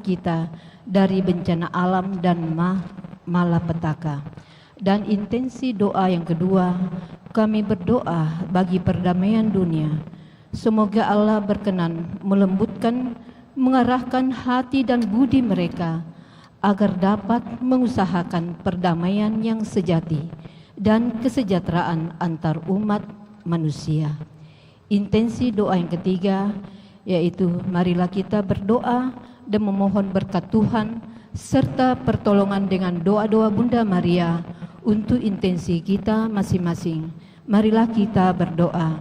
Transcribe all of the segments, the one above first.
kita dari bencana alam dan malapetaka. Dan intensi doa yang kedua, kami berdoa bagi perdamaian dunia. Semoga Allah berkenan melembutkan, mengarahkan hati dan budi mereka agar dapat mengusahakan perdamaian yang sejati dan kesejahteraan antar umat manusia. Intensi doa yang ketiga yaitu marilah kita berdoa dan memohon berkat Tuhan serta pertolongan dengan doa-doa Bunda Maria untuk intensi kita masing-masing. Marilah kita berdoa.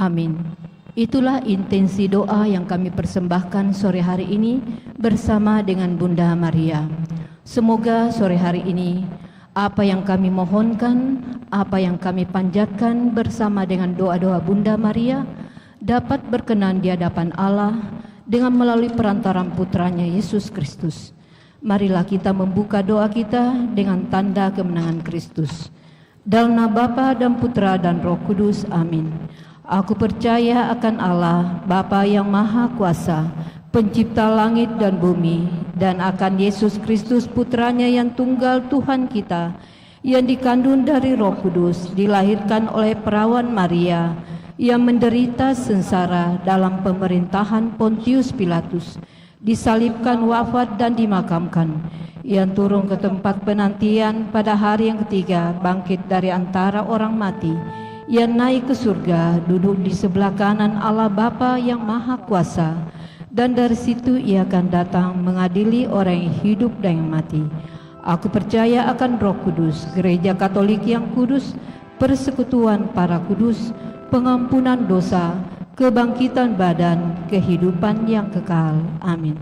Amin. Itulah intensi doa yang kami persembahkan sore hari ini bersama dengan Bunda Maria. Semoga sore hari ini apa yang kami mohonkan, apa yang kami panjatkan bersama dengan doa-doa Bunda Maria dapat berkenan di hadapan Allah dengan melalui perantaran putranya Yesus Kristus. Marilah kita membuka doa kita dengan tanda kemenangan Kristus. Dalam nama Bapa dan Putra dan Roh Kudus. Amin. Aku percaya akan Allah, Bapa yang Maha Kuasa, Pencipta langit dan bumi, dan akan Yesus Kristus Putranya yang tunggal Tuhan kita, yang dikandung dari Roh Kudus, dilahirkan oleh perawan Maria, yang menderita sengsara dalam pemerintahan Pontius Pilatus, disalibkan, wafat dan dimakamkan, yang turun ke tempat penantian pada hari yang ketiga, bangkit dari antara orang mati, yang naik ke surga, duduk di sebelah kanan Allah Bapa yang Maha Kuasa, dan dari situ ia akan datang mengadili orang yang hidup dan yang mati. Aku percaya akan Roh Kudus, Gereja Katolik yang kudus, persekutuan para kudus, pengampunan dosa, kebangkitan badan, kehidupan yang kekal. Amin.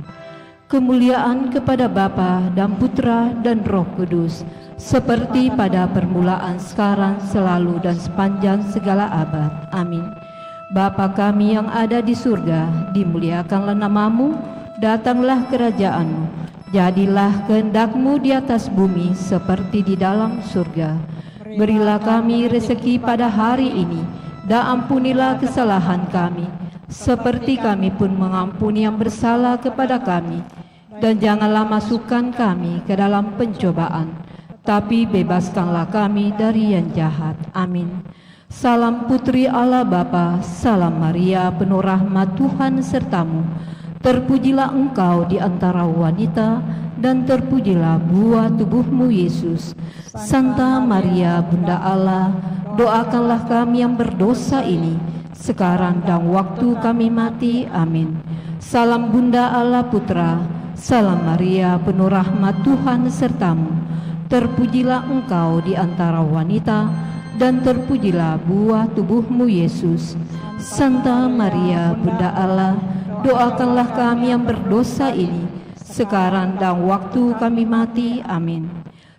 Kemuliaan kepada Bapa dan Putra dan Roh Kudus, seperti pada permulaan, sekarang, selalu, dan sepanjang segala abad. Amin. Bapa kami yang ada di surga, dimuliakanlah namamu, datanglah kerajaanmu, jadilah kehendak-Mu di atas bumi seperti di dalam surga. Berilah kami rezeki pada hari ini, dan ampunilah kesalahan kami, seperti kami pun mengampuni yang bersalah kepada kami. Dan janganlah masukkan kami ke dalam pencobaan, tapi bebaskanlah kami dari yang jahat. Amin. Salam Putri Allah Bapa, salam Maria, penuh rahmat Tuhan sertamu. Terpujilah engkau di antara wanita, dan terpujilah buah tubuhmu Yesus. Santa Maria, Bunda Allah, doakanlah kami yang berdosa ini, sekarang dan waktu kami mati. Amin. Salam Bunda Allah Putra, salam Maria, penuh rahmat Tuhan sertamu. Terpujilah engkau di antara wanita, dan terpujilah buah tubuhmu Yesus. Santa Maria, Bunda Allah, doakanlah kami yang berdosa ini, sekarang dan waktu kami mati. Amin.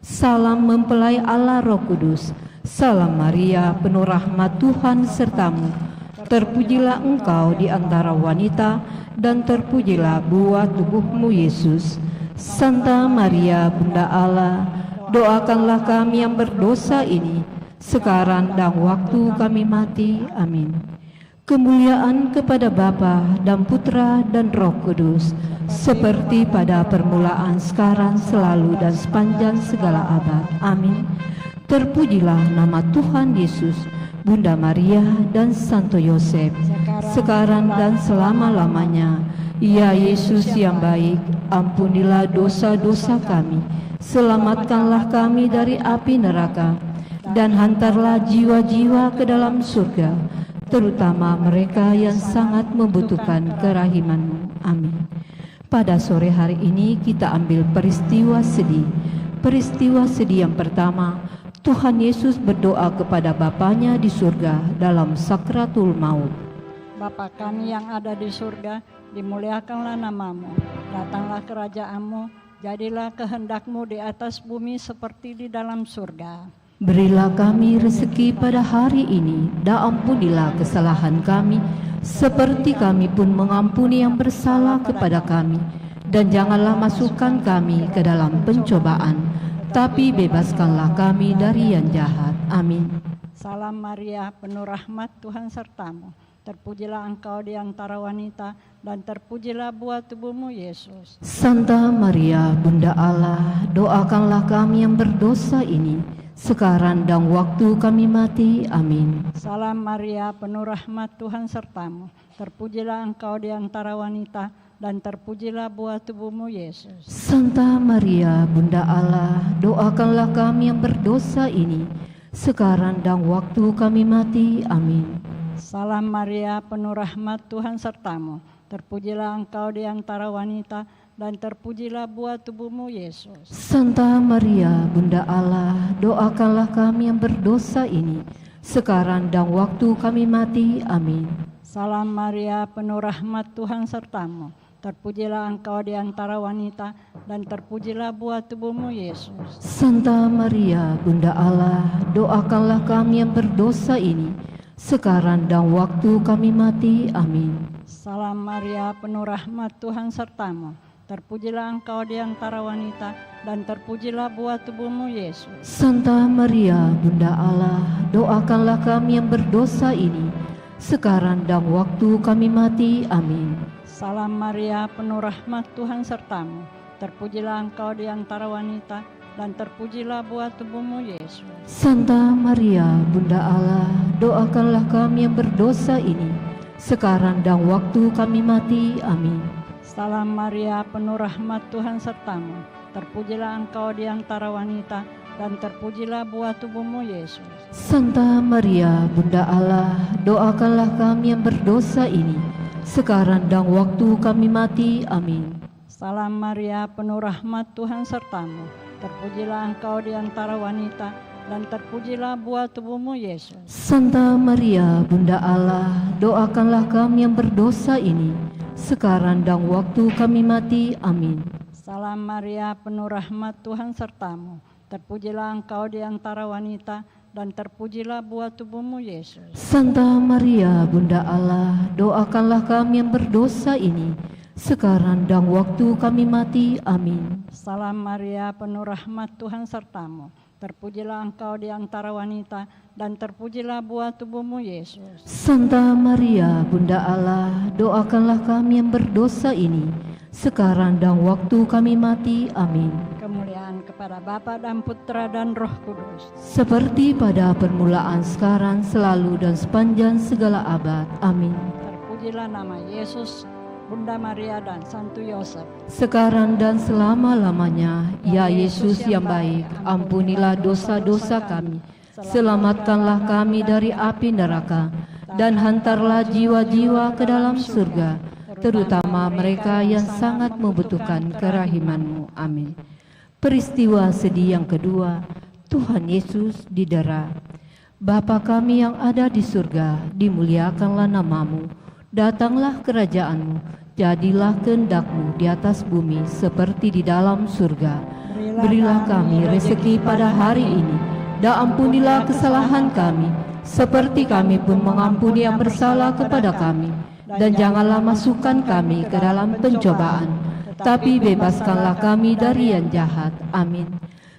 Salam mempelai Allah Roh Kudus, salam Maria, penuh rahmat Tuhan sertamu. Terpujilah engkau di antara wanita, dan terpujilah buah tubuhmu Yesus. Santa Maria, Bunda Allah, doakanlah kami yang berdosa ini, sekarang dan waktu kami mati. Amin. Kemuliaan kepada Bapa dan Putra dan Roh Kudus, seperti pada permulaan, sekarang, selalu, dan sepanjang segala abad. Amin. Terpujilah nama Tuhan Yesus, Bunda Maria dan Santo Yosef, sekarang dan selama-lamanya. Ya Yesus yang baik, ampunilah dosa-dosa kami, selamatkanlah kami dari api neraka, dan hantarlah jiwa-jiwa ke dalam surga, terutama mereka yang sangat membutuhkan kerahiman-Mu. Amin. Pada sore hari ini kita ambil peristiwa sedih. Peristiwa sedih yang pertama, Tuhan Yesus berdoa kepada Bapanya di surga dalam sakratul maut. Bapa kami yang ada di surga, dimuliakanlah namamu, datanglah kerajaan-Mu, jadilah kehendak-Mu di atas bumi seperti di dalam surga. Berilah kami rezeki pada hari ini, dan ampunilah kesalahan kami, seperti kami pun mengampuni yang bersalah kepada kami. Dan janganlah masukkan kami ke dalam pencobaan, tapi bebaskanlah kami dari yang jahat. Amin. Salam Maria, penuh rahmat, Tuhan sertamu. Terpujilah engkau di antara wanita, dan terpujilah buah tubuhmu, Yesus. Santa Maria, Bunda Allah, doakanlah kami yang berdosa ini, sekarang dan waktu kami mati. Amin. Salam Maria, penuh rahmat, Tuhan sertamu. Terpujilah engkau di antara wanita, dan terpujilah buah tubuhmu, Yesus. Santa Maria, Bunda Allah, doakanlah kami yang berdosa ini, sekarang dan waktu kami mati. Amin. Salam Maria, penuh rahmat, Tuhan sertamu. Terpujilah engkau di antara wanita, dan terpujilah buah tubuhmu, Yesus. Santa Maria, Bunda Allah, doakanlah kami yang berdosa ini, sekarang dan waktu kami mati. Amin. Salam Maria, penuh rahmat, Tuhan sertamu. Terpujilah engkau di antara wanita, dan terpujilah buah tubuhmu, Yesus. Santa Maria, Bunda Allah, doakanlah kami yang berdosa ini, sekarang dan waktu kami mati. Amin. Salam Maria, penuh rahmat, Tuhan sertamu. Terpujilah engkau di antara wanita, dan terpujilah buah tubuhmu, Yesus. Santa Maria, Bunda Allah, doakanlah kami yang berdosa ini, sekarang dan waktu kami mati. Amin. Salam Maria, penuh rahmat, Tuhan sertamu. Terpujilah engkau di antara wanita, dan terpujilah buah tubuhmu, Yesus. Santa Maria, Bunda Allah, doakanlah kami yang berdosa ini, sekarang dan waktu kami mati. Amin. Salam Maria, penuh rahmat, Tuhan sertamu. Terpujilah engkau di antara wanita, dan terpujilah buah tubuhmu, Yesus. Santa Maria, Bunda Allah, doakanlah kami yang berdosa ini, sekarang dan waktu kami mati. Amin. Salam Maria, penuh rahmat, Tuhan sertamu. Terpujilah engkau di antara wanita, dan terpujilah buah tubuhmu, Yesus. Santa Maria, Bunda Allah, doakanlah kami yang berdosa ini, sekarang dan waktu kami mati. Amin. Salam Maria, penuh rahmat, Tuhan sertamu. Terpujilah engkau di antara wanita, dan terpujilah buah tubuhmu, Yesus. Santa Maria, Bunda Allah, doakanlah kami yang berdosa ini, sekarang dan waktu kami mati. Amin. Salam Maria, penuh rahmat, Tuhan sertamu. Terpujilah engkau di antara wanita, dan terpujilah buah tubuhmu, Yesus. Santa Maria, Bunda Allah, doakanlah kami yang berdosa ini, sekarang dan waktu kami mati. Amin. Kemuliaan kepada Bapa dan Putra dan Roh Kudus. Seperti pada permulaan, sekarang, selalu, dan sepanjang segala abad. Amin. Terpujilah nama Yesus, Bunda Maria dan Santo Yosef. Sekarang dan selama-lamanya. Ya Yesus yang baik, ampunilah dosa-dosa kami, selamatkanlah kami dari api neraka, dan hantarlah jiwa-jiwa ke dalam surga, terutama mereka yang sangat membutuhkan kerahiman-Mu. Amin. Peristiwa sedih yang kedua, Tuhan Yesus didera. Bapa kami yang ada di surga, dimuliakanlah nama-Mu, datanglah kerajaan-Mu, jadilah kehendak-Mu di atas bumi seperti di dalam surga. Berilah kami rezeki pada hari ini, dan ampunilah kesalahan kami, seperti kami pun mengampuni yang bersalah kepada kami. Dan janganlah masukkan kami ke dalam pencobaan, tapi bebaskanlah kami dari yang jahat. Amin.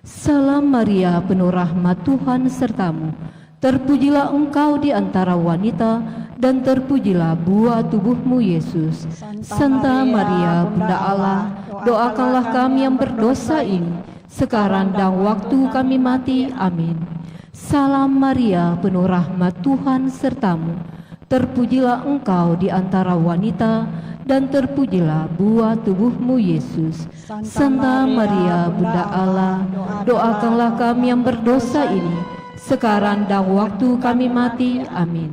Salam Maria, penuh rahmat, Tuhan sertamu. Terpujilah engkau di antara wanita, dan terpujilah buah tubuhmu, Yesus. Santa Maria, Bunda Allah, doakanlah kami yang berdosa ini, sekarang dan waktu kami mati. Amin. Salam Maria, penuh rahmat, Tuhan sertamu. Terpujilah engkau di antara wanita, dan terpujilah buah tubuhmu, Yesus. Santa Maria, Bunda Allah, doakanlah kami yang berdosa ini, sekarang dan waktu kami mati. Amin.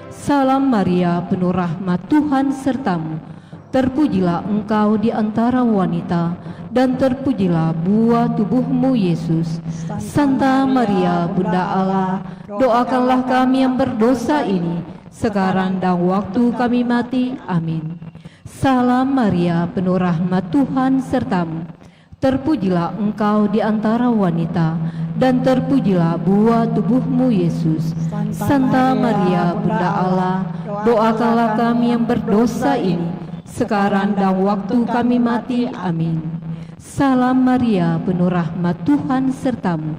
Salam Maria, penuh rahmat, Tuhan sertamu. Terpujilah engkau di antara wanita, dan terpujilah buah tubuhmu, Yesus. Santa Maria, Bunda Allah, doakanlah kami yang berdosa ini, sekarang dan waktu kami mati. Amin. Salam Maria, penuh rahmat, Tuhan sertamu. Terpujilah engkau di antara wanita, dan terpujilah buah tubuhmu, Yesus. Santa Maria, Bunda Allah, doakanlah kami yang berdosa ini, sekarang dan waktu kami mati. Amin. Salam Maria, penuh rahmat Tuhan sertamu.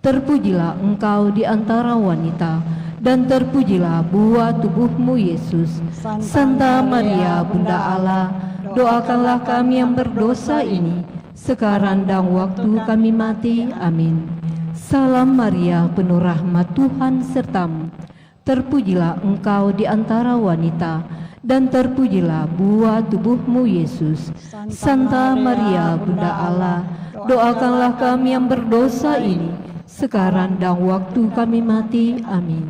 Terpujilah engkau di antara wanita, dan terpujilah buah tubuhmu Yesus. Santa Maria, Bunda Allah, doakanlah kami yang berdosa ini, sekarang dan waktu kami mati. Amin. Salam Maria, penuh rahmat Tuhan sertamu. Terpujilah engkau di antara wanita, dan terpujilah buah tubuhmu Yesus. Santa Maria, Bunda Allah, doakanlah kami yang berdosa ini, sekarang dan waktu kami mati. Amin.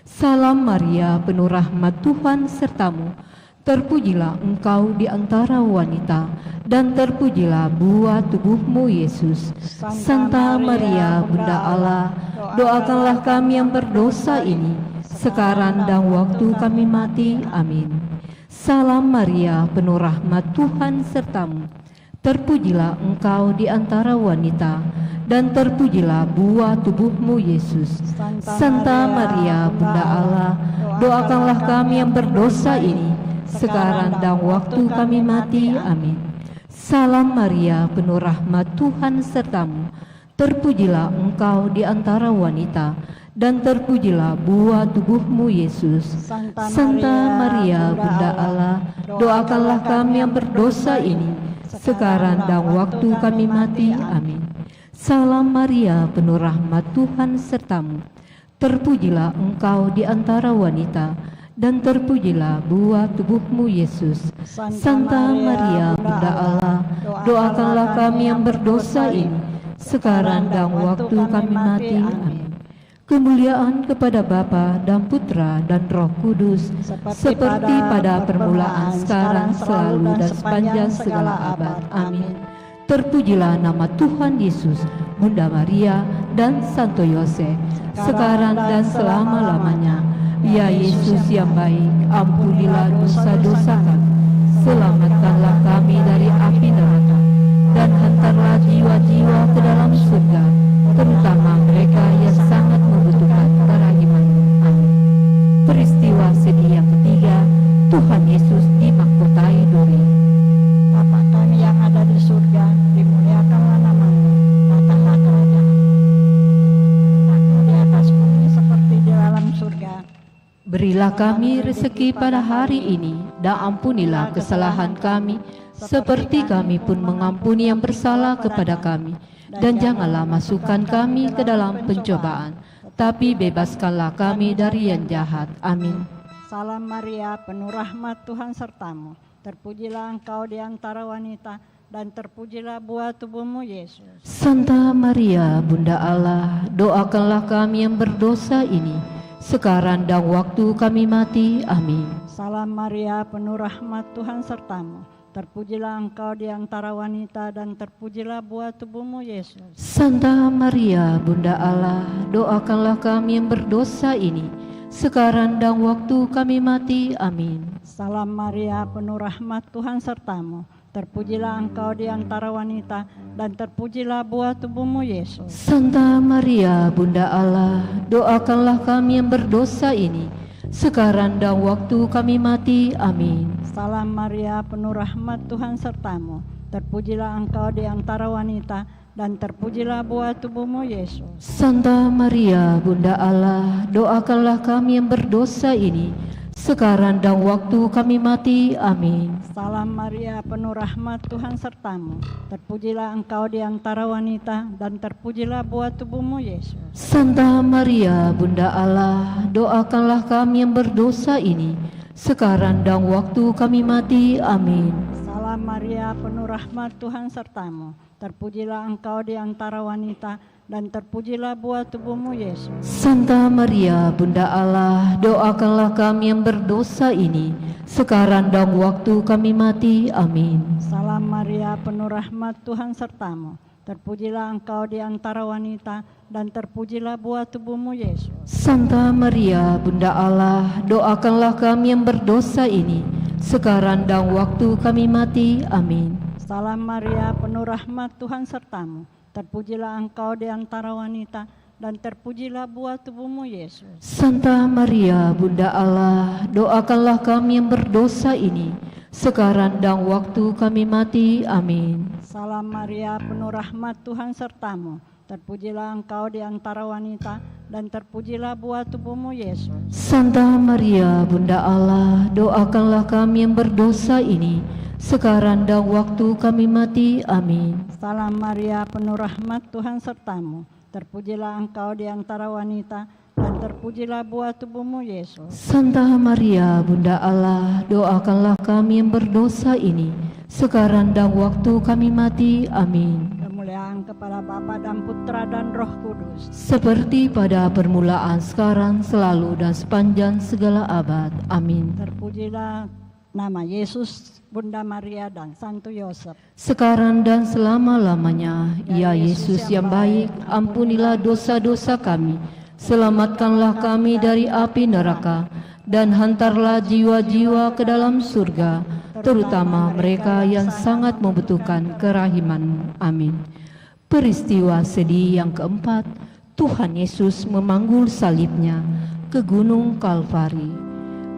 Salam Maria, penuh rahmat Tuhan sertamu. Terpujilah engkau di antara wanita, dan terpujilah buah tubuhmu Yesus. Santa Maria, Bunda Allah, doakanlah kami yang berdosa ini, sekarang dan waktu kami mati. Amin. Salam Maria, penuh rahmat Tuhan sertamu. Terpujilah engkau di antara wanita, dan terpujilah buah tubuhmu Yesus. Santa Maria, Bunda Allah, doakanlah kami yang berdosa ini, sekarang dan waktu kami mati. Amin. Salam Maria, penuh rahmat Tuhan sertamu. Terpujilah engkau di antara wanita, dan terpujilah buah tubuhmu Yesus. Santa Maria, Bunda Allah, doakanlah kami yang berdosa ini, sekarang dan waktu kami mati. Amin. Salam Maria, penuh rahmat Tuhan sertamu. Terpujilah engkau di antara wanita, dan terpujilah buah tubuhmu Yesus. Santa Maria, Bunda Allah, doakanlah kami yang berdosa ini, sekarang dan waktu kami mati. Amin. Kemuliaan kepada Bapa dan Putra dan Roh Kudus, seperti pada permulaan, sekarang, selalu, dan sepanjang segala abad. Amin. Terpujilah nama Tuhan Yesus, Bunda Maria, dan Santo Yosef, sekarang dan selama-lamanya. Ya Yesus yang baik, ampunilah dosa-dosa kami, selamatkanlah kami dari api neraka, dan hantarlah jiwa-jiwa ke dalam surga, terutama mereka yang sangat membutuhkan kerahiman-Mu. Amin. Peristiwa sedih yang ketiga, Tuhan Yesus dimahkotai duri. Bapa kami yang ada di surga, dimuliakanlah nama-Mu, datanglah kerajaan-Mu. Hendaknya di atas bumi seperti di dalam surga. Berilah kami rezeki pada hari ini, dan ampunilah kesalahan kami, seperti kami pun mengampuni yang bersalah kepada kami. Dan janganlah masukkan kami ke dalam pencobaan, tapi bebaskanlah kami dari yang jahat. Amin. Salam Maria, penuh rahmat Tuhan sertamu. Terpujilah engkau di antara wanita, dan terpujilah buah tubuhmu Yesus. Santa Maria, Bunda Allah, doakanlah kami yang berdosa ini, sekarang dan waktu kami mati. Amin. Salam Maria, penuh rahmat Tuhan sertamu. Terpujilah engkau di antara wanita, dan terpujilah buah tubuhmu Yesus. Santa Maria, Bunda Allah, doakanlah kami yang berdosa ini, sekarang dan waktu kami mati. Amin. Salam Maria, penuh rahmat Tuhan sertamu. Terpujilah engkau di antara wanita, dan terpujilah buah tubuhmu Yesus. Santa Maria, Bunda Allah, doakanlah kami yang berdosa ini, sekarang dan waktu kami mati. Amin. Salam Maria, penuh rahmat Tuhan sertamu. Terpujilah engkau di antara wanita, dan terpujilah buah tubuhmu Yesus. Santa Maria, Bunda Allah, doakanlah kami yang berdosa ini, sekarang dan waktu kami mati. Amin. Salam Maria, penuh rahmat Tuhan sertamu. Terpujilah engkau di antara wanita, dan terpujilah buah tubuhmu Yesus. Santa Maria, Bunda Allah, doakanlah kami yang berdosa ini, sekarang dan waktu kami mati. Amin. Salam Maria, penuh rahmat Tuhan sertamu. Terpujilah engkau di antara wanita, dan terpujilah buah tubuhmu Yesus. Santa Maria, Bunda Allah, doakanlah kami yang berdosa ini, sekarang dan waktu kami mati. Amin. Salam Maria, penuh rahmat Tuhan sertamu. Terpujilah engkau di antara wanita, dan terpujilah buah tubuhmu Yesus. Santa Maria, Bunda Allah, doakanlah kami yang berdosa ini, sekarang dan waktu kami mati. Amin. Salam Maria, penuh rahmat Tuhan sertamu. Terpujilah engkau di antara wanita, dan terpujilah buah tubuhmu Yesus. Santa Maria, Bunda Allah, doakanlah kami yang berdosa ini, sekarang dan waktu kami mati. Amin. Salam Maria, penuh rahmat, Tuhan sertamu. Terpujilah engkau di antara wanita, dan terpujilah buah tubuhmu, Yesus. Santa Maria, Bunda Allah, doakanlah kami yang berdosa ini, sekarang dan waktu kami mati. Amin. Salam Maria, penuh rahmat, Tuhan sertamu. Terpujilah engkau di antara wanita, dan terpujilah buah tubuhmu, Yesus. Santa Maria, Bunda Allah, doakanlah kami yang berdosa ini, sekarang dan waktu kami mati. Amin. Kemuliaan kepada Bapa dan Putra dan Roh Kudus. Seperti pada permulaan, sekarang, selalu, dan sepanjang segala abad. Amin. Terpujilah nama Yesus, Bunda Maria, dan Santo Yosef. Sekarang dan selama-lamanya. Ya Yesus yang baik, ampunilah dosa-dosa kami, selamatkanlah kami dari api neraka, dan hantarlah jiwa-jiwa ke dalam surga, terutama mereka yang sangat membutuhkan kerahiman-Mu. Amin. Peristiwa sedih yang keempat, Tuhan Yesus memanggul salibnya ke Gunung Kalvari.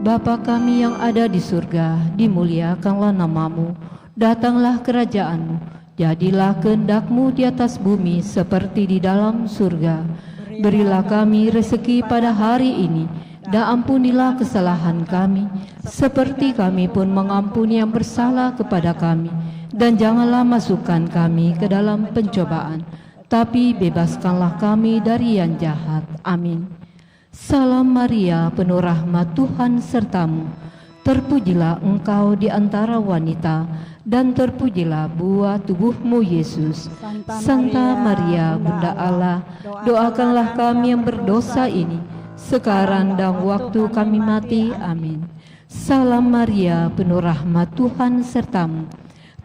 Bapa kami yang ada di surga, dimuliakanlah nama-Mu, datanglah kerajaan-Mu, jadilah kehendak-Mu di atas bumi seperti di dalam surga. Berilah kami rezeki pada hari ini, dan ampunilah kesalahan kami, seperti kami pun mengampuni yang bersalah kepada kami. Dan janganlah masukkan kami ke dalam pencobaan, tapi bebaskanlah kami dari yang jahat. Amin. Salam Maria, penuh rahmat, Tuhan sertamu. Terpujilah engkau di antara wanita, dan terpujilah buah tubuhmu, Yesus. Santa Maria, Bunda Allah, doakanlah kami yang berdosa ini, sekarang dan waktu kami mati. Amin. Salam Maria, penuh rahmat, Tuhan sertamu.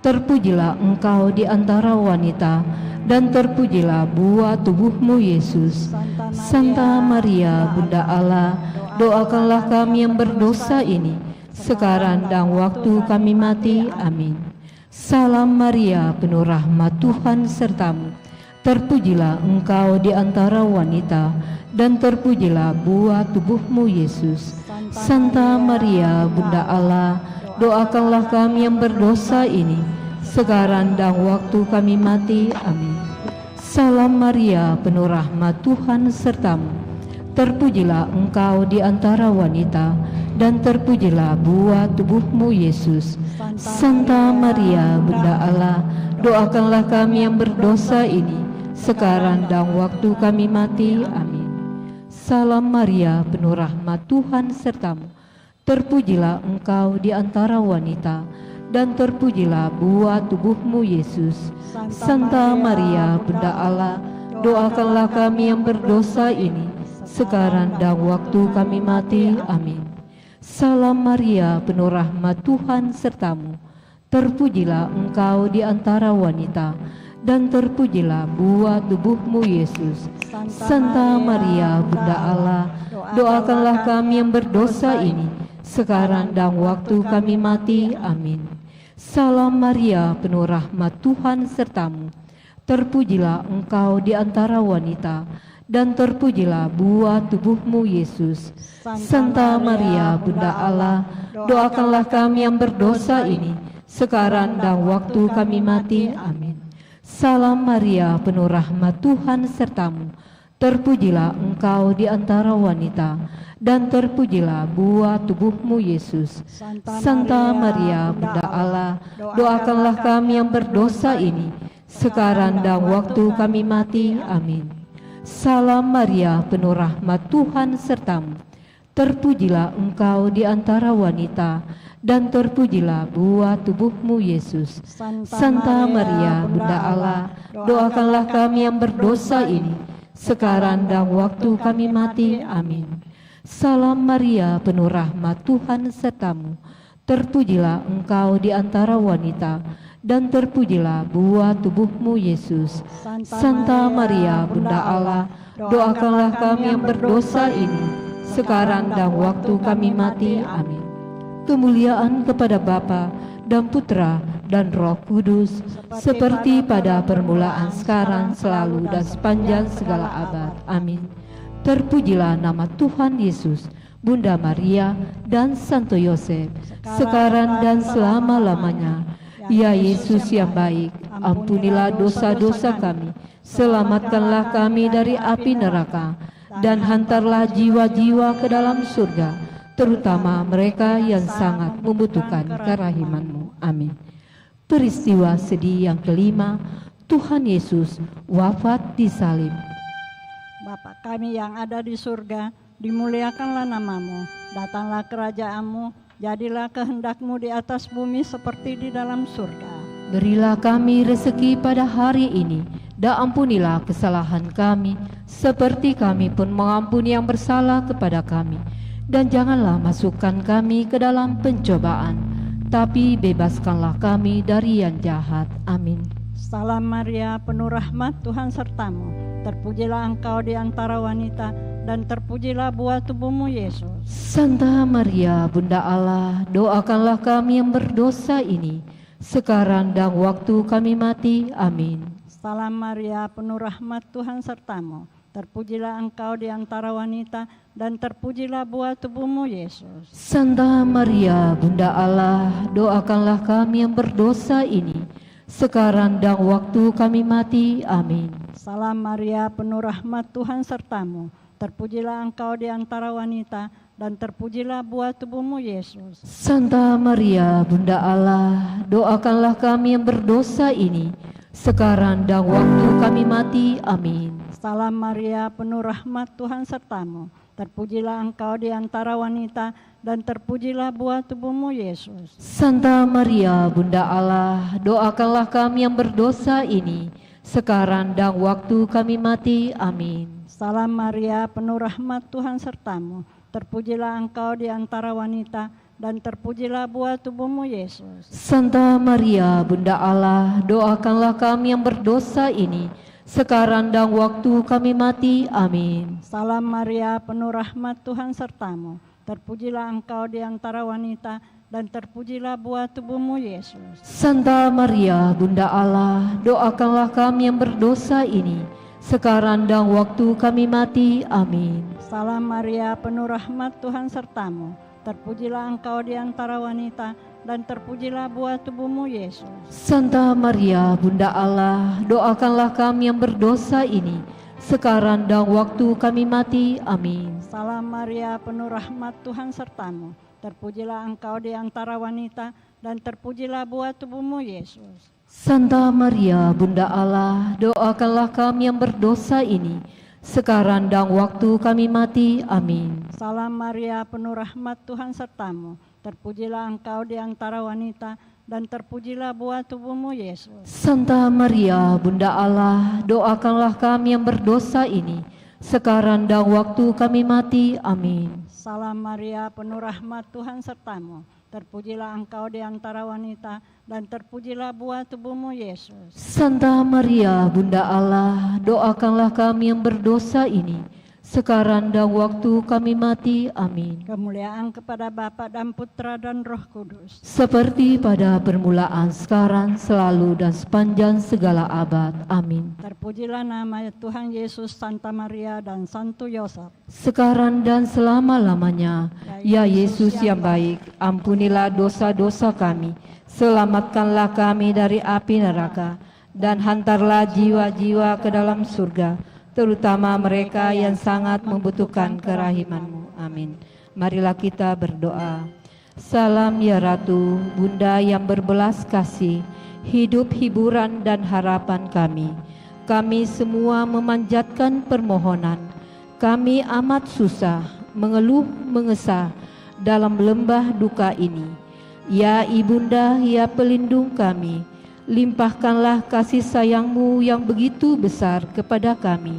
Terpujilah engkau di antara wanita, dan terpujilah buah tubuhmu, Yesus. Santa Maria, Bunda Allah, doakanlah kami yang berdosa ini, sekarang dan waktu kami mati. Amin. Salam Maria, penuh rahmat, Tuhan sertamu. Terpujilah engkau di antara wanita, dan terpujilah buah tubuhmu, Yesus. Santa Maria, Bunda Allah, doakanlah kami yang berdosa ini, sekarang dan waktu kami mati. Amin. Salam Maria, penuh rahmat, Tuhan sertamu. Terpujilah engkau di antara wanita, dan terpujilah buah tubuhmu, Yesus. Santa Maria, Bunda Allah, doakanlah kami yang berdosa ini, sekarang dan waktu kami mati. Amin. Salam Maria, penuh rahmat, Tuhan sertamu. Terpujilah engkau di antara wanita, dan terpujilah buah tubuhmu, Yesus. Santa Maria, Bunda Allah, doakanlah kami yang berdosa ini, sekarang dan waktu kami mati. Amin. Salam Maria, penuh rahmat, Tuhan sertamu. Terpujilah engkau di antara wanita, dan terpujilah buah tubuhmu, Yesus. Santa Maria, Bunda Allah, doakanlah kami yang berdosa ini, sekarang dan waktu kami mati. Amin. Salam Maria, penuh rahmat, Tuhan sertamu. Terpujilah engkau di antara wanita, dan terpujilah buah tubuhmu, Yesus. Santa Maria, Bunda Allah, doakanlah kami yang berdosa ini, sekarang dan waktu kami mati. Amin. Salam Maria, penuh rahmat, Tuhan sertamu. Terpujilah engkau di antara wanita, dan terpujilah buah tubuhmu, Yesus. Santa Maria, Bunda Allah, doakanlah kami yang berdosa ini, sekarang dan waktu kami mati. Amin. Salam Maria, penuh rahmat, Tuhan sertamu. Terpujilah engkau di antara wanita, dan terpujilah buah tubuhmu, Yesus. Santa Maria, Bunda Allah, doakanlah kami yang berdosa ini, sekarang dan waktu kami mati. Amin. Salam Maria, penuh rahmat, Tuhan sertamu. Terpujilah engkau di antara wanita, dan terpujilah buah tubuhmu, Yesus. Santa Maria, Bunda Allah, doakanlah kami yang berdosa ini, sekarang dan waktu kami mati. Amin. Kemuliaan kepada Bapa dan Putra dan Roh Kudus, seperti pada permulaan, sekarang, selalu, dan sepanjang segala abad. Amin. Terpujilah nama Tuhan Yesus, Bunda Maria, dan Santo Yosef, sekarang dan selama-lamanya. Ya Yesus yang baik, ampunilah dosa-dosa kami, selamatkanlah kami dari api neraka, dan hantarlah jiwa-jiwa ke dalam surga, terutama mereka yang sangat membutuhkan kerahiman-Mu. Amin. Peristiwa sedih yang kelima, Tuhan Yesus wafat di salib. Bapa kami yang ada di surga, dimuliakanlah nama-Mu, datanglah kerajaan-Mu, jadilah kehendak-Mu di atas bumi seperti di dalam surga. Berilah kami rezeki pada hari ini, dan ampunilah kesalahan kami, seperti kami pun mengampuni yang bersalah kepada kami. Dan janganlah masukkan kami ke dalam pencobaan, tapi bebaskanlah kami dari yang jahat. Amin. Salam Maria, penuh rahmat, Tuhan sertamu. Terpujilah engkau di antara wanita, dan terpujilah buah tubuhmu, Yesus. Santa Maria, Bunda Allah, doakanlah kami yang berdosa ini, sekarang dan waktu kami mati. Amin. Salam Maria, penuh rahmat, Tuhan sertamu. Terpujilah engkau di antara wanita, dan terpujilah buah tubuhmu, Yesus. Santa Maria, Bunda Allah, doakanlah kami yang berdosa ini, sekarang dan waktu kami mati. Amin. Salam Maria, penuh rahmat, Tuhan sertamu. Terpujilah engkau di antara wanita, dan terpujilah buah tubuhmu, Yesus. Santa Maria, Bunda Allah, doakanlah kami yang berdosa ini, sekarang dan waktu kami mati. Amin. Salam Maria, penuh rahmat, Tuhan sertamu. Terpujilah engkau di antara wanita, dan terpujilah buah tubuhmu, Yesus. Santa Maria, Bunda Allah, doakanlah kami yang berdosa ini, sekarang dan waktu kami mati. Amin. Salam Maria, penuh rahmat, Tuhan sertamu. Terpujilah engkau di antara wanita, dan terpujilah buah tubuhmu, Yesus. Santa Maria, Bunda Allah, doakanlah kami yang berdosa ini, sekarang dan waktu kami mati. Amin. Salam Maria, penuh rahmat, Tuhan sertamu. Terpujilah engkau di antara wanita, dan terpujilah buah tubuhmu, Yesus. Santa Maria, Bunda Allah, doakanlah kami yang berdosa ini, sekarang dan waktu kami mati. Amin. Salam Maria, penuh rahmat, Tuhan sertamu. Terpujilah engkau di antara wanita, dan terpujilah buah tubuhmu, Yesus. Santa Maria, Bunda Allah, doakanlah kami yang berdosa ini, sekarang dan waktu kami mati. Amin. Salam Maria, penuh rahmat, Tuhan sertamu. Terpujilah engkau di antara wanita, dan terpujilah buah tubuhmu, Yesus. Santa Maria, Bunda Allah, doakanlah kami yang berdosa ini, sekarang dan waktu kami mati. Amin. Salam Maria, penuh rahmat, Tuhan sertamu. Terpujilah engkau di antara wanita, dan terpujilah buah tubuhmu, Yesus. Santa Maria, Bunda Allah, doakanlah kami yang berdosa ini, sekarang dan waktu kami mati. Amin. Salam Maria, penuh rahmat, Tuhan sertamu. Terpujilah engkau di antara wanita, dan terpujilah buah tubuhmu, Yesus. Santa Maria, Bunda Allah, doakanlah kami yang berdosa ini, sekarang dan waktu kami mati. Amin. Kemuliaan kepada Bapa dan Putra dan Roh Kudus. Seperti pada permulaan, sekarang, selalu, dan sepanjang segala abad. Amin. Terpujilah nama Tuhan Yesus, Santa Maria, dan Santo Yosef. Sekarang dan selama-lamanya. Ya Yesus yang baik, ampunilah dosa-dosa kami, selamatkanlah kami dari api neraka, dan hantarlah jiwa-jiwa ke dalam surga, terutama mereka yang sangat membutuhkan kerahiman-Mu. Amin. Marilah kita berdoa. Salam ya Ratu, Bunda yang berbelas kasih, hidup, hiburan, dan harapan kami. Kami semua memanjatkan permohonan. Kami amat susah, mengeluh, mengesah dalam lembah duka ini. Ya Ibunda, ya pelindung kami, limpahkanlah kasih sayang-Mu yang begitu besar kepada kami.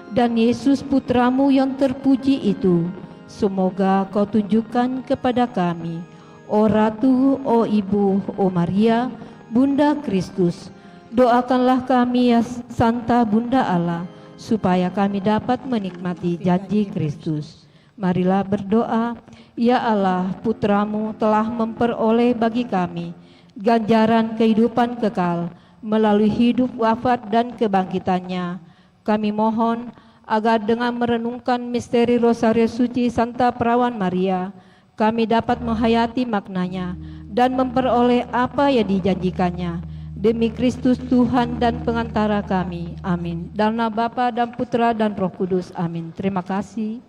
Dan Yesus Putra-Mu yang terpuji itu, semoga Kau tunjukkan kepada kami. O Ratu, o Ibu, o Maria, Bunda Kristus, doakanlah kami ya Santa Bunda Allah, supaya kami dapat menikmati janji Kristus. Marilah berdoa. Ya Allah, Putra-Mu telah memperoleh bagi kami ganjaran kehidupan kekal melalui hidup, wafat, dan kebangkitannya. Kami mohon agar dengan merenungkan misteri Rosario Suci Santa Perawan Maria, kami dapat menghayati maknanya dan memperoleh apa yang dijanjikannya. Demi Kristus Tuhan dan pengantara kami. Amin. Dalam nama Bapa dan Putra dan Roh Kudus. Amin. Terima kasih.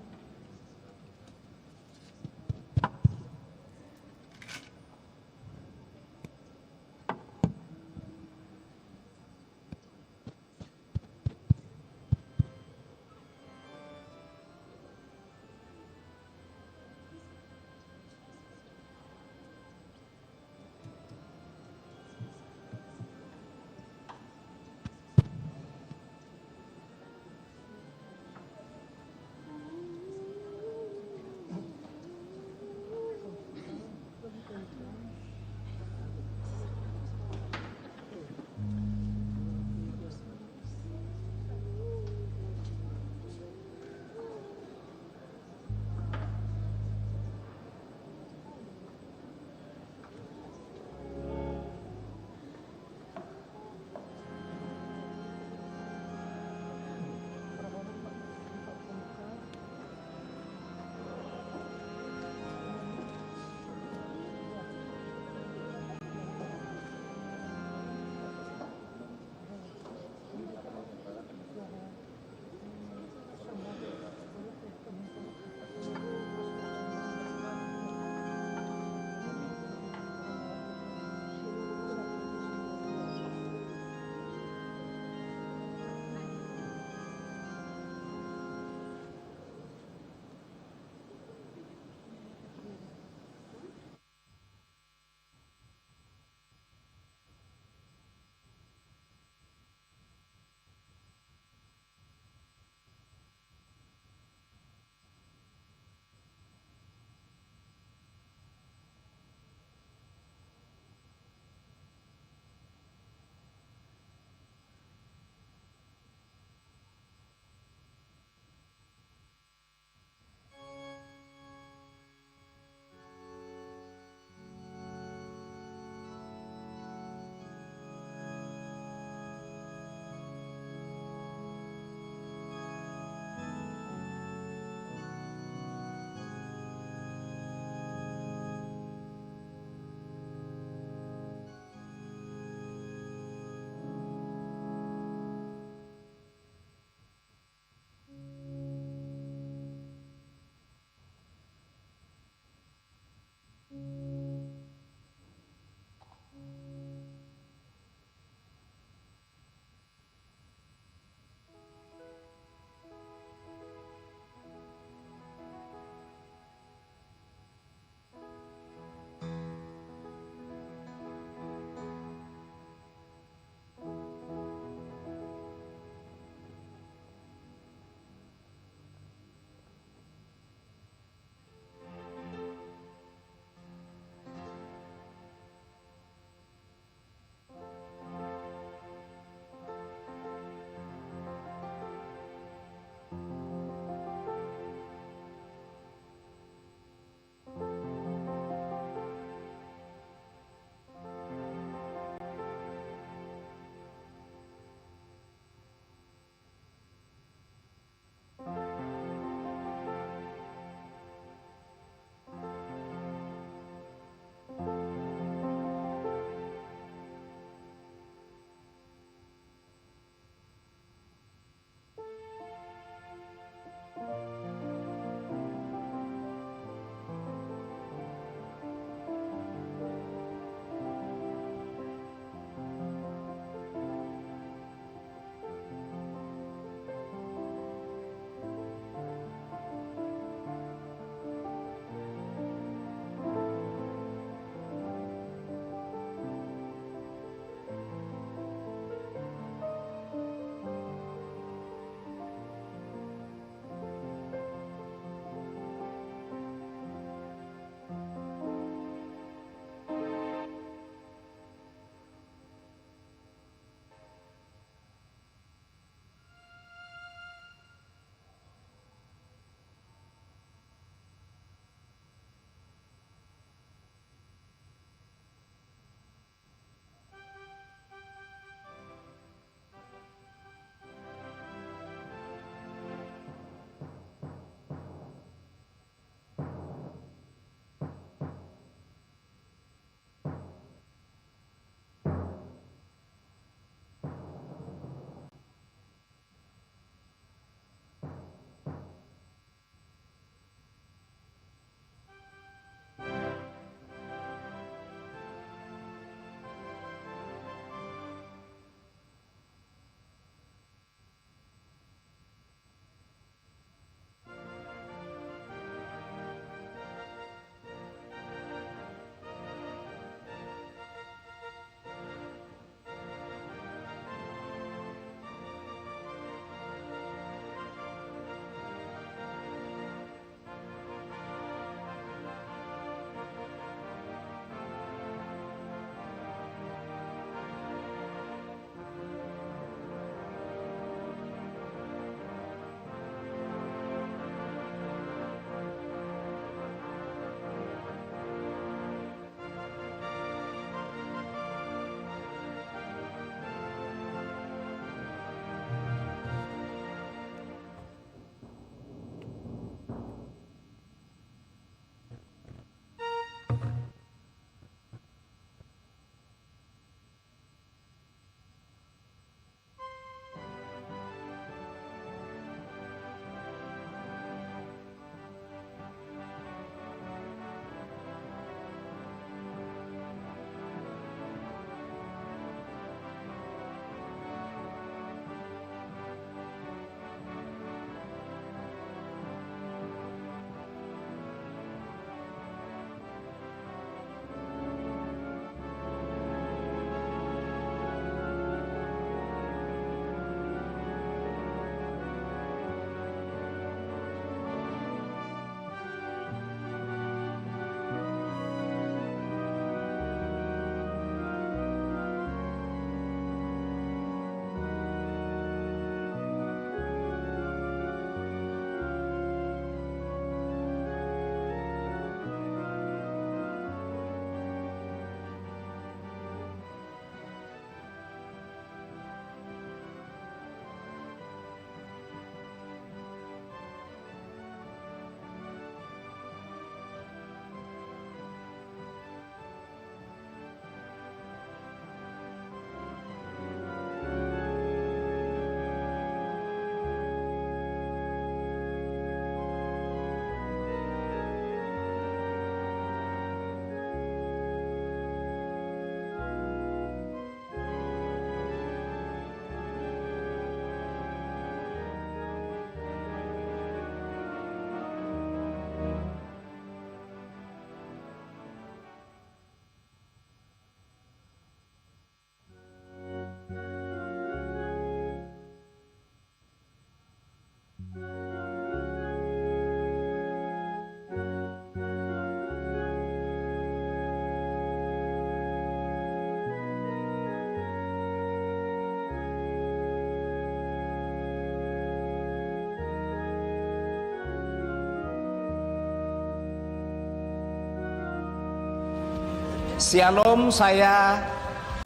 Shalom, saya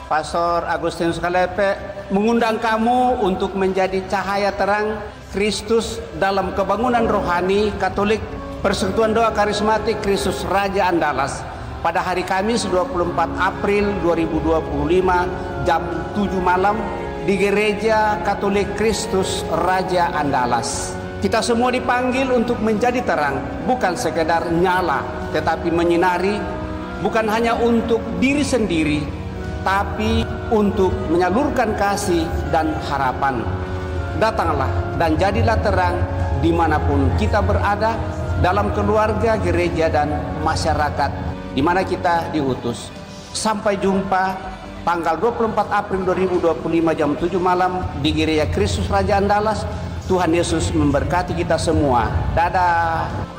Pastor Agustinus Kalepe mengundang kamu untuk menjadi cahaya terang Kristus dalam kebangunan rohani Katolik Persekutuan Doa Karismatik Kristus Raja Andalas pada hari Kamis 24 April 2025 jam 7 malam di Gereja Katolik Kristus Raja Andalas. Kita semua dipanggil untuk menjadi terang, bukan sekedar nyala, tetapi menyinari, bukan hanya untuk diri sendiri, tapi untuk menyalurkan kasih dan harapan. Datanglah dan jadilah terang dimanapun kita berada, dalam keluarga, gereja, dan masyarakat di mana kita diutus. Sampai jumpa tanggal 24 April 2025 jam 7 malam di Gereja Kristus Raja Andalas. Tuhan Yesus memberkati kita semua. Dadah.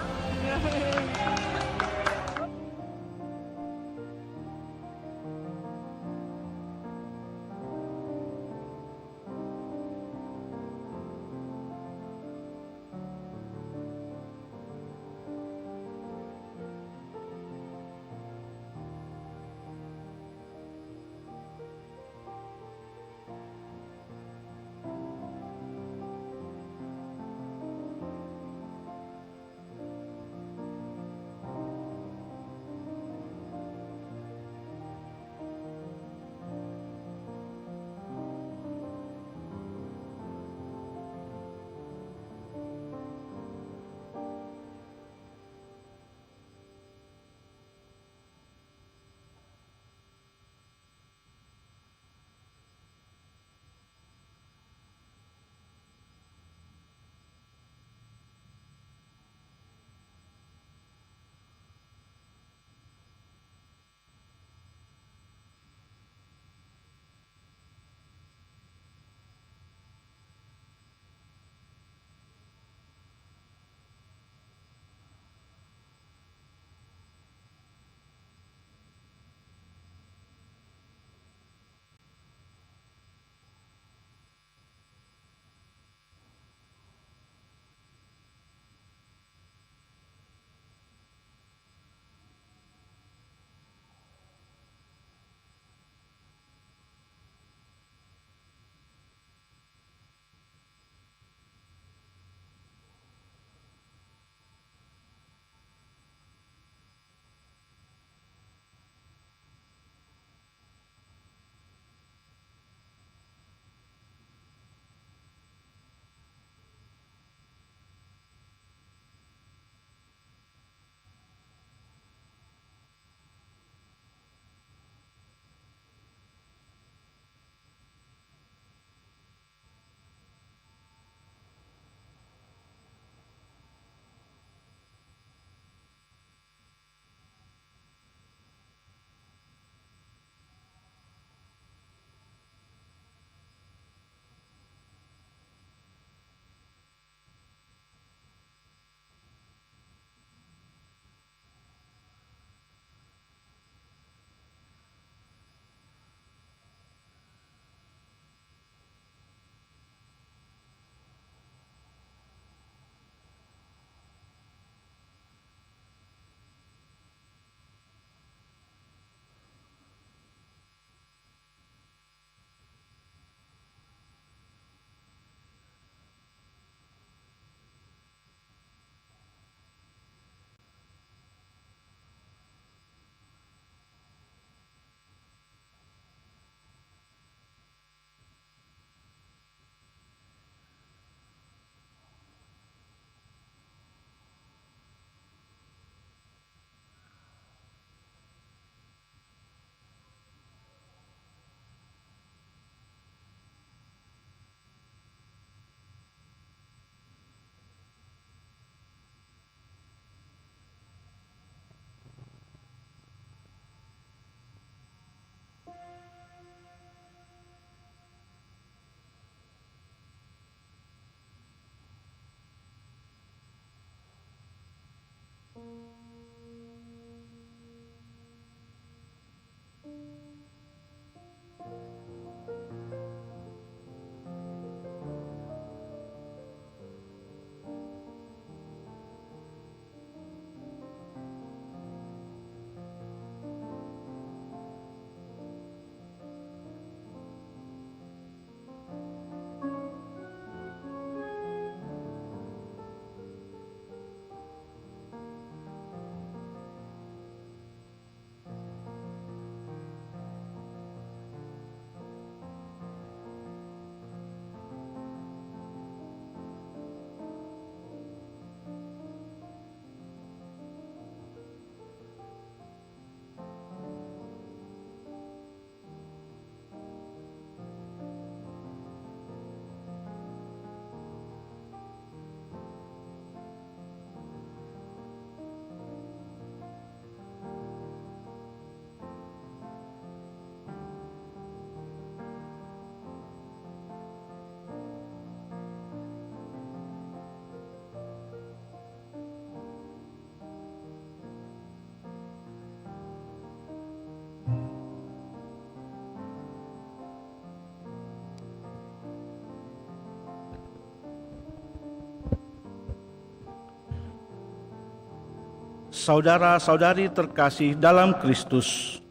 Saudara-saudari terkasih dalam Kristus,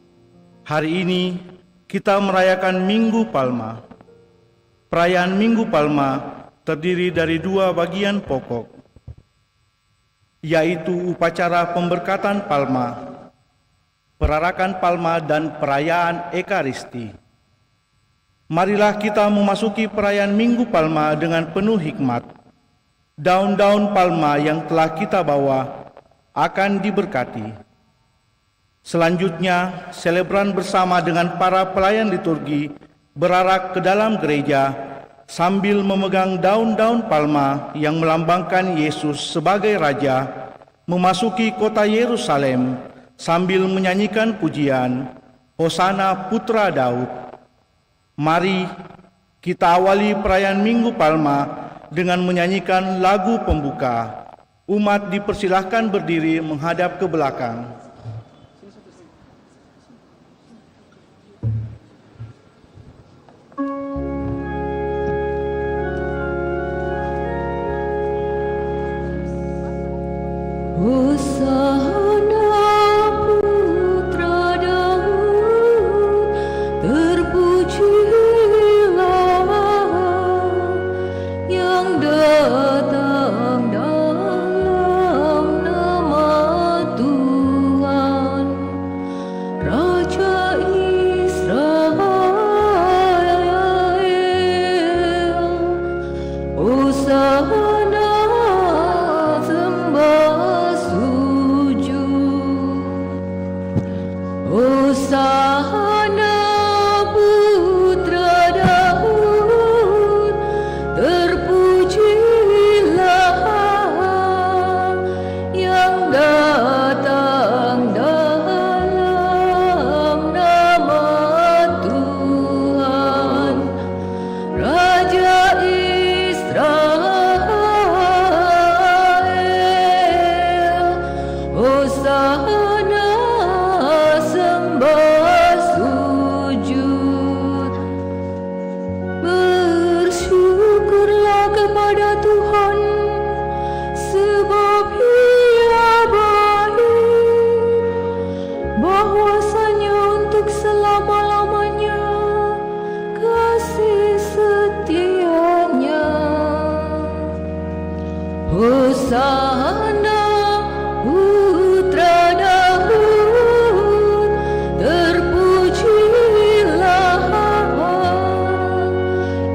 hari ini kita merayakan Minggu Palma. Perayaan Minggu Palma terdiri dari dua bagian pokok, yaitu upacara pemberkatan Palma, perarakan Palma, dan perayaan Ekaristi. Marilah kita memasuki perayaan Minggu Palma dengan penuh hikmat. Daun-daun palma yang telah kita bawa akan diberkati. Selanjutnya, selebran bersama dengan para pelayan liturgi berarak ke dalam gereja sambil memegang daun-daun palma yang melambangkan Yesus sebagai Raja, memasuki kota Yerusalem sambil menyanyikan pujian, Hosana Putra Daud. Mari kita awali perayaan Minggu Palma dengan menyanyikan lagu pembuka. Umat dipersilahkan berdiri menghadap ke belakang. Hosana Putra Daud, terpujilah yang datang dalam nama Tuhan, Raja Israel. Hosana sembah sujud. Hosana Putra Daud, terpujilah yang datang dalam nama Tuhan, Raja Israel. Hosana sembah sujud. Bersyukurlah kepada Tuhan, sebab Ia baik, bahwasanya untuk selama-lamanya kasih setia-Nya. Hosana Putra Daud, terpujilah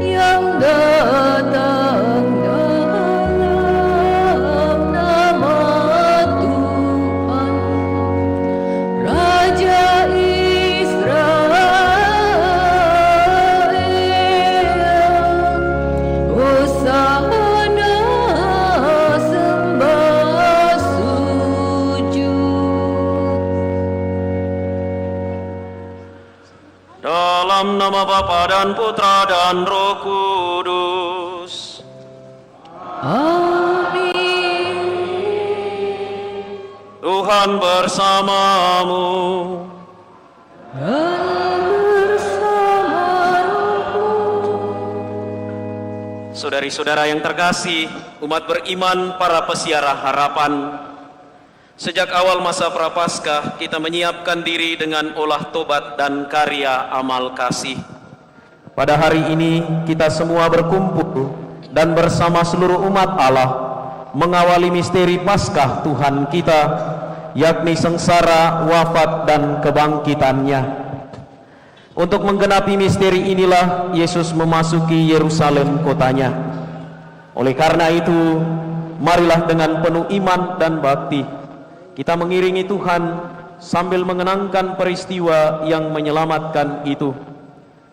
yang datang dalam nama Tuhan, Raja Israel. Hosana sembah sujud. Dalam nama Bapa dan Putra dan Roh Kudus. Amin. Tuhan bersamamu. Dan bersama-Mu. Saudari-saudara yang terkasih, umat beriman, para pesiara harapan, sejak awal masa Prapaskah kita menyiapkan diri dengan olah tobat dan karya amal kasih. Pada hari ini kita semua berkumpul dan bersama seluruh umat Allah mengawali misteri Paskah Tuhan kita, yakni sengsara, wafat, dan kebangkitannya. Untuk menggenapi misteri inilah Yesus memasuki Yerusalem kotanya. Oleh karena itu, marilah dengan penuh iman dan bakti kita mengiringi Tuhan sambil mengenangkan peristiwa yang menyelamatkan itu.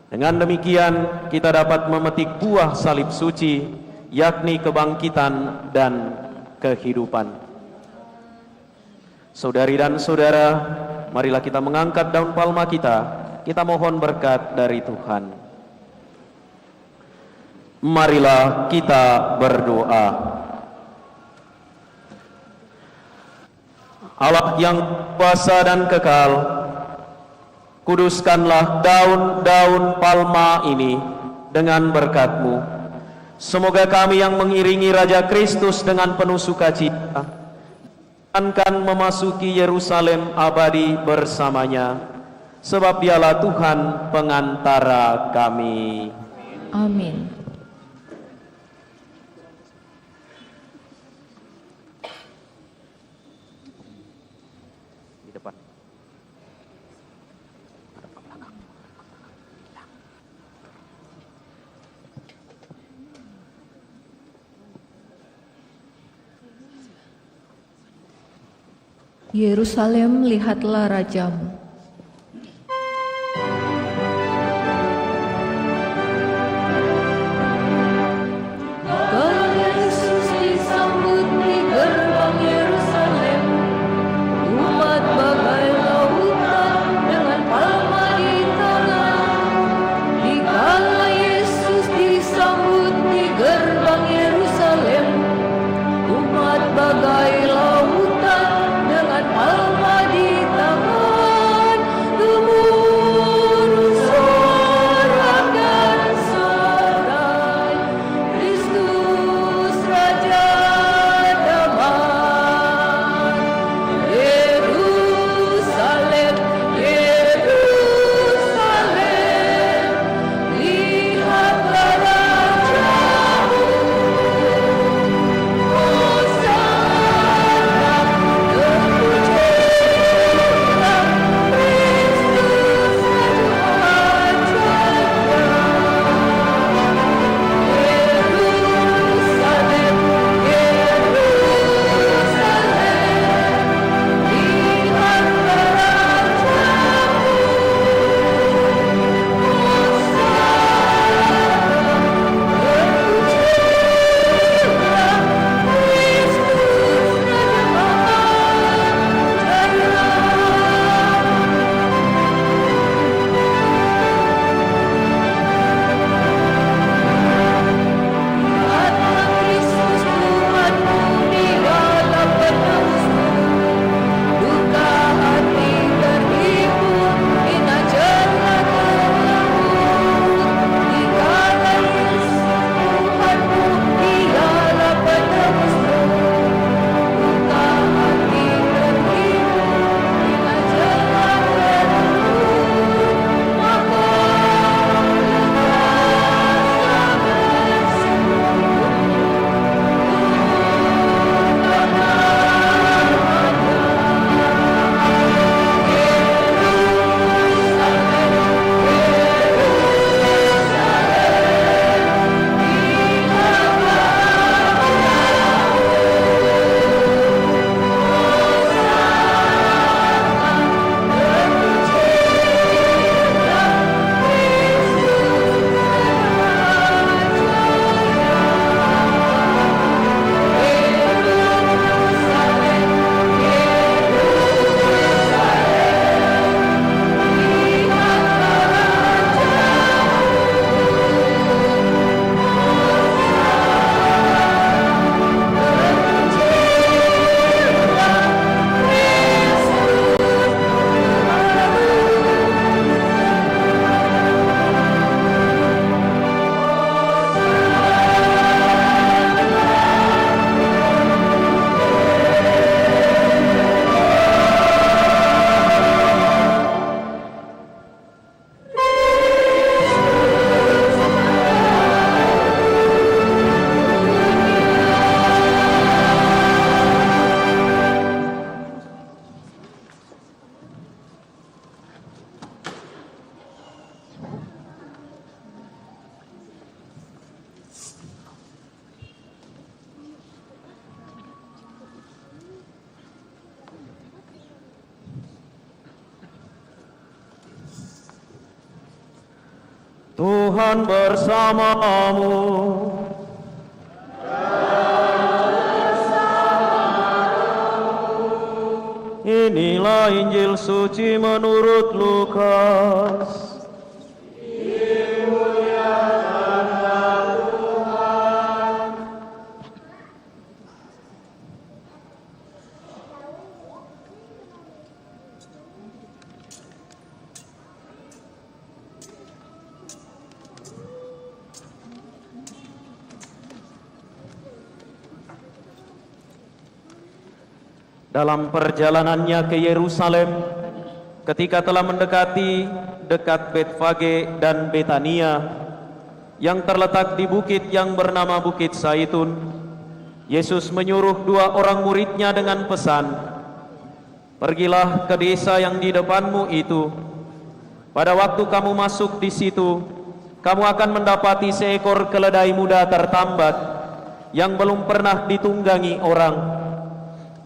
Dengan demikian kita dapat memetik buah salib suci, yakni kebangkitan dan kehidupan. Saudari dan saudara, marilah kita mengangkat daun palma kita mohon berkat dari Tuhan. Marilah kita berdoa. Allah yang kuasa dan kekal, kuduskanlah daun-daun palma ini dengan berkat-Mu. Semoga kami yang mengiringi Raja Kristus dengan penuh sukacita akan memasuki Yerusalem abadi bersamanya, sebab Dialah Tuhan pengantara kami. Amin. Di depan. Yerusalem, lihatlah rajamu. Kalau Yesus disambut di gerbang Yerusalem, umat bagai lautan dengan palma di tangan. Dikala Yesus disambut di gerbang Yerusalem, umat bagai lautan dengan palma di tangan. Gemuruh sorak dan sorai, Kristus Raja damai. Yerusalem, Yerusalem, lihatlah rajamu. Tuhan bersamamu. Inilah Injil suci menurut Lukas. Dalam perjalanannya ke Yerusalem, ketika telah mendekati dekat Betfage dan Betania yang terletak di bukit yang bernama Bukit Zaitun, Yesus menyuruh 2 orang muridnya dengan pesan, "Pergilah ke desa yang di depanmu itu. Pada waktu kamu masuk di situ, kamu akan mendapati seekor keledai muda tertambat yang belum pernah ditunggangi orang.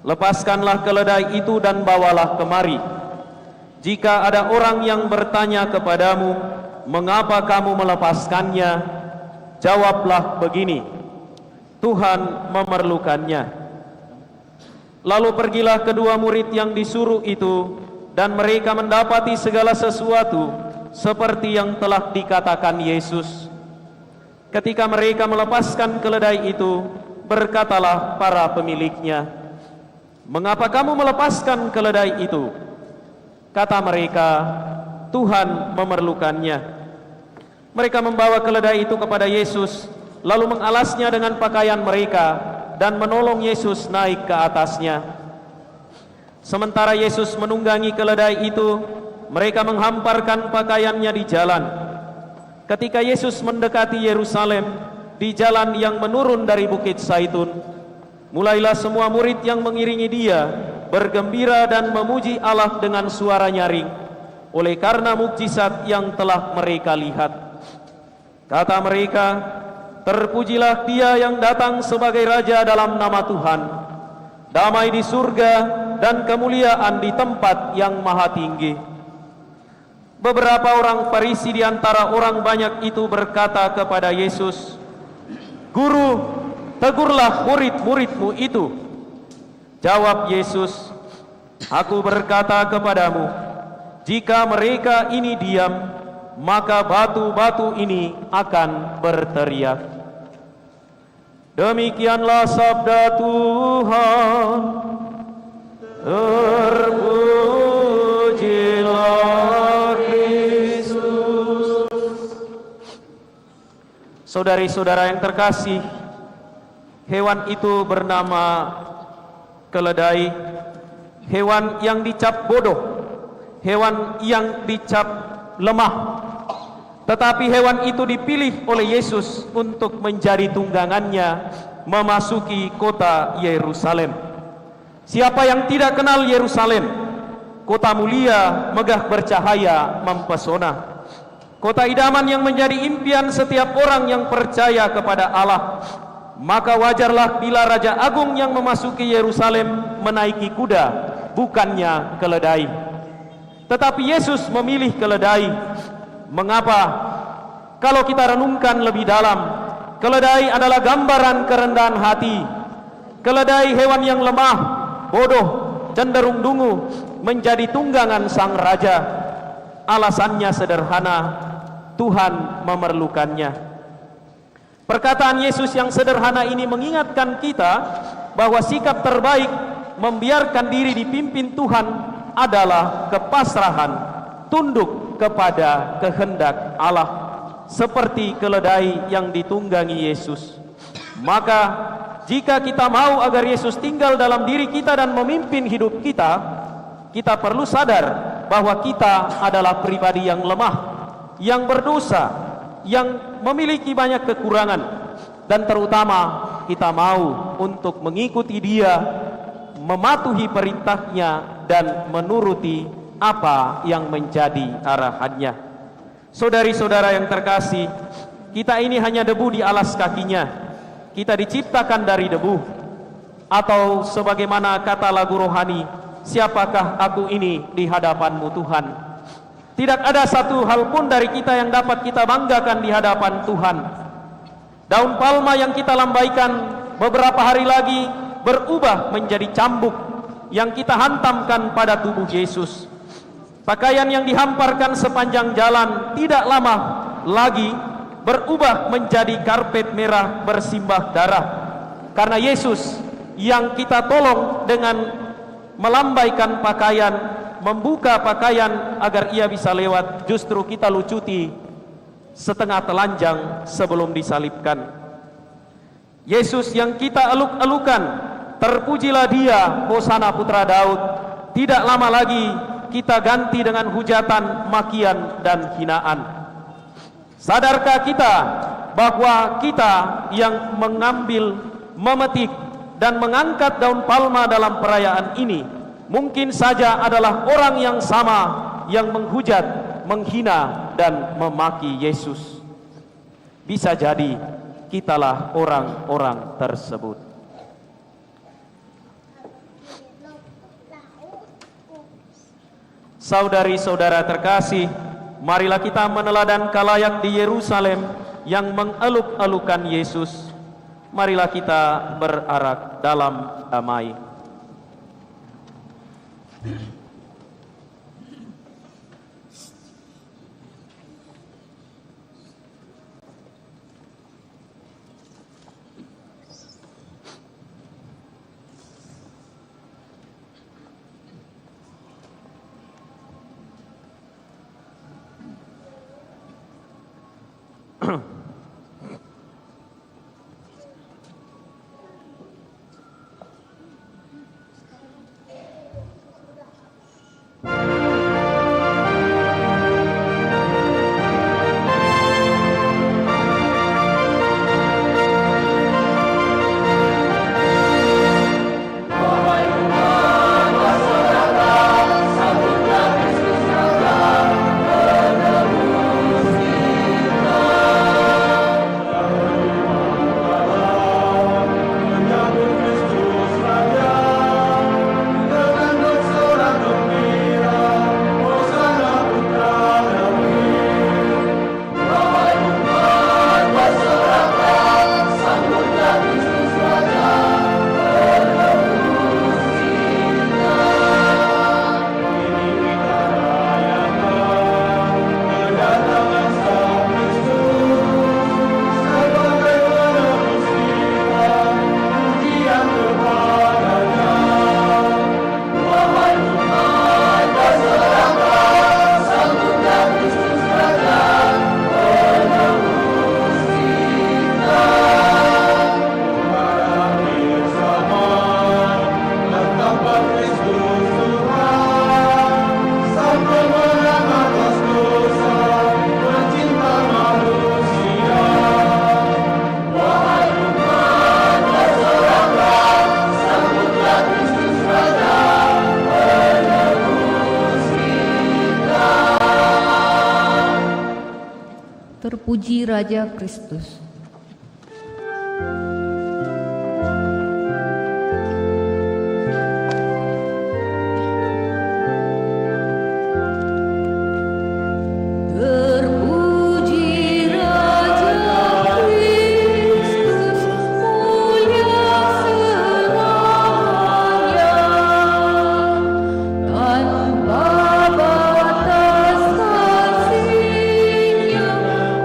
Lepaskanlah keledai itu dan bawalah kemari. Jika ada orang yang bertanya kepadamu, mengapa kamu melepaskannya? Jawablah begini, Tuhan memerlukannya." Lalu pergilah kedua murid yang disuruh itu, dan mereka mendapati segala sesuatu seperti yang telah dikatakan Yesus. Ketika mereka melepaskan keledai itu, berkatalah para pemiliknya, "Mengapa kamu melepaskan keledai itu?" Kata mereka, "Tuhan memerlukannya." Mereka membawa keledai itu kepada Yesus, lalu mengalasnya dengan pakaian mereka dan menolong Yesus naik ke atasnya. Sementara Yesus menunggangi keledai itu, mereka menghamparkan pakaiannya di jalan. Ketika Yesus mendekati Yerusalem, di jalan yang menurun dari Bukit Zaitun, mulailah semua murid yang mengiringi dia bergembira dan memuji Allah dengan suara nyaring oleh karena mukjizat yang telah mereka lihat. Kata mereka, "Terpujilah Dia yang datang sebagai Raja dalam nama Tuhan. Damai di surga dan kemuliaan di tempat yang maha tinggi." Beberapa orang Farisi di antara orang banyak itu berkata kepada Yesus, "Guru, tegurlah murid-muridmu itu." Jawab Yesus, "Aku berkata kepadamu, jika mereka ini diam, maka batu-batu ini akan berteriak." Demikianlah sabda Tuhan. Terpujilah Kristus. Saudari-saudara yang terkasih, hewan itu bernama keledai, hewan yang dicap bodoh, hewan yang dicap lemah. Tetapi hewan itu dipilih oleh Yesus untuk menjadi tunggangannya memasuki kota Yerusalem. Siapa yang tidak kenal Yerusalem, kota mulia, megah bercahaya, mempesona, kota idaman yang menjadi impian setiap orang yang percaya kepada Allah, maka wajarlah bila Raja Agung yang memasuki Yerusalem menaiki kuda, bukannya keledai. Tetapi Yesus memilih keledai. Mengapa? Kalau kita renungkan lebih dalam, keledai adalah gambaran kerendahan hati. Keledai hewan yang lemah, bodoh, cenderung dungu, menjadi tunggangan sang raja. Alasannya sederhana, Tuhan memerlukannya. Perkataan Yesus yang sederhana ini mengingatkan kita bahwa sikap terbaik membiarkan diri dipimpin Tuhan adalah kepasrahan, tunduk kepada kehendak Allah, seperti keledai yang ditunggangi Yesus. Maka jika kita mau agar Yesus tinggal dalam diri kita dan memimpin hidup kita, kita perlu sadar bahwa kita adalah pribadi yang lemah, yang berdosa, yang memiliki banyak kekurangan, dan terutama kita mau untuk mengikuti Dia, mematuhi perintahnya dan menuruti apa yang menjadi arahannya. Saudari-saudara yang terkasih, kita ini hanya debu di alas kakinya. Kita diciptakan dari debu. Atau sebagaimana kata lagu rohani, siapakah aku ini di hadapan-Mu Tuhan? Tidak ada satu hal pun dari kita yang dapat kita banggakan di hadapan Tuhan. Daun palma yang kita lambaikan beberapa hari lagi berubah menjadi cambuk yang kita hantamkan pada tubuh Yesus. Pakaian yang dihamparkan sepanjang jalan tidak lama lagi berubah menjadi karpet merah bersimbah darah. Karena Yesus yang kita tolong dengan melambaikan pakaian, membuka pakaian agar Ia bisa lewat, justru kita lucuti setengah telanjang sebelum disalibkan. Yesus yang kita eluk-elukan Terpujilah Dia, Hosana Putra Daud. Tidak lama lagi kita ganti dengan hujatan, makian, dan hinaan. Sadarkah kita bahwa kita yang mengambil, memetik, dan mengangkat daun palma dalam perayaan ini mungkin saja adalah orang yang sama yang menghujat, menghina, dan memaki Yesus? Bisa jadi kitalah orang-orang tersebut. Saudari-saudara terkasih, marilah kita meneladan khalayak di Yerusalem yang mengeluk-elukan Yesus. Marilah kita berarak dalam damai. Terpuji Raja Kristus. Tanpa batas kasihnya,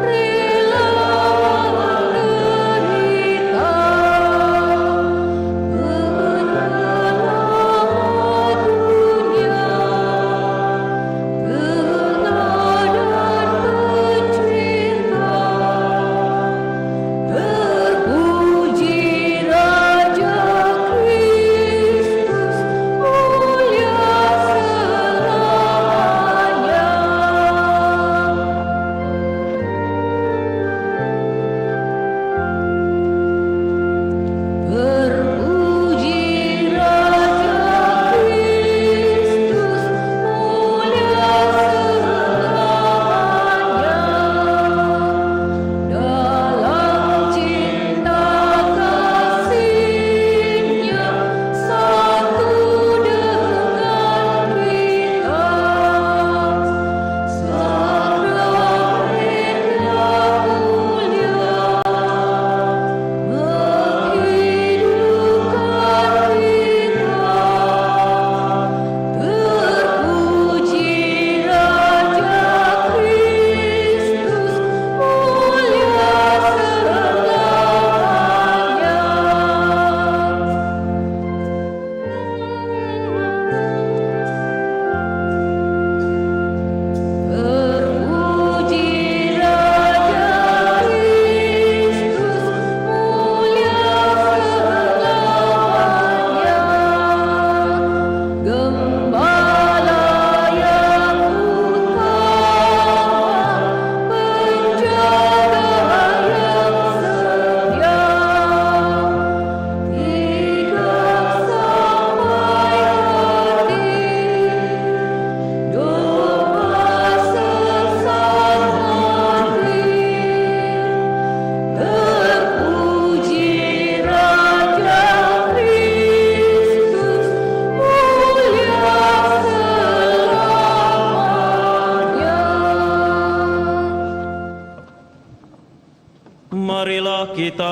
rela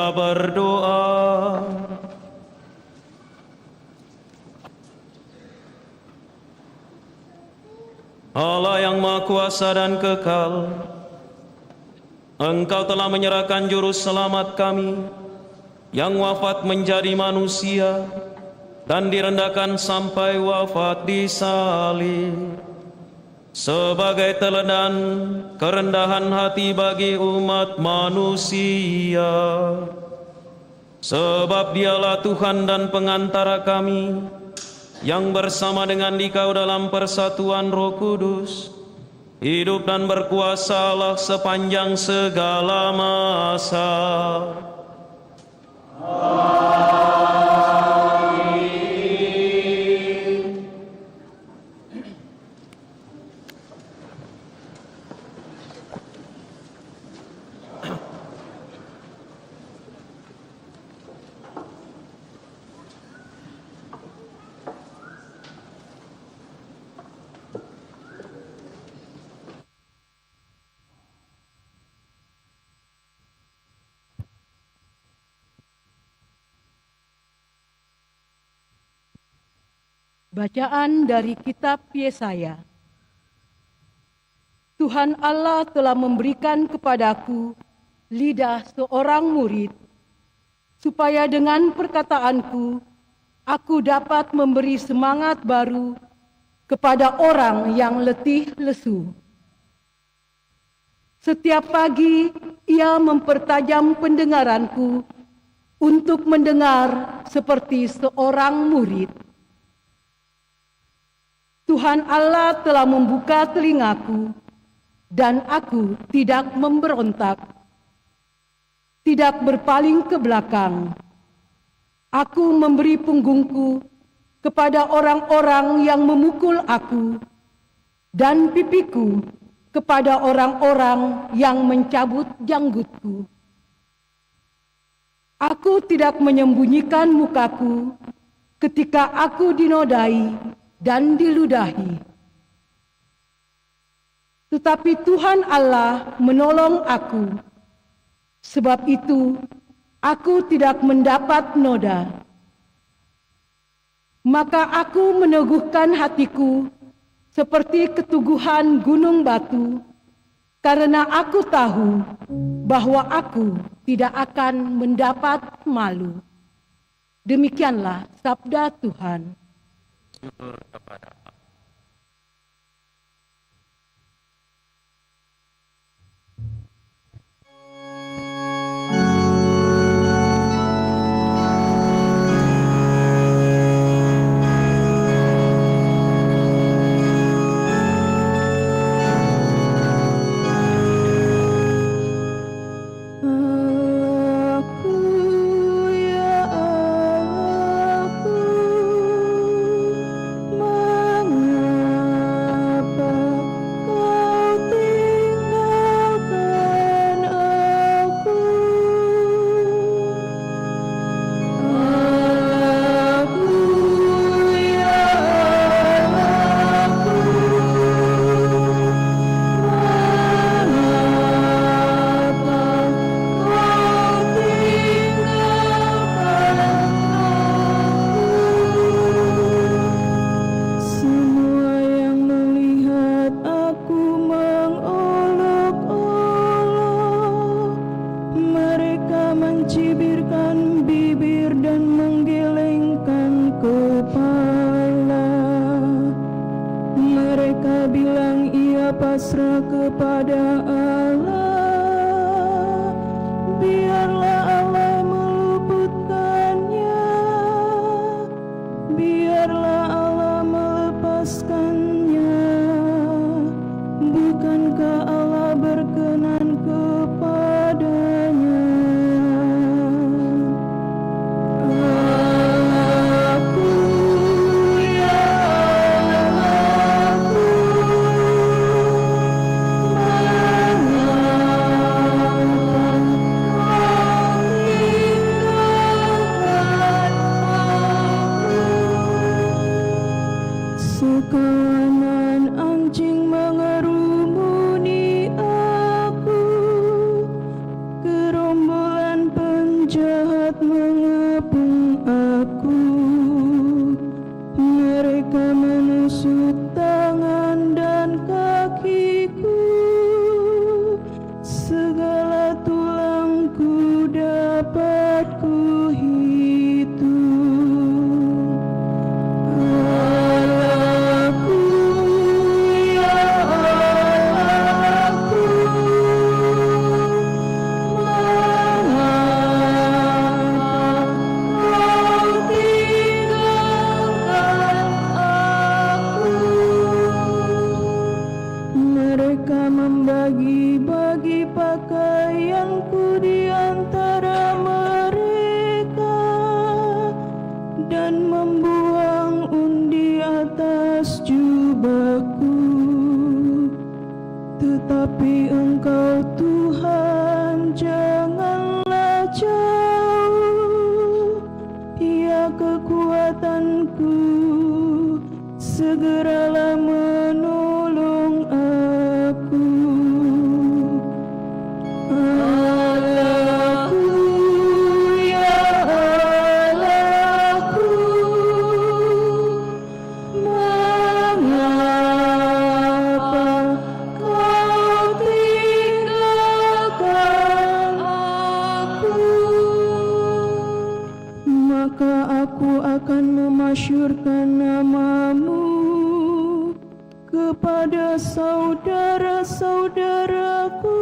kita berdoa. Allah yang Maha Kuasa dan Kekal, Engkau telah menyerahkan juru selamat kami yang wafat menjadi manusia dan direndahkan sampai wafat di salib sebagai teladan kerendahan hati bagi umat manusia. Sebab Dialah Tuhan dan pengantara kami, yang bersama dengan Dikau dalam persatuan Roh Kudus, hidup dan berkuasa Allah sepanjang segala masa. Bacaan dari kitab Yesaya. Tuhan Allah telah memberikan kepadaku lidah seorang murid, supaya dengan perkataanku aku dapat memberi semangat baru kepada orang yang letih lesu. Setiap pagi ia mempertajam pendengaranku untuk mendengar seperti seorang murid. Tuhan Allah telah membuka telingaku, dan aku tidak memberontak, tidak berpaling ke belakang. Aku memberi punggungku kepada orang-orang yang memukul aku, dan pipiku kepada orang-orang yang mencabut janggutku. Aku tidak menyembunyikan mukaku ketika aku dinodai dan diludahi. Tetapi Tuhan Allah menolong aku. Sebab itu aku tidak mendapat noda. Maka aku meneguhkan hatiku seperti keteguhan gunung batu, karena aku tahu bahwa aku tidak akan mendapat malu. Demikianlah sabda Tuhan. Syukur kepada Allah. pasrah kepada Allah, biarlah Allah meluputkannya, biarlah Allah melepaskannya. Bukankah Allah berkenan kepadanya? Sekawanan anjing mengerumuni aku, gerombolan penjaga Engkau menusuk tangan dan kakiku, segala tulangku dapat kuhitung. Allahku, ya Allahku, mereka membagi-bagi pakaianku di antara mereka dan membuang undi atas jubahku. Tetapi Engkau Tuhan janganlah jauh, ya kekuatanku, segeralah menolong aku. Allahku, ya Allahku, mengapa Kau tinggalkan aku? Maka aku akan memasyurkan nama-Mu kepada saudara-saudaraku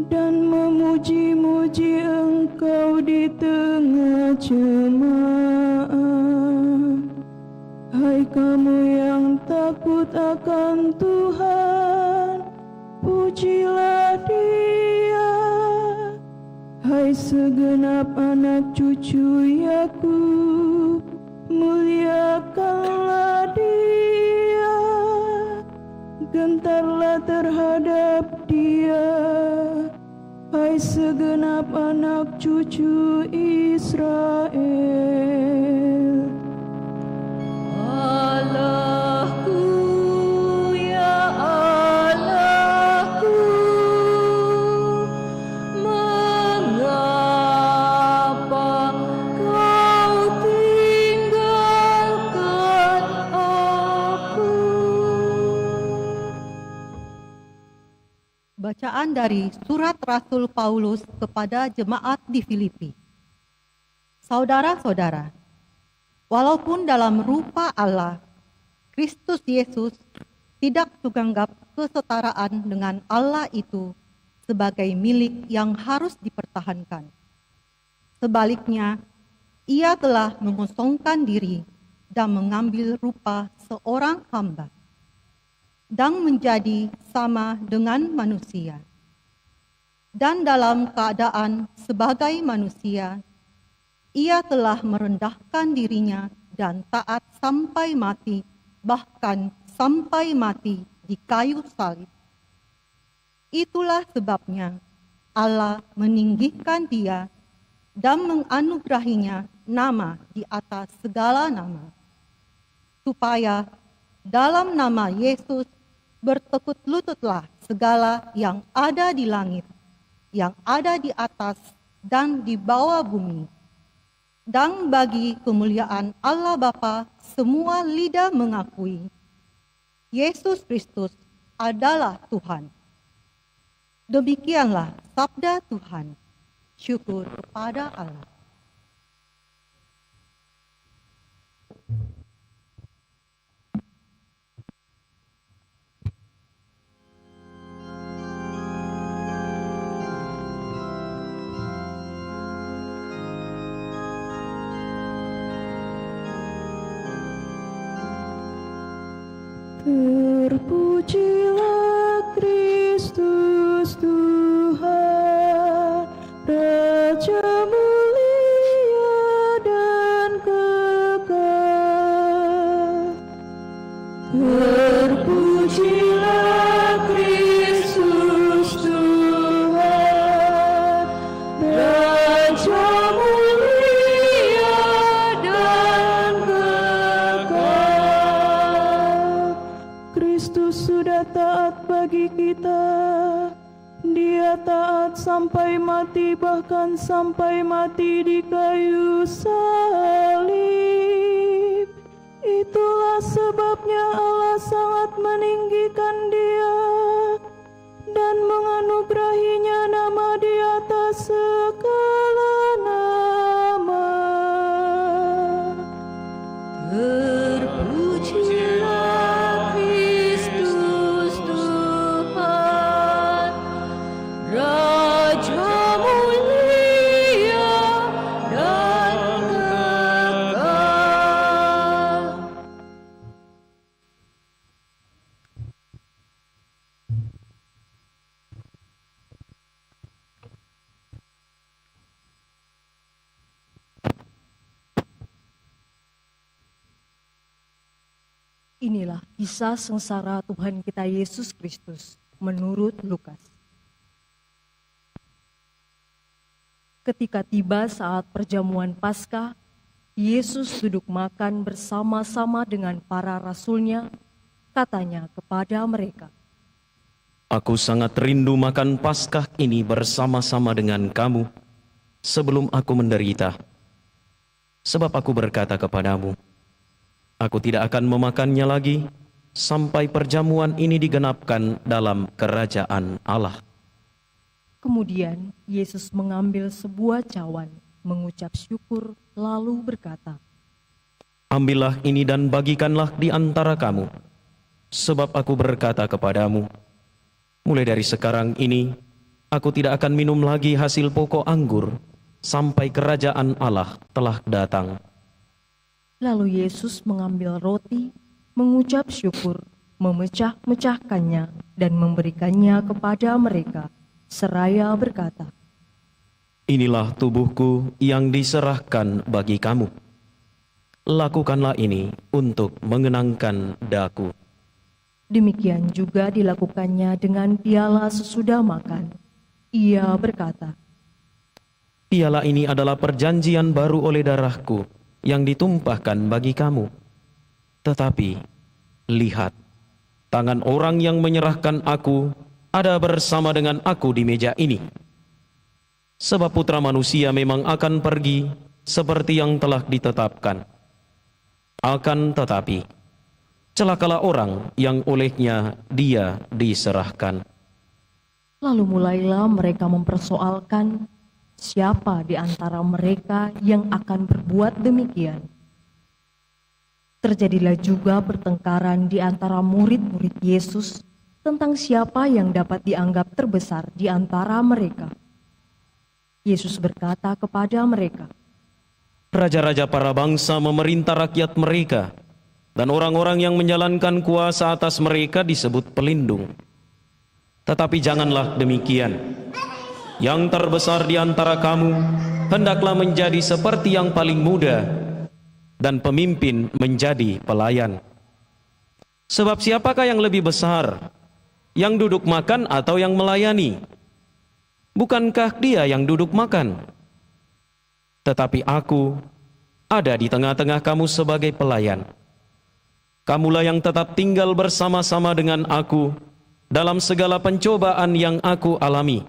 dan memuji-muji Engkau di tengah jemaat. Hai kamu yang takut akan Tuhan, pujilah Dia. Hai segenap anak cucu Yakub, muliakanlah Dia. Gentarlah terhadap Dia, hai segenap anak cucu Israel. Allahku, ya Allahku, mengapa Kau tinggalkan aku? Bacaan dari Surat Rasul Paulus kepada jemaat di Filipi. Saudara-saudara, walaupun dalam rupa Allah, Kristus Yesus tidak menganggap kesetaraan dengan Allah itu sebagai milik yang harus dipertahankan. Sebaliknya, Ia telah mengosongkan diri dan mengambil rupa seorang hamba dan menjadi sama dengan manusia. Dan dalam keadaan sebagai manusia, Ia telah merendahkan dirinya dan taat sampai mati, bahkan sampai mati di kayu salib. Itulah sebabnya Allah meninggikan Dia dan menganugerahinya nama di atas segala nama, supaya dalam nama Yesus bertekuk lututlah segala yang ada di langit, yang ada di atas dan di bawah bumi. Dan bagi kemuliaan Allah Bapa, semua lidah mengakui Yesus Kristus adalah Tuhan. Demikianlah sabda Tuhan. Syukur kepada Allah. Terpujilah Kristus Tuhan, Raja mulia dan kekal. Terpujilah Kristus Tuhan, Raja mulia dan kekal. Kristus sudah taat bagi kita. Dia taat sampai mati, bahkan sampai mati di kayu salib. Itulah sebabnya Allah sangat meninggikan dia dan menganugerahinya nama di atas segala nama. Terpujilah Kristus Tuhan, Raja mulia dan kekal. Inilah kisah sengsara Tuhan kita Yesus Kristus menurut Lukas. Ketika tiba saat perjamuan Paskah, Yesus duduk makan bersama-sama dengan para rasulnya, katanya kepada mereka, Aku sangat rindu makan Paskah ini bersama-sama dengan kamu sebelum aku menderita. Sebab aku berkata kepadamu, aku tidak akan memakannya lagi sampai perjamuan ini digenapkan dalam kerajaan Allah. Kemudian Yesus mengambil sebuah cawan, mengucap syukur, lalu berkata, Ambillah ini dan bagikanlah di antara kamu. Sebab aku berkata kepadamu, mulai dari sekarang ini, aku tidak akan minum lagi hasil pokok anggur sampai kerajaan Allah telah datang. Lalu Yesus mengambil roti, mengucap syukur, memecah-mecahkannya dan memberikannya kepada mereka, seraya berkata, Inilah tubuhku yang diserahkan bagi kamu. Lakukanlah ini untuk mengenangkan daku. Demikian juga dilakukannya dengan piala sesudah makan. Ia berkata, Piala ini adalah perjanjian baru oleh darahku yang ditumpahkan bagi kamu. Tetapi, lihat, tangan orang yang menyerahkan aku ada bersama dengan aku di meja ini. Sebab Putra Manusia memang akan pergi seperti yang telah ditetapkan. Akan tetapi, celakalah orang yang olehnya dia diserahkan. lalu mulailah mereka mempersoalkan siapa di antara mereka yang akan berbuat demikian. Terjadilah juga pertengkaran di antara murid-murid Yesus tentang siapa yang dapat dianggap terbesar di antara mereka. Yesus berkata kepada mereka, Raja-raja para bangsa memerintah rakyat mereka, dan orang-orang yang menjalankan kuasa atas mereka disebut pelindung. Tetapi janganlah demikian. Yang terbesar di antara kamu hendaklah menjadi seperti yang paling muda, dan pemimpin menjadi pelayan. Sebab siapakah yang lebih besar, yang duduk makan atau yang melayani? Bukankah dia yang duduk makan? Tetapi aku ada di tengah-tengah kamu sebagai pelayan. Kamulah yang tetap tinggal bersama-sama dengan aku dalam segala pencobaan yang aku alami.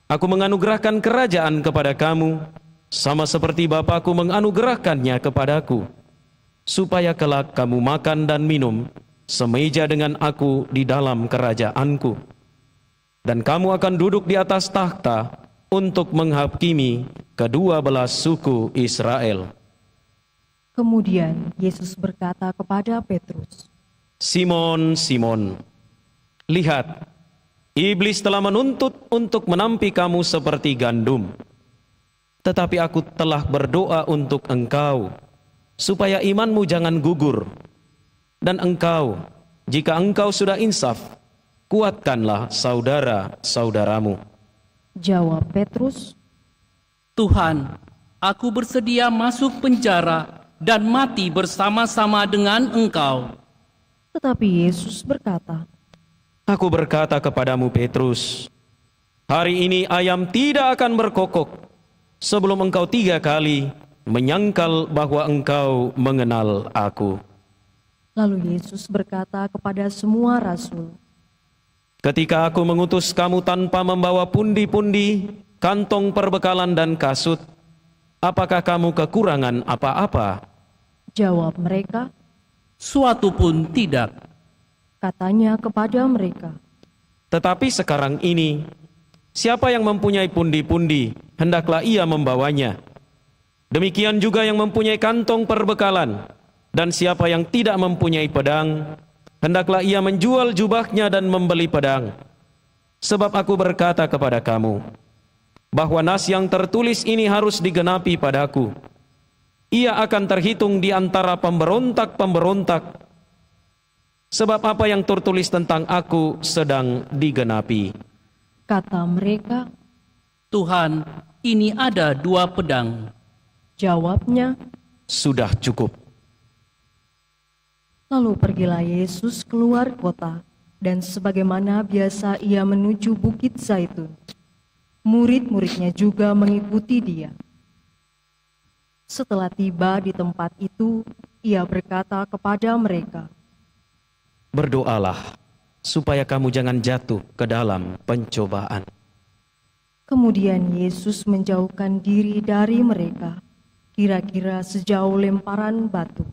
Aku menganugerahkan kerajaan kepada kamu, sama seperti Bapakku menganugerahkannya kepadaku, supaya kelak kamu makan dan minum semeja dengan aku di dalam kerajaanku. Dan kamu akan duduk di atas takhta untuk menghakimi kedua belas suku Israel. kemudian Yesus berkata kepada Petrus, Simon, Simon, lihat, iblis telah menuntut untuk menampi kamu seperti gandum. Tetapi aku telah berdoa untuk engkau, supaya imanmu jangan gugur. Dan engkau, jika engkau sudah insaf, kuatkanlah saudara-saudaramu. Jawab Petrus, Tuhan, aku bersedia masuk penjara dan mati bersama-sama dengan engkau. tetapi Yesus berkata, Aku berkata kepadamu Petrus, hari ini ayam tidak akan berkokok sebelum engkau 3 kali menyangkal bahwa engkau mengenal aku. Lalu Yesus berkata kepada semua rasul, Ketika aku mengutus kamu tanpa membawa pundi-pundi, kantong perbekalan dan kasut, apakah kamu kekurangan apa-apa? Jawab mereka, Suatu pun tidak. Katanya kepada mereka, Tetapi sekarang ini, siapa yang mempunyai pundi-pundi, hendaklah ia membawanya. Demikian juga yang mempunyai kantong perbekalan, dan siapa yang tidak mempunyai pedang, hendaklah ia menjual jubahnya dan membeli pedang. Sebab aku berkata kepada kamu, bahwa nas yang tertulis ini harus digenapi padaku. Ia akan terhitung di antara pemberontak-pemberontak, sebab apa yang tertulis tentang aku sedang digenapi. kata mereka. Tuhan, ini ada 2 pedang. Jawabnya, Sudah cukup. lalu pergilah Yesus keluar kota, dan sebagaimana biasa ia menuju Bukit Zaitun. Murid-muridnya juga mengikuti dia. Setelah tiba di tempat itu, ia berkata kepada mereka, Berdoalah, supaya kamu jangan jatuh ke dalam pencobaan. Kemudian Yesus menjauhkan diri dari mereka, kira-kira sejauh lemparan batu.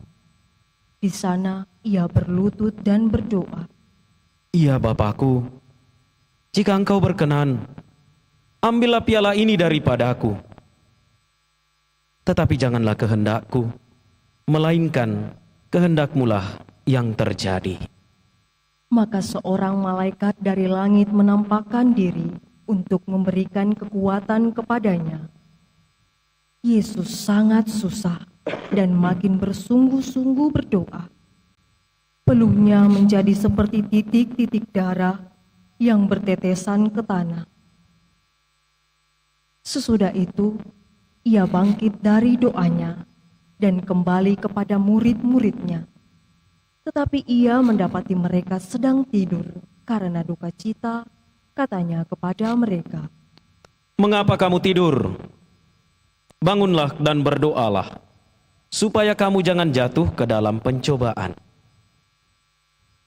Di sana ia berlutut dan berdoa, Ya Bapakku, jika engkau berkenan, ambillah piala ini daripadaku. Tetapi janganlah kehendakku, melainkan kehendak-Mu-lah yang terjadi. Maka seorang malaikat dari langit menampakkan diri untuk memberikan kekuatan kepadanya. Yesus sangat susah dan makin bersungguh-sungguh berdoa. Peluhnya menjadi seperti titik-titik darah yang bertetesan ke tanah. Sesudah itu, ia bangkit dari doanya dan kembali kepada murid-muridnya. Tetapi ia mendapati mereka sedang tidur karena duka cita. Katanya kepada mereka, Mengapa kamu tidur? Bangunlah dan berdoalah, supaya kamu jangan jatuh ke dalam pencobaan.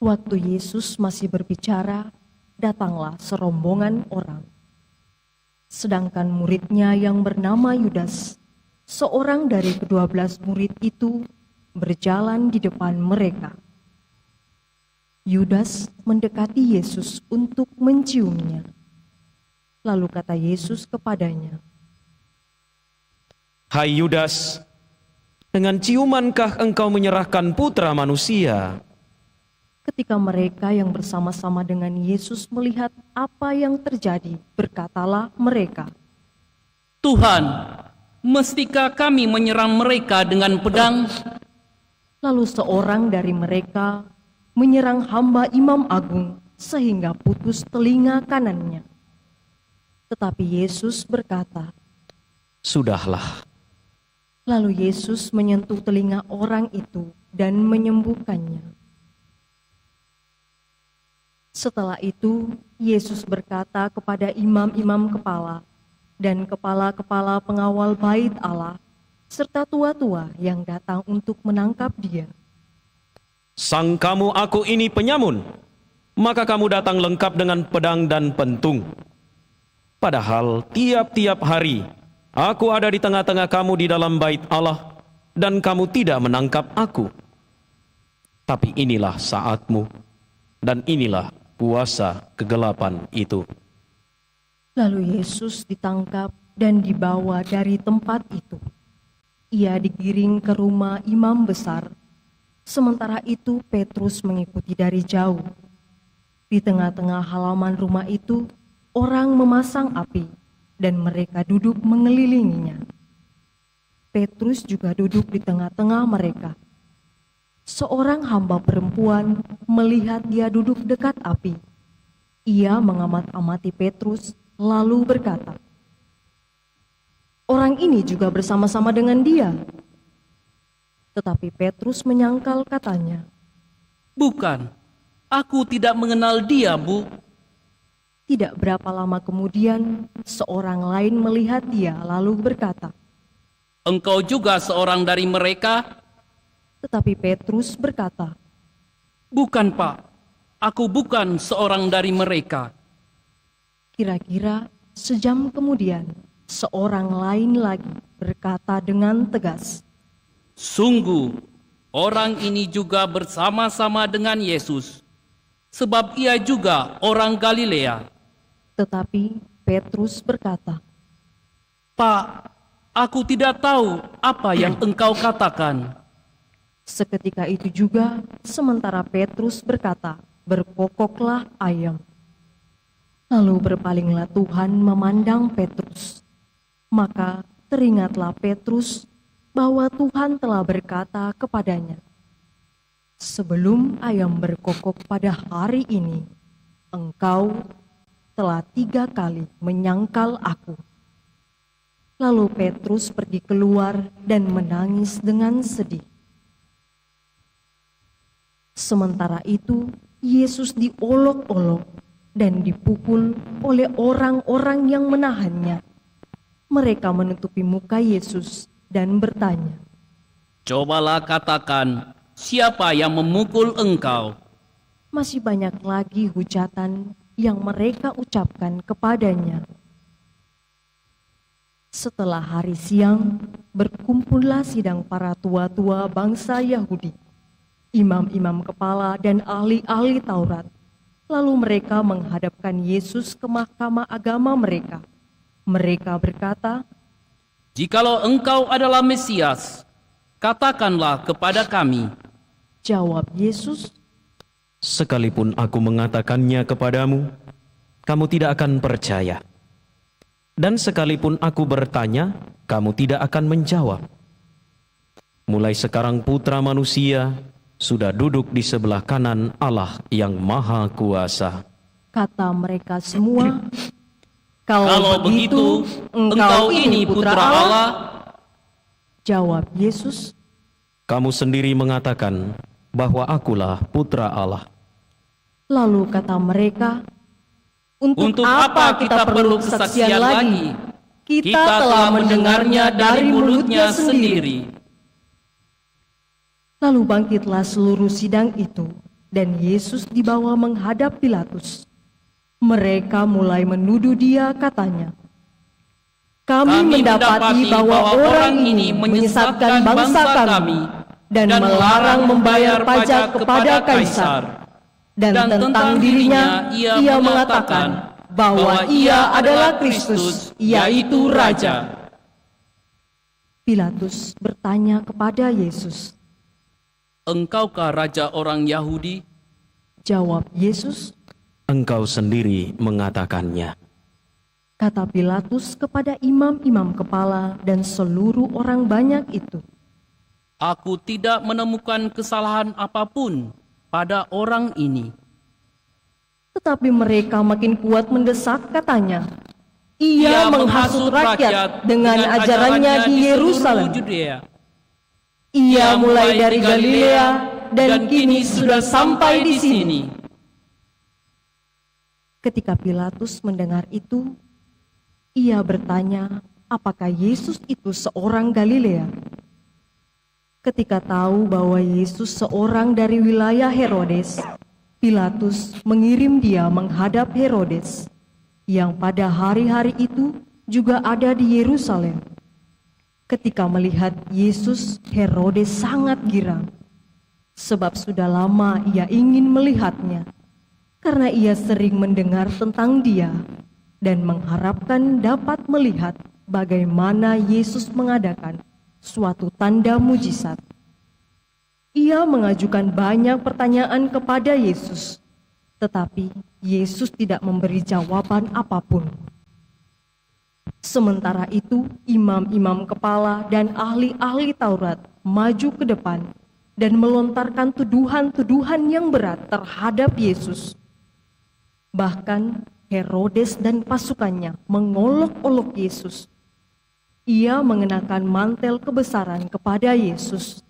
waktu Yesus masih berbicara, datanglah serombongan orang. Sedangkan muridnya yang bernama Yudas, seorang dari ke-12 murid itu, berjalan di depan mereka. Yudas mendekati Yesus untuk menciumnya. Lalu kata Yesus kepadanya, Hai Yudas, dengan ciumankah engkau menyerahkan putra manusia? ketika mereka yang bersama-sama dengan Yesus melihat apa yang terjadi, berkatalah mereka, Tuhan, mestikah kami menyerang mereka dengan pedang? Lalu seorang dari mereka menyerang hamba Imam Agung sehingga putus telinga kanannya. Tetapi Yesus berkata, Sudahlah. lalu Yesus menyentuh telinga orang itu dan menyembuhkannya. Setelah itu, Yesus berkata kepada imam-imam kepala dan kepala-kepala pengawal bait Allah, serta tua-tua yang datang untuk menangkap dia. Sangkamu aku ini penyamun, maka kamu datang lengkap dengan pedang dan pentung. Padahal tiap-tiap hari aku ada di tengah-tengah kamu di dalam bait Allah, dan kamu tidak menangkap aku. Tapi inilah saatmu, dan inilah kuasa kegelapan itu. Lalu Yesus ditangkap dan dibawa dari tempat itu. Ia digiring ke rumah imam besar. Sementara itu Petrus mengikuti dari jauh. Di tengah-tengah halaman rumah itu, orang memasang api dan mereka duduk mengelilinginya. Petrus juga duduk di tengah-tengah mereka. Seorang hamba perempuan melihat dia duduk dekat api. Ia mengamat-amati Petrus lalu berkata, "Orang ini juga bersama-sama dengan dia." Tetapi Petrus menyangkal katanya, Bukan, aku tidak mengenal dia, Bu. Tidak berapa lama kemudian, seorang lain melihat dia lalu berkata, Engkau juga seorang dari mereka? tetapi Petrus berkata, Bukan, Pak. Aku bukan seorang dari mereka. Kira-kira sejam kemudian, seorang lain lagi berkata dengan tegas, Sungguh, orang ini juga bersama-sama dengan Yesus, sebab ia juga orang Galilea. Tetapi Petrus berkata, Pak, aku tidak tahu apa yang engkau katakan. seketika itu juga sementara Petrus berkata, berkokoklah ayam. Lalu berpalinglah Tuhan memandang Petrus. Maka teringatlah Petrus bahwa Tuhan telah berkata kepadanya, sebelum ayam berkokok pada hari ini, engkau telah 3 kali menyangkal aku. Lalu Petrus pergi keluar dan menangis dengan sedih. Sementara itu, Yesus diolok-olok dan dipukul oleh orang-orang yang menahannya. Mereka menutupi muka Yesus dan bertanya, Cobalah katakan, siapa yang memukul engkau? masih banyak lagi hujatan yang mereka ucapkan kepadanya. Setelah hari siang, berkumpullah sidang para tua-tua bangsa Yahudi, imam-imam kepala dan ahli-ahli Taurat. Lalu mereka menghadapkan Yesus ke mahkamah agama mereka. Mereka berkata, Jikalau engkau adalah Mesias, katakanlah kepada kami. Jawab Yesus, Sekalipun aku mengatakannya kepadamu, kamu tidak akan percaya. Dan sekalipun aku bertanya, kamu tidak akan menjawab. Mulai sekarang Putra Manusia sudah duduk di sebelah kanan Allah yang Maha Kuasa. kata mereka semua, Kalau begitu, engkau ini Putra Allah. Jawab Yesus, Kamu sendiri mengatakan bahwa akulah Putra Allah. lalu kata mereka, Untuk apa kita perlu kesaksian lagi? Kita telah mendengarnya dari mulutnya sendiri. Lalu bangkitlah seluruh sidang itu, dan Yesus dibawa menghadap Pilatus. Mereka mulai menuduh dia, katanya, Kami mendapati bahwa orang ini menyesatkan bangsa kami dan melarang membayar pajak kepada Kaisar. Dan tentang dirinya ia mengatakan bahwa ia adalah Kristus, yaitu Raja. Pilatus bertanya kepada Yesus. Engkaukah Raja orang Yahudi? Jawab Yesus, Engkau sendiri mengatakannya. kata Pilatus kepada imam-imam kepala dan seluruh orang banyak itu. Aku tidak menemukan kesalahan apapun pada orang ini. Tetapi mereka makin kuat mendesak, katanya, Ia menghasut rakyat dengan ajarannya di Yerusalem. Ia mulai dari Galilea dan kini sudah sampai di sini. Ketika Pilatus mendengar itu, ia bertanya, apakah Yesus itu seorang Galilea? Ketika tahu bahwa Yesus seorang dari wilayah Herodes, Pilatus mengirim dia menghadap Herodes, yang pada hari-hari itu juga ada di Yerusalem. Ketika melihat Yesus, Herodes sangat girang, sebab sudah lama ia ingin melihatnya, karena ia sering mendengar tentang dia dan mengharapkan dapat melihat bagaimana Yesus mengadakan suatu tanda mujizat. Ia mengajukan banyak pertanyaan kepada Yesus, tetapi Yesus tidak memberi jawaban apapun. Sementara itu, imam-imam kepala dan ahli-ahli Taurat maju ke depan dan melontarkan tuduhan-tuduhan yang berat terhadap Yesus. Bahkan Herodes dan pasukannya mengolok-olok Yesus. Ia mengenakan mantel kebesaran kepada Yesus,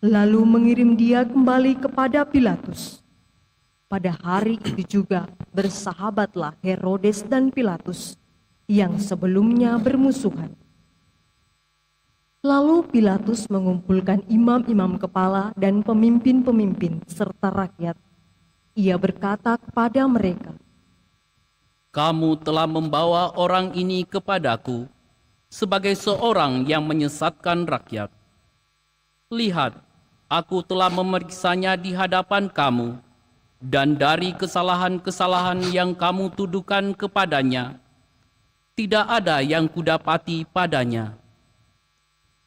lalu mengirim dia kembali kepada Pilatus. Pada hari itu juga bersahabatlah Herodes dan Pilatus yang sebelumnya bermusuhan. Lalu Pilatus mengumpulkan imam-imam kepala dan pemimpin-pemimpin serta rakyat. Ia berkata kepada mereka, Kamu telah membawa orang ini kepadaku sebagai seorang yang menyesatkan rakyat. Lihat, aku telah memeriksanya di hadapan kamu, dan dari kesalahan-kesalahan yang kamu tuduhkan kepadanya, tidak ada yang kudapati padanya.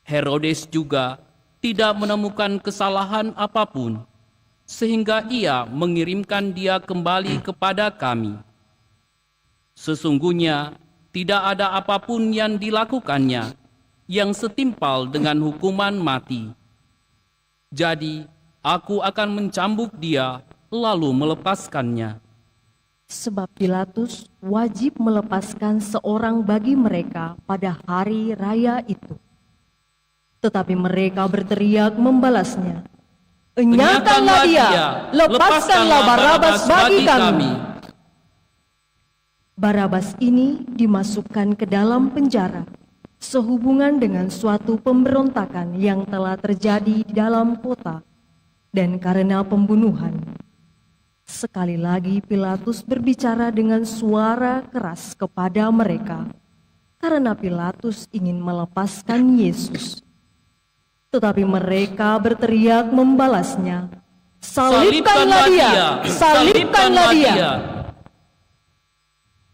Herodes juga tidak menemukan kesalahan apapun, sehingga ia mengirimkan dia kembali kepada kami. Sesungguhnya tidak ada apapun yang dilakukannya yang setimpal dengan hukuman mati. Jadi aku akan mencambuk dia lalu melepaskannya. Sebab Pilatus wajib melepaskan seorang bagi mereka pada hari raya itu. Tetapi mereka berteriak membalasnya, "Enyahkanlah dia, lepaskanlah Barabas bagi kami." Barabas ini dimasukkan ke dalam penjara sehubungan dengan suatu pemberontakan yang telah terjadi di dalam kota dan karena pembunuhan. Sekali lagi Pilatus berbicara dengan suara keras kepada mereka, karena Pilatus ingin melepaskan Yesus. Tetapi mereka berteriak membalasnya, "Salibkanlah dia! Salibkanlah dia!"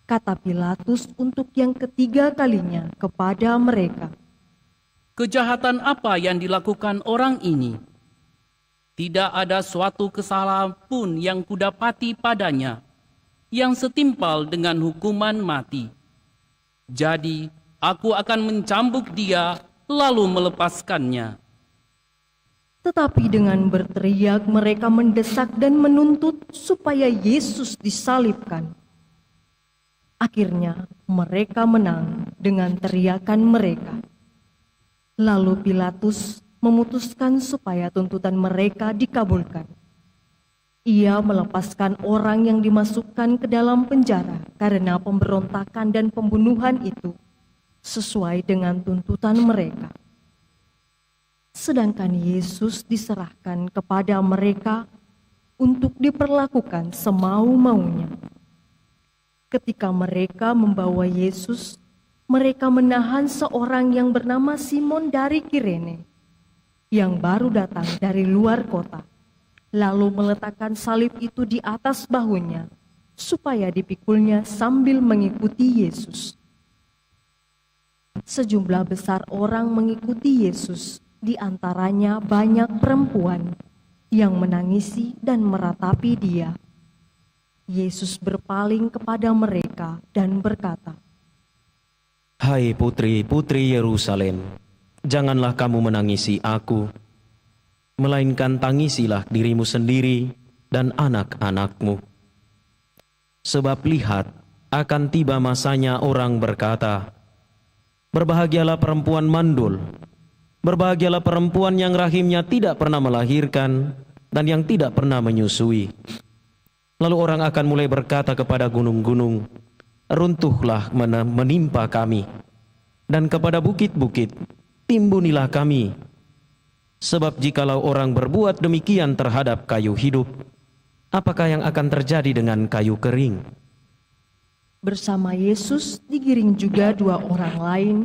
Kata Pilatus untuk yang ketiga kalinya kepada mereka, Kejahatan apa yang dilakukan orang ini? Tidak ada suatu kesalahan pun yang kudapati padanya, yang setimpal dengan hukuman mati. Jadi aku akan mencambuk dia lalu melepaskannya. Tetapi dengan berteriak mereka mendesak dan menuntut supaya Yesus disalibkan. Akhirnya mereka menang dengan teriakan mereka. Lalu Pilatus memutuskan supaya tuntutan mereka dikabulkan. Ia melepaskan orang yang dimasukkan ke dalam penjara karena pemberontakan dan pembunuhan itu sesuai dengan tuntutan mereka. Sedangkan Yesus diserahkan kepada mereka untuk diperlakukan semau-maunya. Ketika mereka membawa Yesus, mereka menahan seorang yang bernama Simon dari Kirene, yang baru datang dari luar kota, lalu meletakkan salib itu di atas bahunya, supaya dipikulnya sambil mengikuti Yesus. Sejumlah besar orang mengikuti Yesus, di antaranya banyak perempuan yang menangisi dan meratapi dia. Yesus berpaling kepada mereka dan berkata, "Hai putri-putri Yerusalem, janganlah kamu menangisi aku, melainkan tangisilah dirimu sendiri dan anak-anakmu. Sebab lihat, akan tiba masanya orang berkata, berbahagialah perempuan mandul, berbahagialah perempuan yang rahimnya tidak pernah melahirkan dan yang tidak pernah menyusui. Lalu orang akan mulai berkata kepada gunung-gunung, runtuhlah menimpa kami, dan kepada bukit-bukit, timbunilah kami. Sebab jikalau orang berbuat demikian terhadap kayu hidup, apakah yang akan terjadi dengan kayu kering?" Bersama Yesus digiring juga dua orang lain,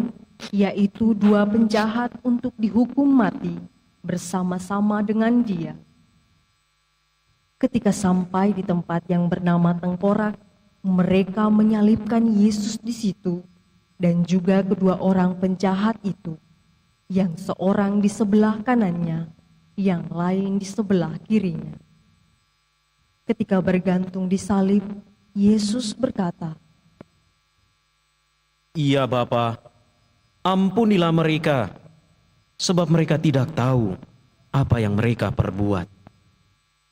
yaitu dua penjahat untuk dihukum mati bersama-sama dengan dia. Ketika sampai di tempat yang bernama Tengkorak, mereka menyalibkan Yesus di situ, dan juga kedua orang penjahat itu, yang seorang di sebelah kanannya, yang lain di sebelah kirinya. Ketika bergantung di salib, Yesus berkata, "Ya Bapa, ampunilah mereka, sebab mereka tidak tahu apa yang mereka perbuat."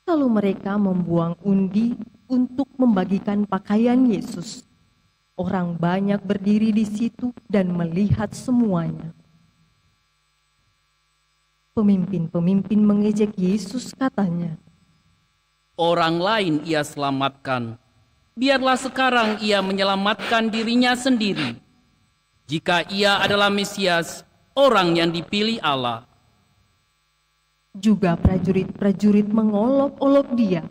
Lalu mereka membuang undi untuk membagikan pakaian Yesus. Orang banyak berdiri di situ dan melihat semuanya. Pemimpin-pemimpin mengejek Yesus, katanya, Orang lain ia selamatkan, biarlah sekarang ia menyelamatkan dirinya sendiri. Jika ia adalah Mesias, orang yang dipilih Allah. Juga prajurit-prajurit mengolok-olok dia.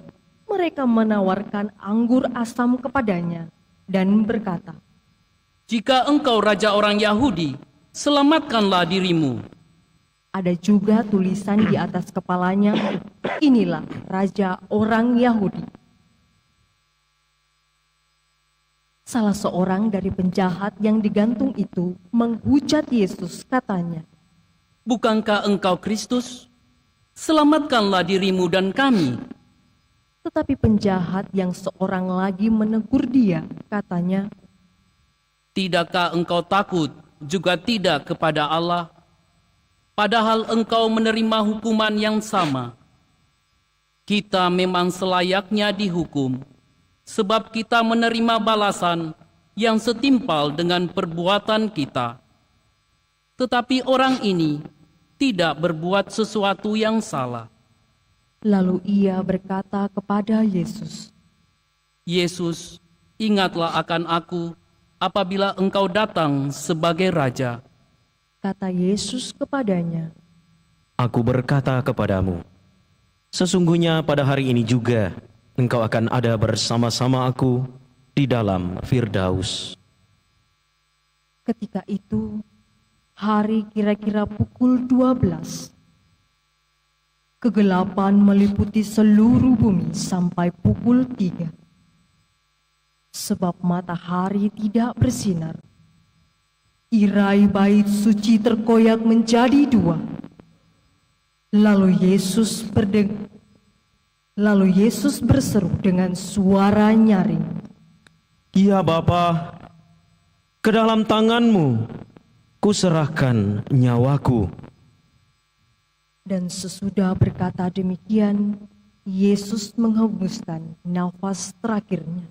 Mereka menawarkan anggur asam kepadanya dan berkata, "Jika engkau raja orang Yahudi, selamatkanlah dirimu." Ada juga tulisan di atas kepalanya, "Inilah Raja orang Yahudi." Salah seorang dari penjahat yang digantung itu menghujat Yesus, katanya, Bukankah engkau Kristus? Selamatkanlah dirimu dan kami. Tetapi penjahat yang seorang lagi menegur dia, katanya, Tidakkah engkau takut juga tidak kepada Allah? Padahal engkau menerima hukuman yang sama. Kita memang selayaknya dihukum, sebab kita menerima balasan yang setimpal dengan perbuatan kita. Tetapi orang ini tidak berbuat sesuatu yang salah. Lalu ia berkata kepada Yesus, Yesus, ingatlah akan aku apabila engkau datang sebagai Raja. Kata Yesus kepadanya, Aku berkata kepadamu, sesungguhnya pada hari ini juga engkau akan ada bersama-sama aku di dalam Firdaus. Ketika itu, hari kira-kira pukul 12. Kegelapan meliputi seluruh bumi sampai pukul 3. Sebab matahari tidak bersinar. Tirai bait suci terkoyak menjadi 2. Lalu Yesus berseru dengan suara nyaring, Ya Bapa, ke dalam tanganmu kuserahkan nyawaku. Dan sesudah berkata demikian, Yesus menghembuskan nafas terakhirnya.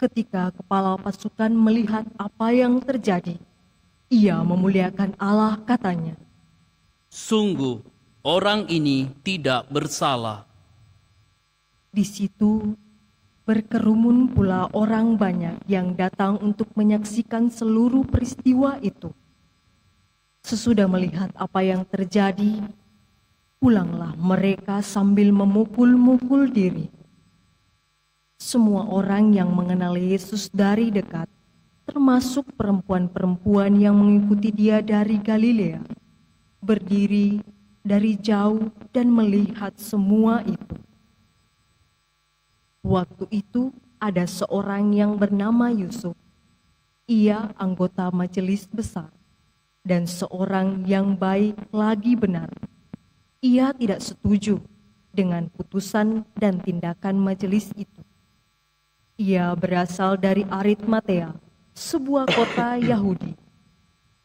Ketika kepala pasukan melihat apa yang terjadi, ia memuliakan Allah, katanya, Sungguh, orang ini tidak bersalah. Di situ berkerumun pula orang banyak yang datang untuk menyaksikan seluruh peristiwa itu. Sesudah melihat apa yang terjadi, pulanglah mereka sambil memukul-mukul diri. Semua orang yang mengenal Yesus dari dekat, termasuk perempuan-perempuan yang mengikuti dia dari Galilea, berdiri dari jauh dan melihat semua itu. Waktu itu ada seorang yang bernama Yusuf. Ia anggota majelis besar dan seorang yang baik lagi benar. Ia tidak setuju dengan putusan dan tindakan majelis itu. Ia berasal dari Arimatea, sebuah kota Yahudi,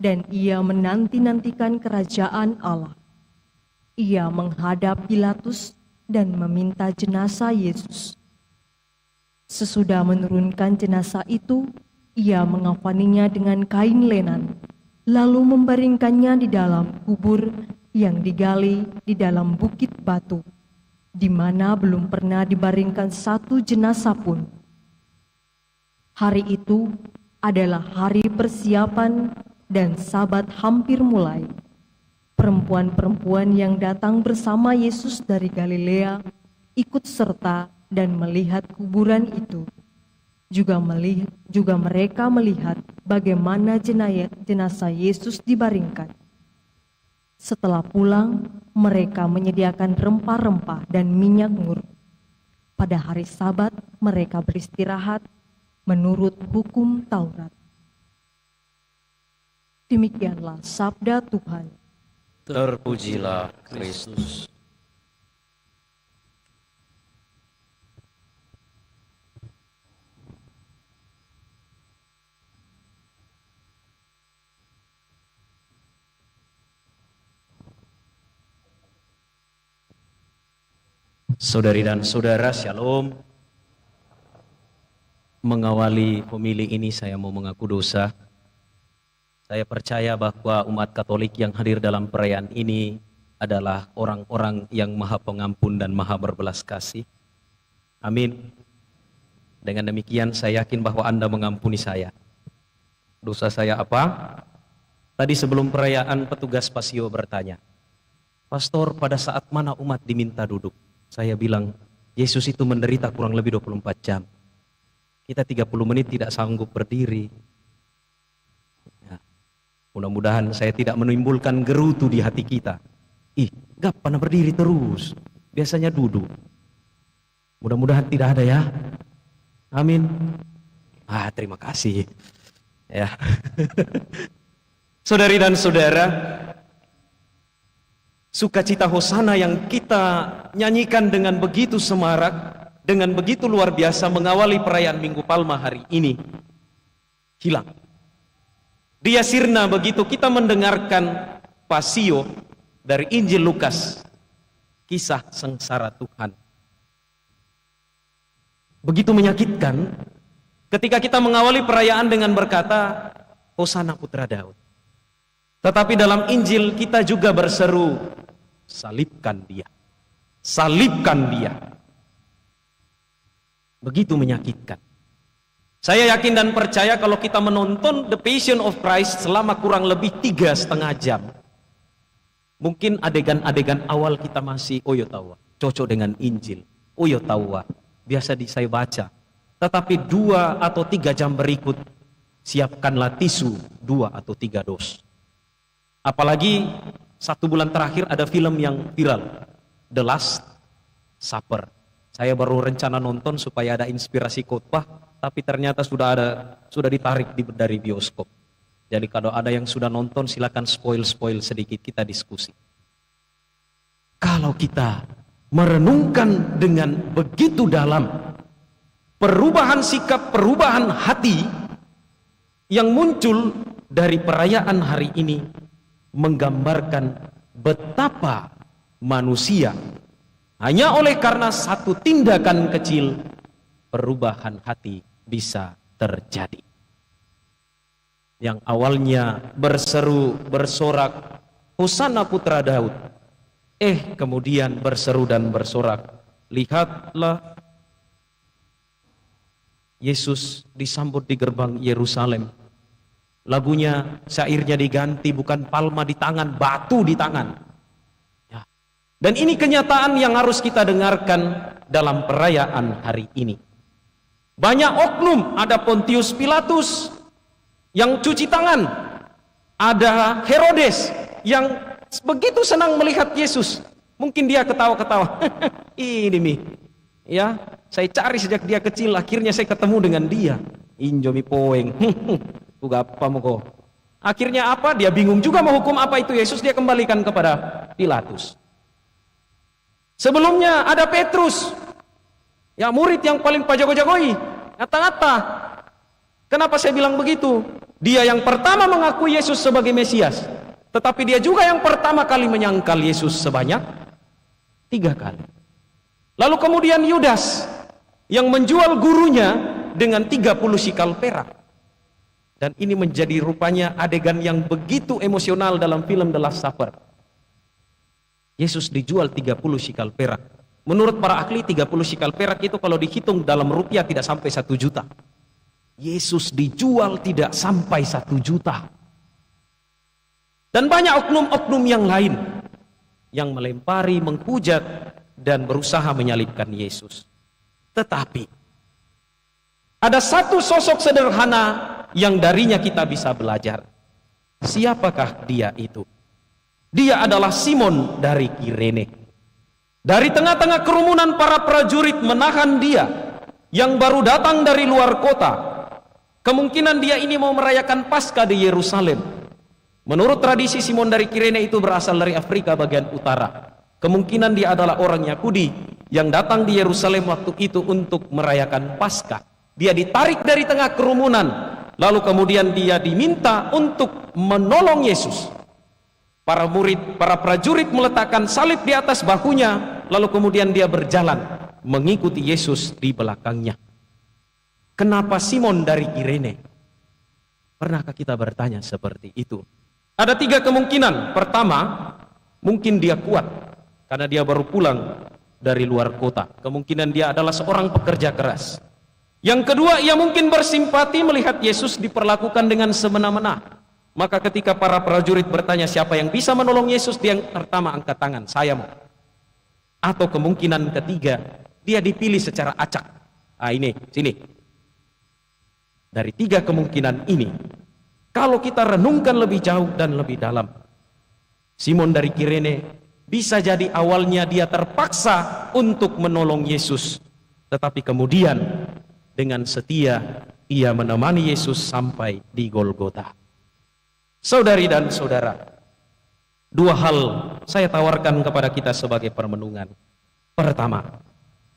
dan ia menanti-nantikan kerajaan Allah. Ia menghadap Pilatus dan meminta jenazah Yesus. Sesudah menurunkan jenazah itu, Ia mengafaninya dengan kain lenan, lalu membaringkannya di dalam kubur yang digali di dalam bukit batu, di mana belum pernah dibaringkan satu jenazah pun. Hari itu adalah hari persiapan dan Sabat hampir mulai. Perempuan-perempuan yang datang bersama Yesus dari Galilea ikut serta dan melihat kuburan itu. Juga mereka melihat bagaimana jenazah Yesus dibaringkan. Setelah pulang, mereka menyediakan rempah-rempah dan minyak mur. Pada hari Sabat, mereka beristirahat menurut hukum Taurat. Demikianlah sabda Tuhan. Terpujilah Kristus. Saudari dan saudara, Shalom. Mengawali pemilih ini saya mau mengaku dosa. Saya percaya bahwa umat Katolik yang hadir dalam perayaan ini adalah orang-orang yang maha pengampun dan maha berbelas kasih. Amin. Dengan demikian saya yakin bahwa Anda mengampuni saya. Dosa saya apa? Tadi sebelum perayaan petugas pasio bertanya, "Pastor, pada saat mana umat diminta duduk?" Saya bilang, Yesus itu menderita kurang lebih 24 jam. Kita 30 menit tidak sanggup berdiri. Ya. Mudah-mudahan saya tidak menimbulkan gerutu di hati kita. Gak pernah berdiri terus. Biasanya duduk. Mudah-mudahan tidak ada ya. Amin. Terima kasih. Ya. Saudari dan saudara, sukacita Hosana yang kita nyanyikan dengan begitu semarak, dengan begitu luar biasa mengawali perayaan Minggu Palma hari ini, hilang. Dia sirna begitu kita mendengarkan pasio dari Injil Lukas, kisah sengsara Tuhan. Begitu menyakitkan ketika kita mengawali perayaan dengan berkata, Hosana putra Daud. Tetapi dalam Injil kita juga berseru, salibkan dia, salibkan dia. Begitu menyakitkan. Saya yakin dan percaya kalau kita menonton The Passion of Christ selama kurang lebih 3,5 jam, mungkin adegan-adegan awal kita masih oyotawa, cocok dengan Injil, oyotawa, biasa saya baca. Tetapi 2 atau 3 jam berikut, siapkanlah tisu 2 atau 3 dos. Apalagi 1 bulan terakhir ada film yang viral, The Last Supper. Saya baru rencana nonton supaya ada inspirasi khotbah, tapi ternyata sudah ditarik dari bioskop. Jadi kalau ada yang sudah nonton silakan spoil sedikit, kita diskusi. Kalau kita merenungkan dengan begitu dalam, perubahan sikap, perubahan hati yang muncul dari perayaan hari ini menggambarkan betapa manusia hanya oleh karena satu tindakan kecil perubahan hati bisa terjadi. Yang awalnya berseru, bersorak, Hosana putra Daud, kemudian berseru dan bersorak, lihatlah Yesus disambut di gerbang Yerusalem. Lagunya, syairnya diganti, bukan palma di tangan, batu di tangan. Ya. Dan ini kenyataan yang harus kita dengarkan dalam perayaan hari ini. Banyak oknum, ada Pontius Pilatus yang cuci tangan, ada Herodes yang begitu senang melihat Yesus. Mungkin dia ketawa-ketawa, ini nih, ya, saya cari sejak dia kecil, akhirnya saya ketemu dengan dia. Injomi poeng. Akhirnya apa? Dia bingung juga mau hukum apa itu Yesus, dia kembalikan kepada Pilatus. Sebelumnya ada Petrus, ya murid yang paling pajago-jagoi, ngata-ngata. Kenapa saya bilang begitu? Dia yang pertama mengakui Yesus sebagai Mesias, tetapi dia juga yang pertama kali menyangkal Yesus sebanyak 3 kali. Lalu kemudian Yudas yang menjual gurunya dengan 30 sikal perak. Dan ini menjadi rupanya adegan yang begitu emosional dalam film The Last Supper. Yesus dijual 30 shikal perak. Menurut para ahli 30 shikal perak itu kalau dihitung dalam rupiah tidak sampai 1 juta. Yesus dijual tidak sampai 1 juta. Dan banyak oknum-oknum yang lain yang melempari, menghujat, dan berusaha menyalibkan Yesus. Tetapi ada satu sosok sederhana yang darinya kita bisa belajar. Siapakah dia itu? Dia adalah Simon dari Kirene. Dari tengah-tengah kerumunan para prajurit menahan dia yang baru datang dari luar kota. Kemungkinan dia ini mau merayakan Paskah di Yerusalem. Menurut tradisi, Simon dari Kirene itu berasal dari Afrika bagian utara. Kemungkinan dia adalah orang Yahudi yang datang di Yerusalem waktu itu untuk merayakan Paskah. Dia ditarik dari tengah kerumunan, lalu kemudian dia diminta untuk menolong Yesus. Para prajurit meletakkan salib di atas bahunya, lalu kemudian dia berjalan mengikuti Yesus di belakangnya. Kenapa Simon dari Kirene? Pernahkah kita bertanya seperti itu? Ada 3 kemungkinan. Pertama, mungkin dia kuat karena dia baru pulang dari luar kota. Kemungkinan dia adalah seorang pekerja keras. Yang kedua, ia mungkin bersimpati melihat Yesus diperlakukan dengan semena-mena. Maka ketika para prajurit bertanya siapa yang bisa menolong Yesus, dia yang pertama angkat tangan, saya mau. Atau kemungkinan ketiga, dia dipilih secara acak. Ini, sini. Dari 3 kemungkinan ini, kalau kita renungkan lebih jauh dan lebih dalam, Simon dari Kirene bisa jadi awalnya dia terpaksa untuk menolong Yesus, tetapi kemudian dengan setia ia menemani Yesus sampai di Golgota. Saudari dan saudara, 2 hal saya tawarkan kepada kita sebagai permenungan. Pertama,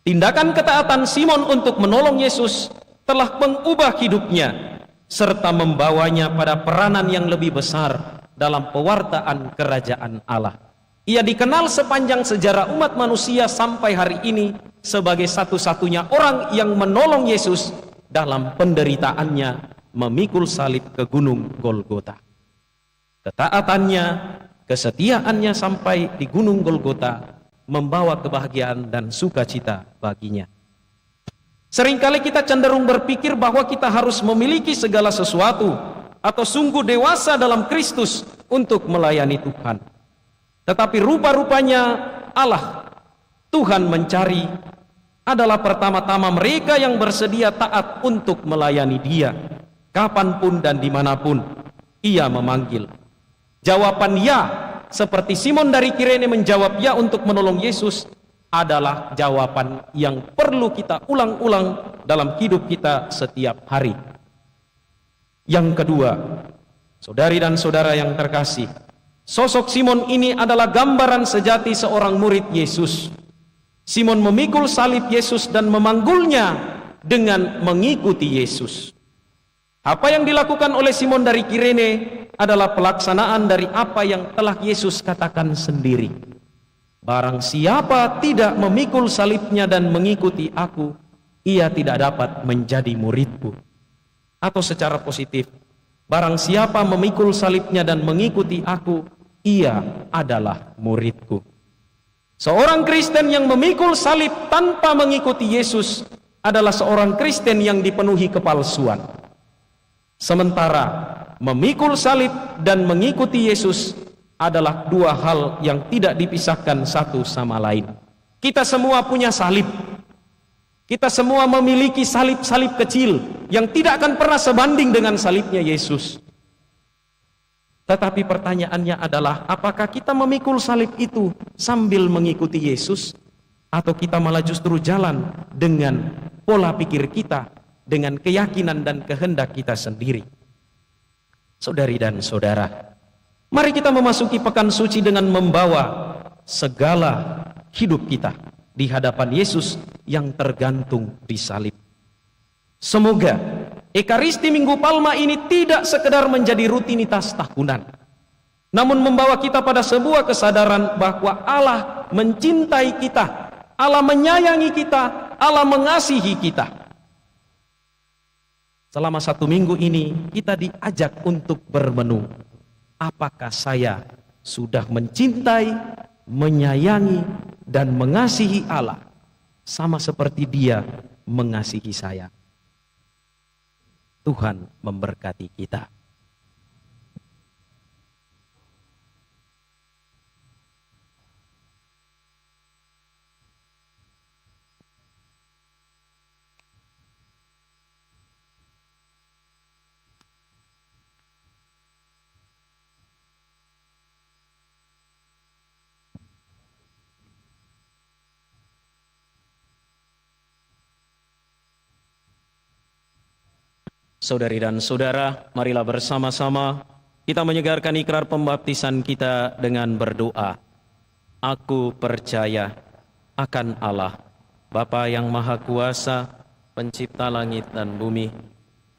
tindakan ketaatan Simon untuk menolong Yesus telah mengubah hidupnya serta membawanya pada peranan yang lebih besar dalam pewartaan kerajaan Allah. Ia dikenal sepanjang sejarah umat manusia sampai hari ini sebagai satu-satunya orang yang menolong Yesus dalam penderitaannya memikul salib ke gunung Golgota. Ketaatannya, kesetiaannya sampai di gunung Golgota membawa kebahagiaan dan sukacita baginya. Seringkali kita cenderung berpikir bahwa kita harus memiliki segala sesuatu atau sungguh dewasa dalam Kristus untuk melayani Tuhan. Tetapi rupa-rupanya Allah, Tuhan mencari adalah pertama-tama mereka yang bersedia taat untuk melayani Dia kapanpun dan dimanapun Ia memanggil. Jawaban ya, seperti Simon dari Kirene menjawab ya untuk menolong Yesus, adalah jawaban yang perlu kita ulang-ulang dalam hidup kita setiap hari. Yang kedua, saudari dan saudara yang terkasih, sosok Simon ini adalah gambaran sejati seorang murid Yesus. Simon memikul salib Yesus dan memanggulnya dengan mengikuti Yesus. Apa yang dilakukan oleh Simon dari Kirene adalah pelaksanaan dari apa yang telah Yesus katakan sendiri. Barang siapa tidak memikul salibnya dan mengikuti aku, ia tidak dapat menjadi muridku. Atau secara positif, barang siapa memikul salibnya dan mengikuti aku, ia adalah muridku. Seorang Kristen yang memikul salib tanpa mengikuti Yesus adalah seorang Kristen yang dipenuhi kepalsuan. Sementara memikul salib dan mengikuti Yesus adalah 2 hal yang tidak dipisahkan satu sama lain. Kita semua punya salib. Kita semua memiliki salib-salib kecil yang tidak akan pernah sebanding dengan salibnya Yesus. Tetapi pertanyaannya adalah, apakah kita memikul salib itu sambil mengikuti Yesus, atau kita malah justru jalan dengan pola pikir kita, dengan keyakinan dan kehendak kita sendiri? Saudari dan saudara, mari kita memasuki pekan suci dengan membawa segala hidup kita di hadapan Yesus yang tergantung di salib. Semoga Ekaristi Minggu Palma ini tidak sekedar menjadi rutinitas tahunan, namun membawa kita pada sebuah kesadaran bahwa Allah mencintai kita, Allah menyayangi kita, Allah mengasihi kita. Selama 1 minggu ini kita diajak untuk bermenung. Apakah saya sudah mencintai, menyayangi, dan mengasihi Allah sama seperti Dia mengasihi saya? Tuhan memberkati kita. Saudari dan saudara, marilah bersama-sama kita menyegarkan ikrar pembaptisan kita dengan berdoa. Aku percaya akan Allah, Bapa yang Maha Kuasa, Pencipta langit dan bumi,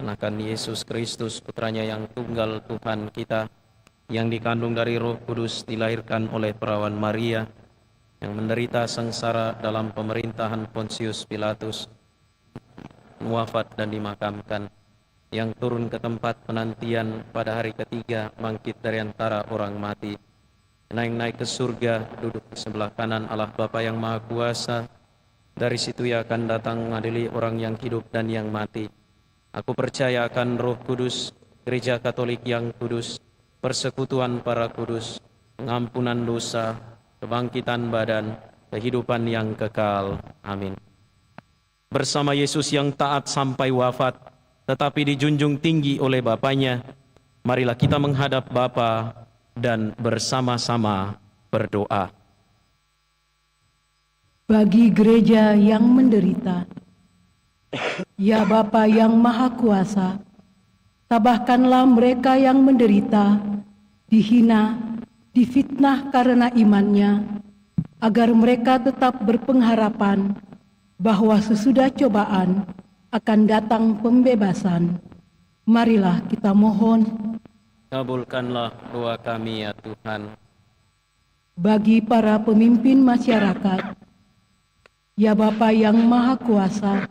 akan Yesus Kristus, Putranya yang tunggal Tuhan kita, yang dikandung dari Roh Kudus, dilahirkan oleh perawan Maria, yang menderita sengsara dalam pemerintahan Pontius Pilatus, wafat dan dimakamkan, yang turun ke tempat penantian pada hari ketiga, bangkit dari antara orang mati, naik ke surga, duduk di sebelah kanan Allah Bapa yang Maha Kuasa. Dari situ Ia akan datang mengadili orang yang hidup dan yang mati. Aku percaya akan Roh Kudus, Gereja Katolik yang kudus, persekutuan para kudus, pengampunan dosa, kebangkitan badan, kehidupan yang kekal. Amin. Bersama Yesus yang taat sampai wafat, tetapi dijunjung tinggi oleh Bapanya, marilah kita menghadap Bapa dan bersama-sama berdoa. Bagi gereja yang menderita, ya Bapa yang Maha Kuasa, tabahkanlah mereka yang menderita, dihina, difitnah karena imannya, agar mereka tetap berpengharapan bahwa sesudah cobaan akan datang pembebasan. Marilah kita mohon. Kabulkanlah doa kami ya Tuhan. Bagi para pemimpin masyarakat, ya Bapa yang Maha Kuasa,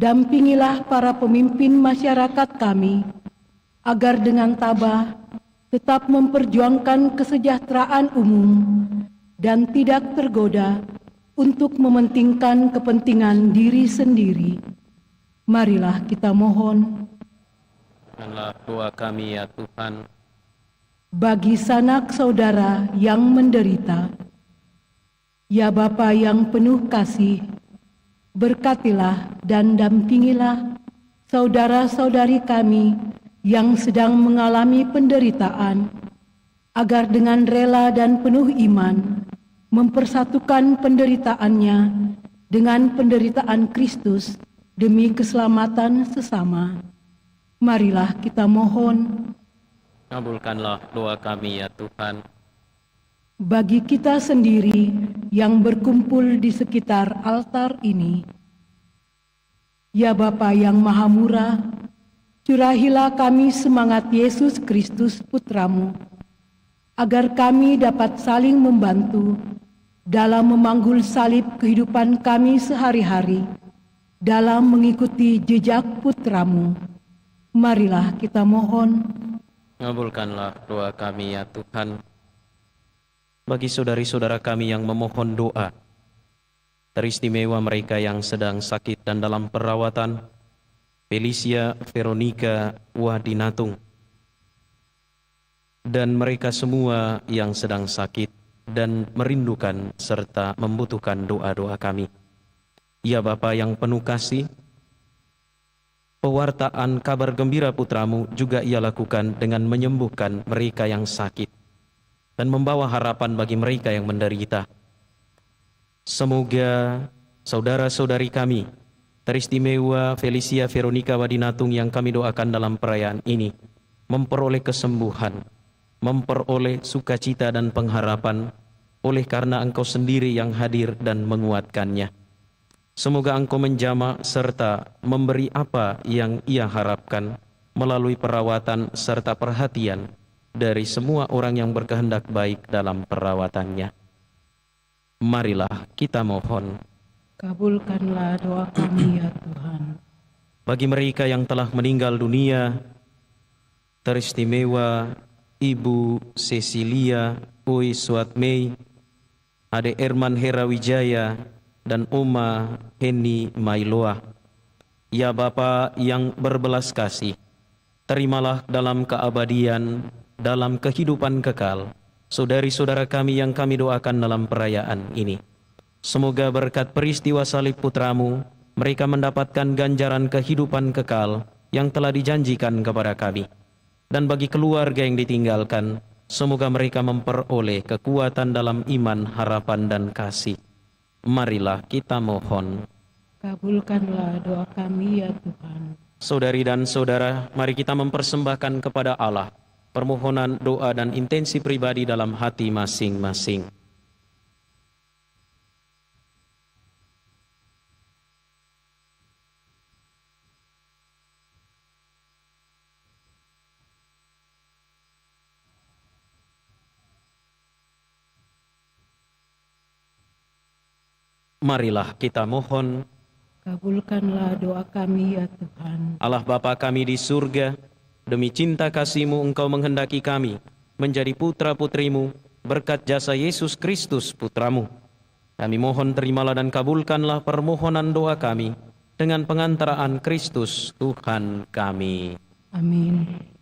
dampingilah para pemimpin masyarakat kami, agar dengan tabah tetap memperjuangkan kesejahteraan umum dan tidak tergoda untuk mementingkan kepentingan diri sendiri. Marilah kita mohon. Dengarlah doa kami ya Tuhan. Bagi sanak saudara yang menderita, ya Bapa yang penuh kasih, berkatilah dan dampingilah saudara-saudari kami yang sedang mengalami penderitaan, agar dengan rela dan penuh iman mempersatukan penderitaannya dengan penderitaan Kristus demi keselamatan sesama. Marilah kita mohon. Kabulkanlah doa kami ya Tuhan. Bagi kita sendiri yang berkumpul di sekitar altar ini, ya Bapa yang Maha Murah, curahilah kami semangat Yesus Kristus Putramu, agar kami dapat saling membantu dalam memanggul salib kehidupan kami sehari-hari, dalam mengikuti jejak Putramu. Marilah kita mohon. Kabulkanlah doa kami ya Tuhan. Bagi saudari-saudara kami yang memohon doa, teristimewa mereka yang sedang sakit dan dalam perawatan, Felicia Veronica Wadinatung, dan mereka semua yang sedang sakit dan merindukan serta membutuhkan doa-doa kami. Ya Bapa yang penuh kasih, pewartaan kabar gembira Putramu juga Ia lakukan dengan menyembuhkan mereka yang sakit dan membawa harapan bagi mereka yang menderita. Semoga saudara-saudari kami, teristimewa Felicia Veronica Wadinatung yang kami doakan dalam perayaan ini, memperoleh kesembuhan, memperoleh sukacita dan pengharapan oleh karena Engkau sendiri yang hadir dan menguatkannya. Semoga Engkau menjamah serta memberi apa yang ia harapkan melalui perawatan serta perhatian dari semua orang yang berkehendak baik dalam perawatannya. Marilah kita mohon. Kabulkanlah doa kami ya Tuhan. Bagi mereka yang telah meninggal dunia, teristimewa Ibu Cecilia Uy Suatmei, Ade Erman Herawijaya, dan Oma Heni Mailoa. Ya Bapa yang berbelas kasih, terimalah dalam keabadian, dalam kehidupan kekal, saudari-saudara kami yang kami doakan dalam perayaan ini. Semoga berkat peristiwa salib putramu, mereka mendapatkan ganjaran kehidupan kekal yang telah dijanjikan kepada kami. Dan bagi keluarga yang ditinggalkan, semoga mereka memperoleh kekuatan dalam iman, harapan, dan kasih. Marilah kita mohon. Kabulkanlah doa kami ya Tuhan. Saudari dan saudara, mari kita mempersembahkan kepada Allah permohonan, doa, dan intensi pribadi dalam hati masing-masing. Marilah kita mohon. Kabulkanlah doa kami ya Tuhan. Allah Bapa kami di surga, demi cinta kasih-Mu Engkau menghendaki kami menjadi putra-putri-Mu berkat jasa Yesus Kristus Putra-Mu. Kami mohon terimalah dan kabulkanlah permohonan doa kami dengan pengantaraan Kristus Tuhan kami. Amin.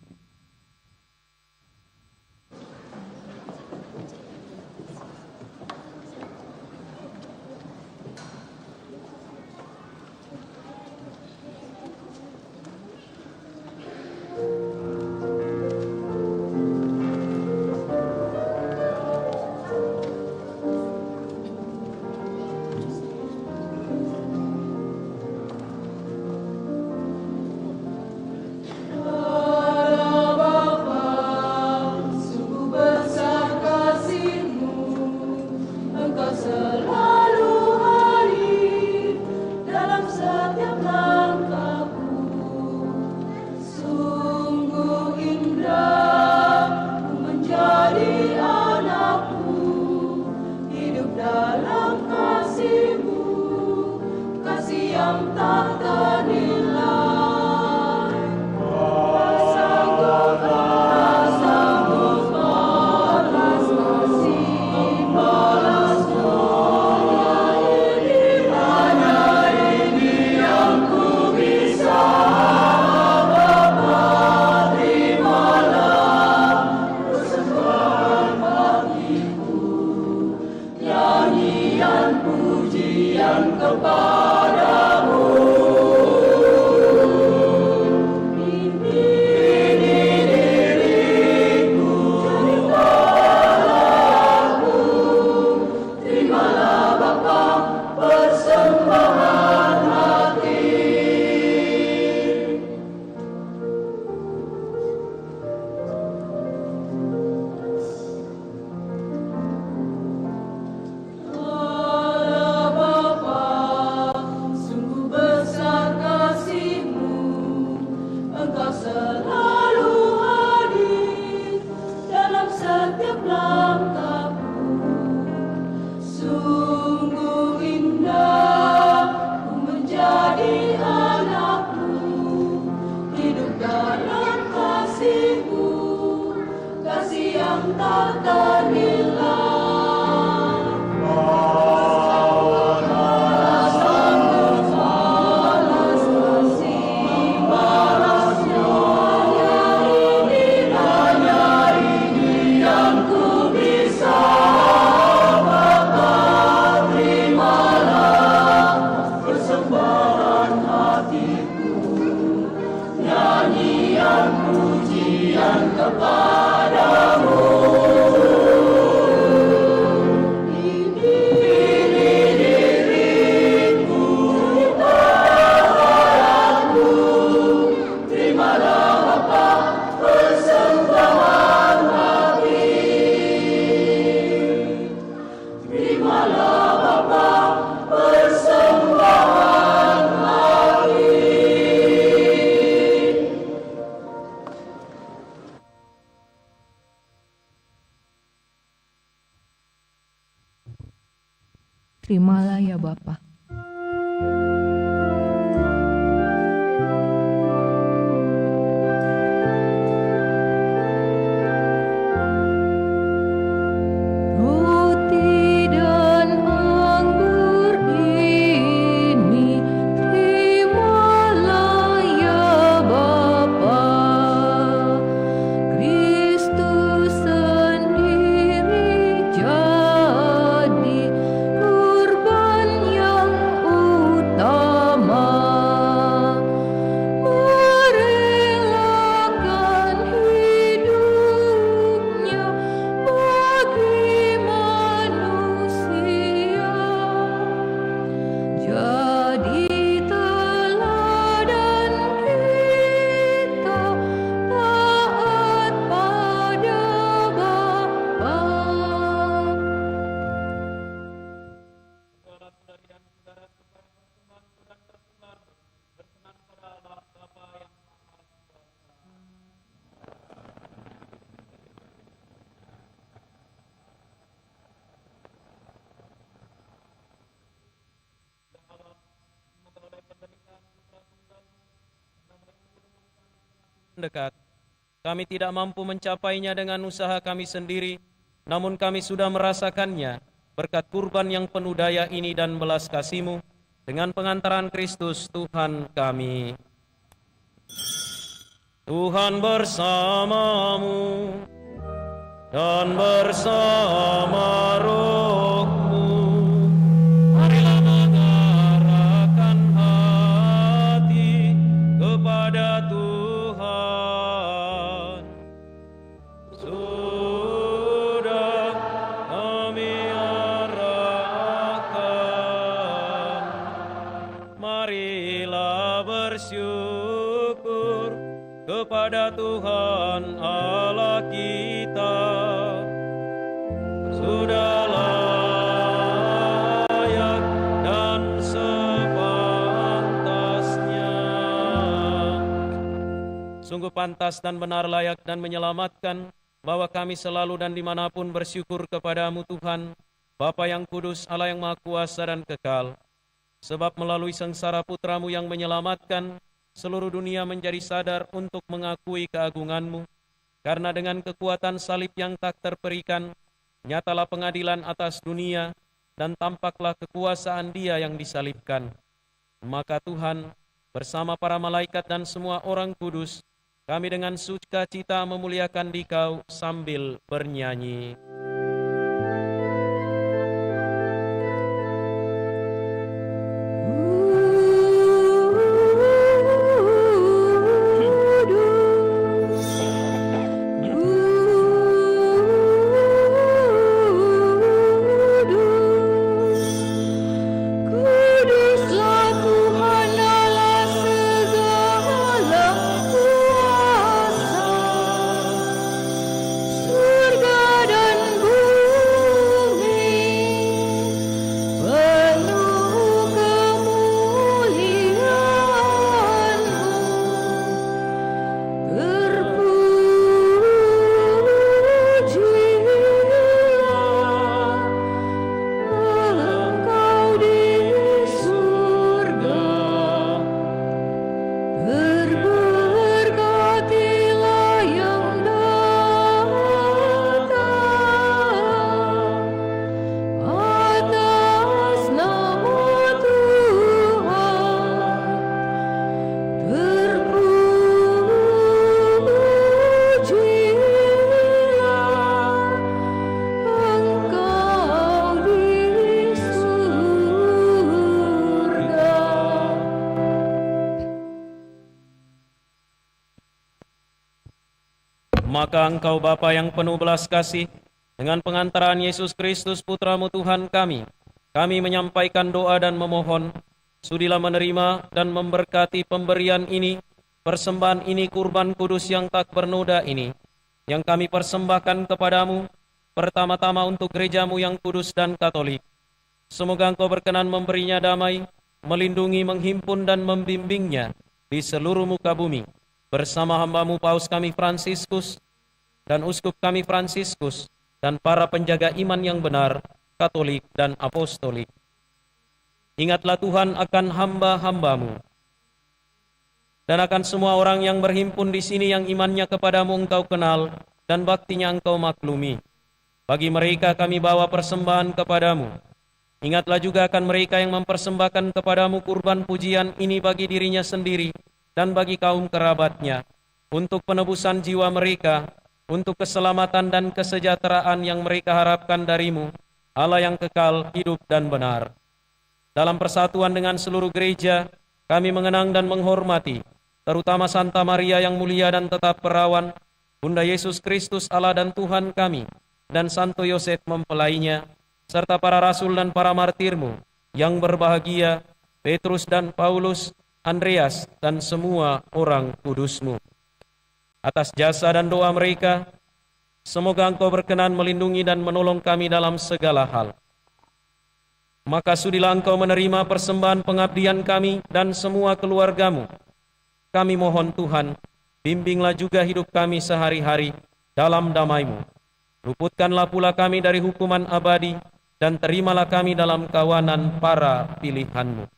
Terimalah ya Bapa. mendekat. Kami tidak mampu mencapainya dengan usaha kami sendiri, namun kami sudah merasakannya berkat kurban yang penuh daya ini dan belas kasih-Mu dengan pengantaran Kristus Tuhan kami. Tuhan bersamamu dan bersama rohmu. Marilah mengarahkan hati kepada Tuhan. Sudah kami arahkan, marilah bersyukur kepada Tuhan Allah kita. Sudah layak dan sepantasnya. Sungguh pantas dan benar, layak dan menyelamatkan, bahwa kami selalu dan dimanapun bersyukur kepadamu Tuhan, Bapa yang kudus, Allah yang maha kuasa dan kekal. Sebab melalui sengsara putramu yang menyelamatkan, seluruh dunia menjadi sadar untuk mengakui keagungan-Mu. Karena dengan kekuatan salib yang tak terperikan, nyatalah pengadilan atas dunia, dan tampaklah kekuasaan Dia yang disalibkan. Maka Tuhan, bersama para malaikat dan semua orang kudus, kami dengan sukacita memuliakan Dikau sambil bernyanyi. Maka Engkau Bapa yang penuh belas kasih, dengan pengantaran Yesus Kristus Putra-Mu Tuhan kami menyampaikan doa dan memohon, sudilah menerima dan memberkati pemberian ini, persembahan ini, kurban kudus yang tak bernoda ini, yang kami persembahkan kepadamu, pertama-tama untuk gereja-Mu yang kudus dan katolik. Semoga Engkau berkenan memberinya damai, melindungi, menghimpun dan membimbingnya di seluruh muka bumi, bersama hamba-Mu Paus kami Fransiskus dan Uskup kami Fransiskus dan para penjaga iman yang benar, katolik dan apostolik. Ingatlah Tuhan akan hamba-hamba-Mu dan akan semua orang yang berhimpun di sini yang imannya kepadamu Engkau kenal dan baktinya Engkau maklumi. Bagi mereka kami bawa persembahan kepadamu. Ingatlah juga akan mereka yang mempersembahkan kepadamu kurban pujian ini bagi dirinya sendiri dan bagi kaum kerabatnya, untuk penebusan jiwa mereka, untuk keselamatan dan kesejahteraan yang mereka harapkan darimu, Allah yang kekal, hidup dan benar. Dalam persatuan dengan seluruh gereja, kami mengenang dan menghormati, terutama Santa Maria yang mulia dan tetap perawan, Bunda Yesus Kristus Allah dan Tuhan kami, dan Santo Yosef mempelainya, serta para rasul dan para martirmu, yang berbahagia, Petrus dan Paulus, Andreas, dan semua orang kudus-Mu. Atas jasa dan doa mereka, semoga Engkau berkenan melindungi dan menolong kami dalam segala hal. Maka sudilah Engkau menerima persembahan pengabdian kami dan semua keluarga-Mu. Kami mohon Tuhan, bimbinglah juga hidup kami sehari-hari dalam damai-Mu. Luputkanlah pula kami dari hukuman abadi, dan terimalah kami dalam kawanan para pilihan-Mu.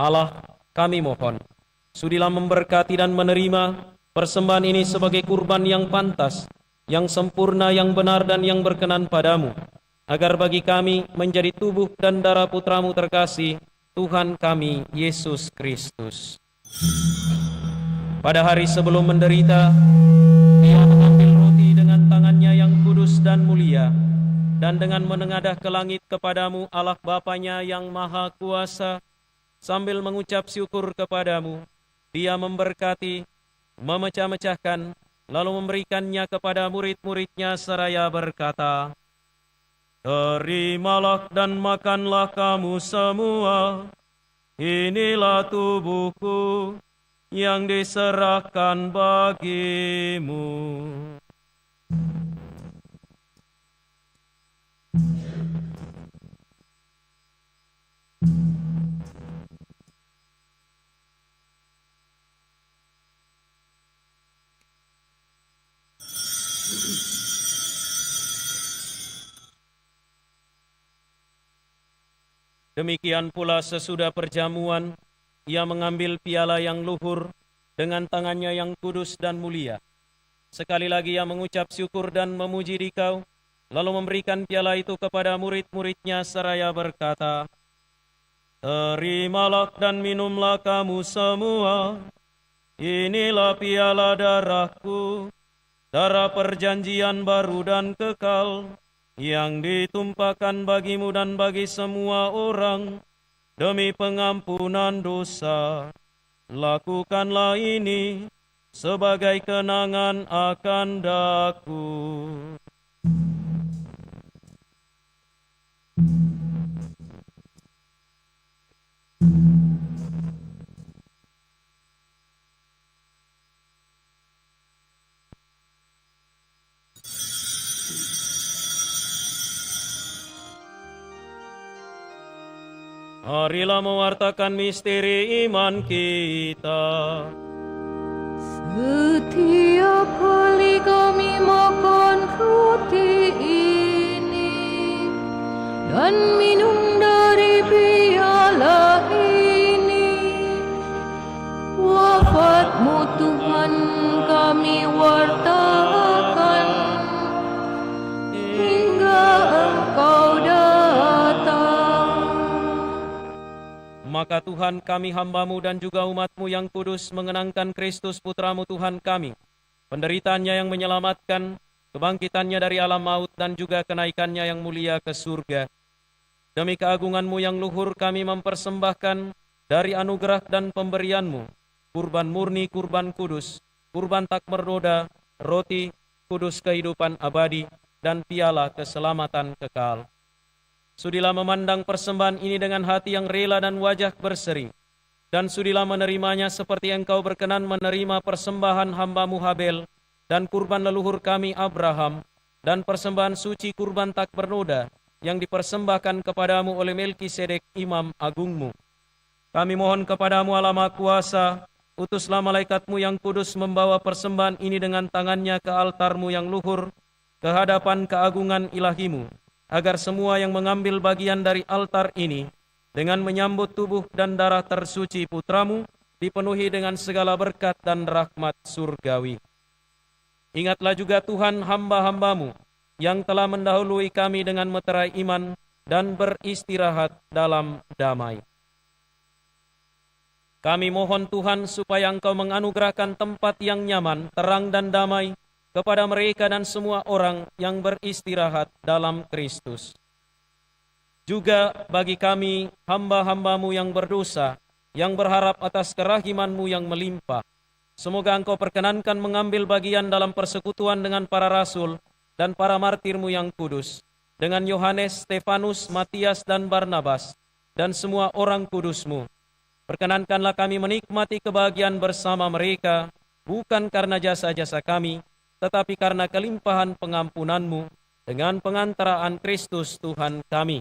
Allah, kami mohon, sudilah memberkati dan menerima Persembahan ini sebagai kurban yang pantas, yang sempurna, yang benar dan yang berkenan padamu, agar bagi kami menjadi tubuh dan darah putramu terkasih, Tuhan kami Yesus Kristus. Pada hari sebelum menderita, Dia mengambil roti dengan tangannya yang kudus dan mulia, dan dengan menengadah ke langit kepadamu Allah Bapanya yang Maha Kuasa, sambil mengucap syukur kepadamu, Dia memberkati, memecah-mecahkan, lalu memberikannya kepada murid-muridnya seraya berkata, "Terimalah dan makanlah kamu semua, inilah tubuhku yang diserahkan bagimu." Demikian pula sesudah perjamuan, Ia mengambil piala yang luhur dengan tangannya yang kudus dan mulia. Sekali lagi Ia mengucap syukur dan memuji Dikau, lalu memberikan piala itu kepada murid-muridnya seraya berkata, "Terimalah dan minumlah kamu semua, inilah piala darahku, darah perjanjian baru dan kekal, yang ditumpahkan bagimu dan bagi semua orang demi pengampunan dosa. Lakukanlah ini sebagai kenangan akan daku." Marilah mewartakan misteri iman kita. Setiap kali kami makan roti ini dan minum dari piala ini, wafat-Mu Tuhan kami wartakan hingga Engkau datang. Maka Tuhan kami hamba-Mu dan juga umat-Mu yang kudus mengenangkan Kristus Putra-Mu Tuhan kami, penderitaannya yang menyelamatkan, kebangkitannya dari alam maut dan juga kenaikannya yang mulia ke surga. Demi keagungan-Mu yang luhur kami mempersembahkan dari anugerah dan pemberian-Mu, kurban murni, kurban kudus, kurban tak bernoda, roti, kudus kehidupan abadi, dan piala keselamatan kekal. Sudilah memandang persembahan ini dengan hati yang rela dan wajah berseri, dan sudilah menerimanya seperti Engkau berkenan menerima persembahan hamba-Mu Habel dan kurban leluhur kami Abraham, dan persembahan suci kurban tak bernoda yang dipersembahkan kepadamu oleh Melkisedek Imam Agungmu. Kami mohon kepadamu Allah Maha Kuasa, utuslah malaikat-Mu yang kudus membawa persembahan ini dengan tangannya ke altar-Mu yang luhur, ke hadapan keagungan ilahi-Mu, agar semua yang mengambil bagian dari altar ini dengan menyambut tubuh dan darah tersuci Putra-Mu dipenuhi dengan segala berkat dan rahmat surgawi. Ingatlah juga Tuhan hamba-hamba-Mu yang telah mendahului kami dengan meterai iman dan beristirahat dalam damai. Kami mohon Tuhan supaya Engkau menganugerahkan tempat yang nyaman, terang dan damai kepada mereka dan semua orang yang beristirahat dalam Kristus. Juga bagi kami, hamba-hamba-Mu yang berdosa, yang berharap atas kerahiman-Mu yang melimpah, semoga Engkau perkenankan mengambil bagian dalam persekutuan dengan para rasul dan para martir-Mu yang kudus, dengan Yohanes, Stefanus, Matias, dan Barnabas, dan semua orang kudus-Mu. Perkenankanlah kami menikmati kebahagiaan bersama mereka, bukan karena jasa-jasa kami, tetapi karena kelimpahan pengampunan-Mu, dengan pengantaraan Kristus Tuhan kami.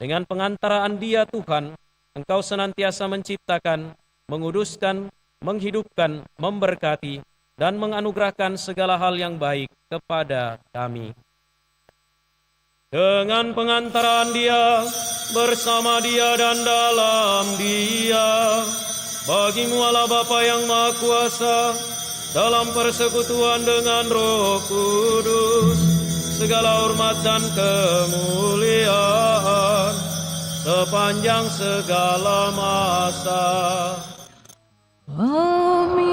Dengan pengantaraan Dia Tuhan, Engkau senantiasa menciptakan, menguduskan, menghidupkan, memberkati, dan menganugerahkan segala hal yang baik kepada kami. Dengan pengantaraan Dia, bersama Dia dan dalam Dia, bagi-Mu Allah Bapa yang Maha Kuasa, dalam persekutuan dengan Roh Kudus, segala hormat dan kemuliaan sepanjang segala masa. Amin.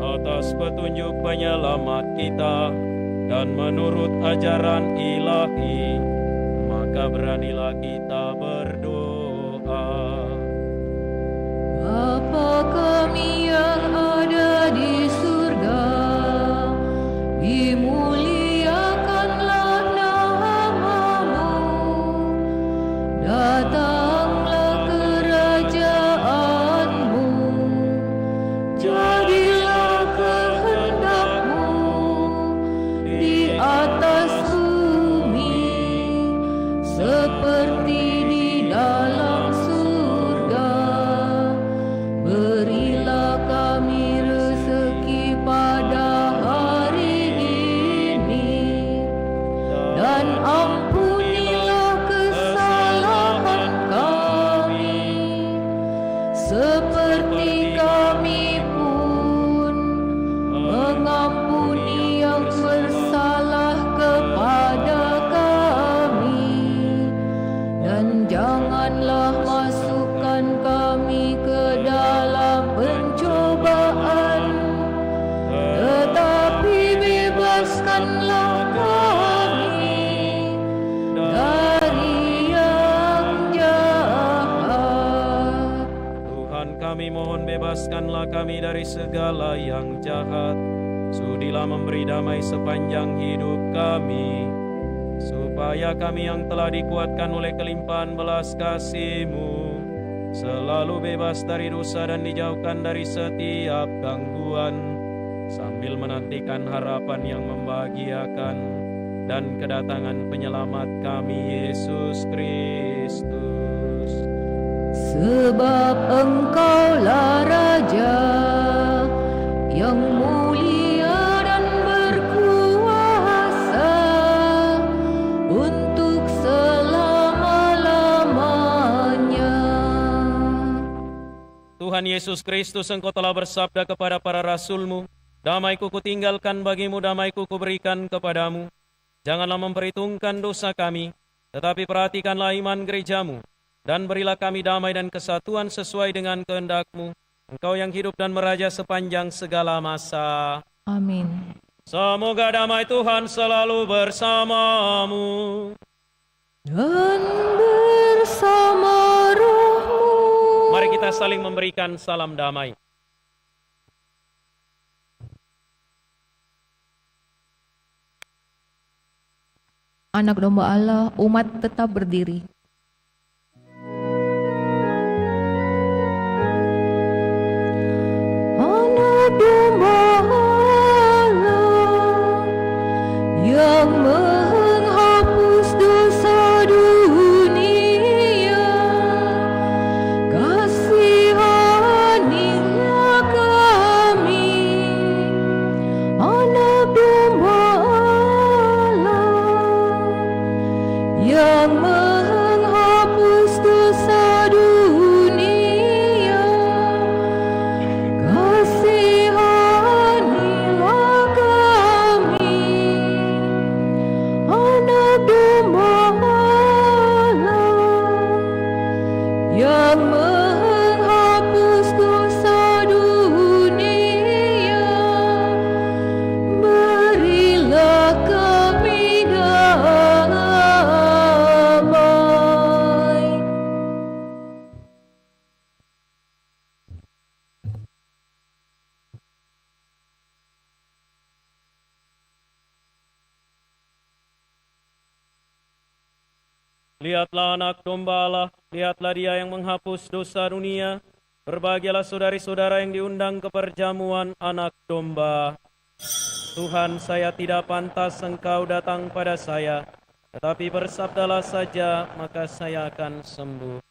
Atas petunjuk penyelamat kita dan menurut ajaran ilahi, maka beranilah kita berdoa. Bapa kami yang ada di surga, dimuliakanlah namamu, datanglah kerajaanmu, jadilah kehendakmu di atas bumi seperti di dalam surga. Berilah kami rezeki pada hari ini, dan ampunilah kesalahan kami, seperti kami pun mengampuni yang bersalah kepada kami. Dan janganlah masukkan kami ke dalam pencobaan, tetapi bebaskanlah kami dari yang jahat. Tuhan kami mohon bebaskanlah kami dari segala yang jahat. Sudilah memberi damai sepanjang hidup kami, supaya kami yang telah dikuatkan oleh kelimpahan belas kasih-Mu selalu bebas dari dosa dan dijauhkan dari setiap gangguan, sambil menantikan harapan yang membahagiakan dan kedatangan penyelamat kami, Yesus Kristus. Sebab Engkaulah Raja yang mulia dan berkuasa untuk selama-lamanya. Tuhan Yesus Kristus, Engkau telah bersabda kepada para rasul-Mu, damai-Ku kutinggalkan bagimu, damai-Ku kuberikan kepadamu. Janganlah memperhitungkan dosa kami, tetapi perhatikanlah iman gereja-Mu, dan berilah kami damai dan kesatuan sesuai dengan kehendak-Mu. Engkau yang hidup dan meraja sepanjang segala masa. Amin. Semoga damai Tuhan selalu bersamamu. Dan bersama rohmu. Mari kita saling memberikan salam damai. Anak domba Allah, umat tetap berdiri. Anak domba Allah yang menghapus dosa dunia, kasihanilah kami. Anak domba yang menghapus dosa dunia, kasihanilah kami. Anak domba yang menghapus dosa dunia, berilah kami damai. Lihatlah anak domba Allah, lihatlah dia yang menghapus dosa dunia. Berbahagialah saudari-saudara yang diundang ke perjamuan anak domba. Tuhan, saya tidak pantas Engkau datang pada saya, tetapi bersabdalah saja, maka saya akan sembuh.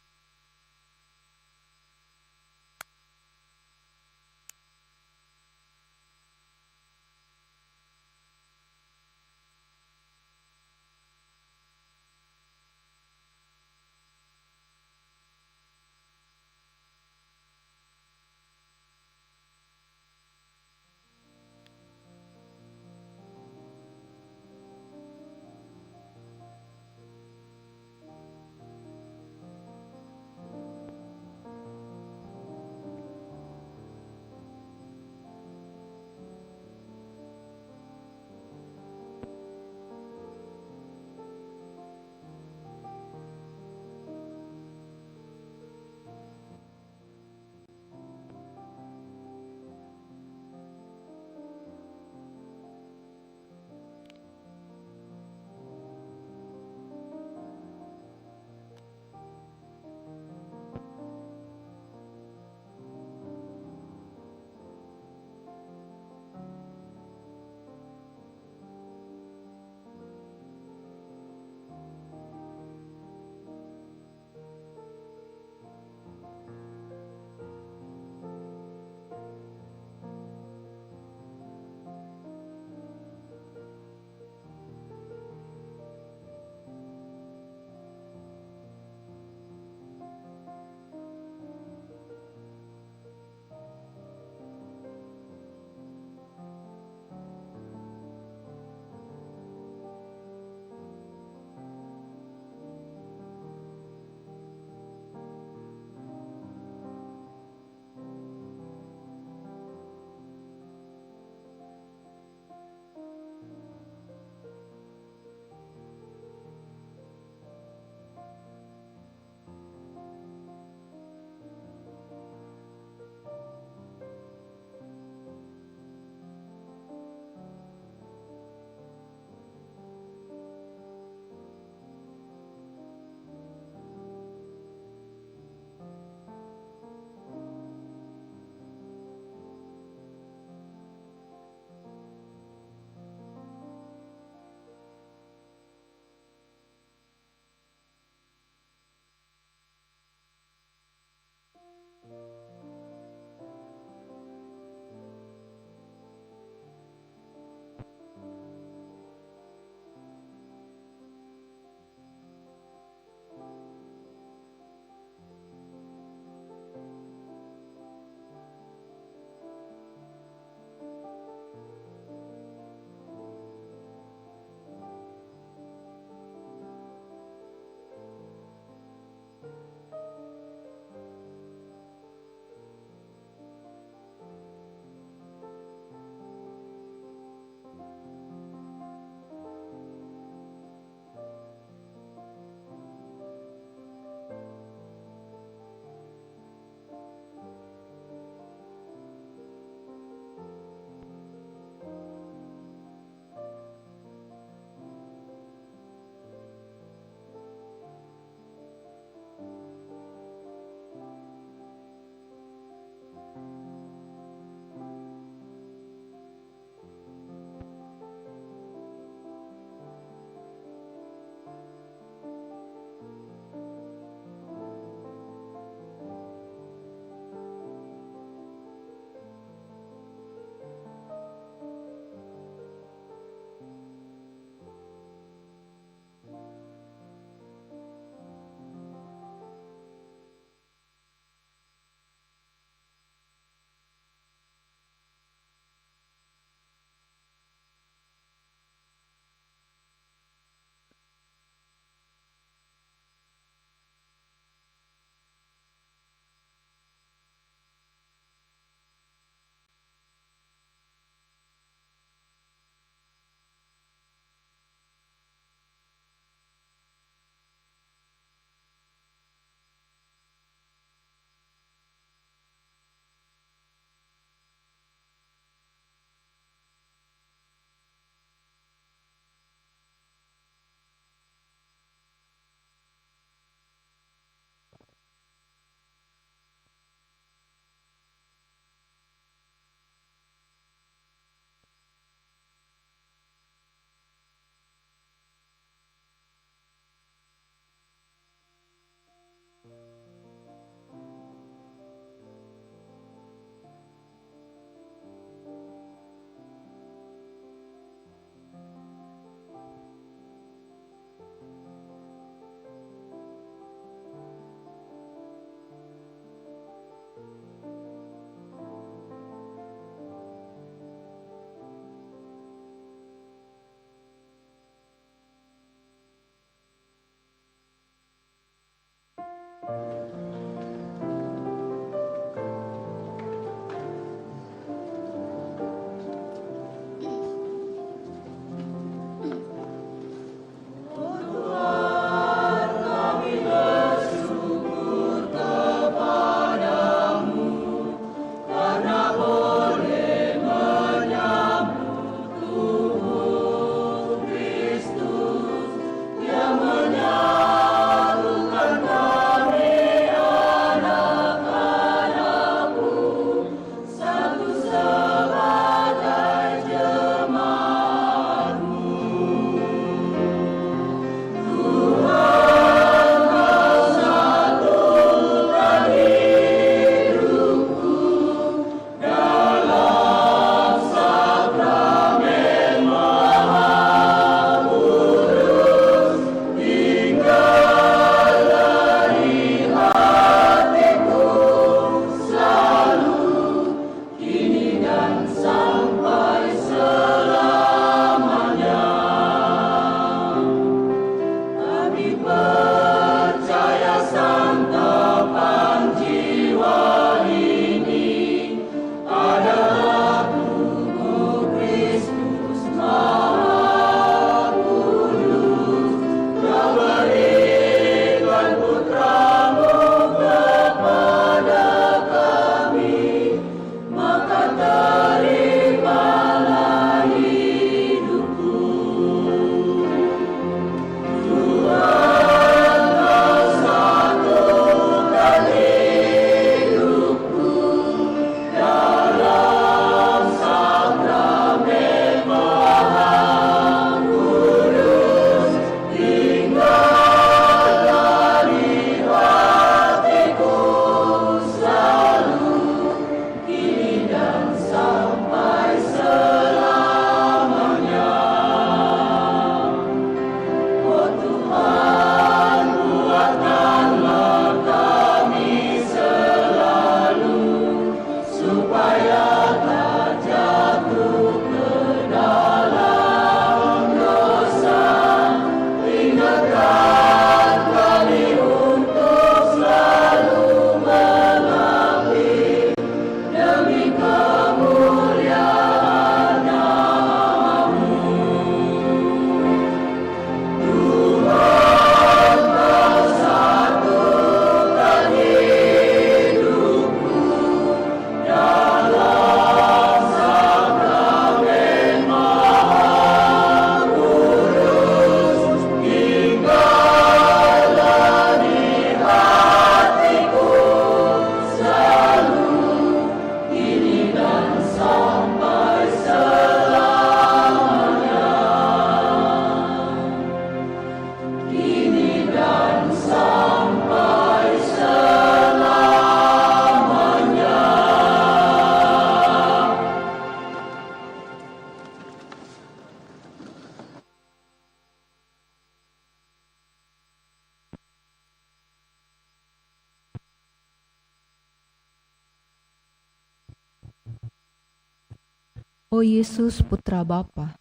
O Yesus, Putra Bapa,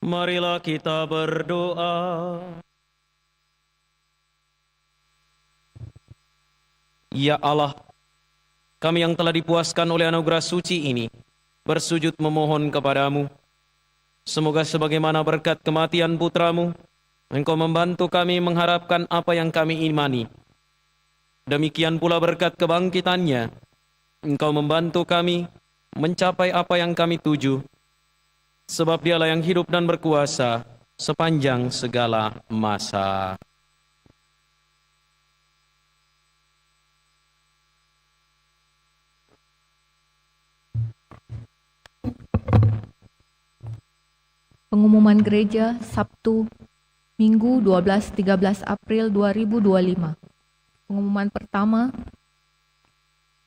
marilah kita berdoa. Ya Allah, kami yang telah dipuaskan oleh anugerah suci ini, bersujud memohon kepadamu. Semoga sebagaimana berkat kematian putramu, Engkau membantu kami mengharapkan apa yang kami imani. Demikian pula berkat kebangkitannya, Engkau membantu kami mencapai apa yang kami tuju. Sebab dialah yang hidup dan berkuasa sepanjang segala masa. Pengumuman gereja Sabtu, Minggu 12-13 April 2025. Pengumuman pertama,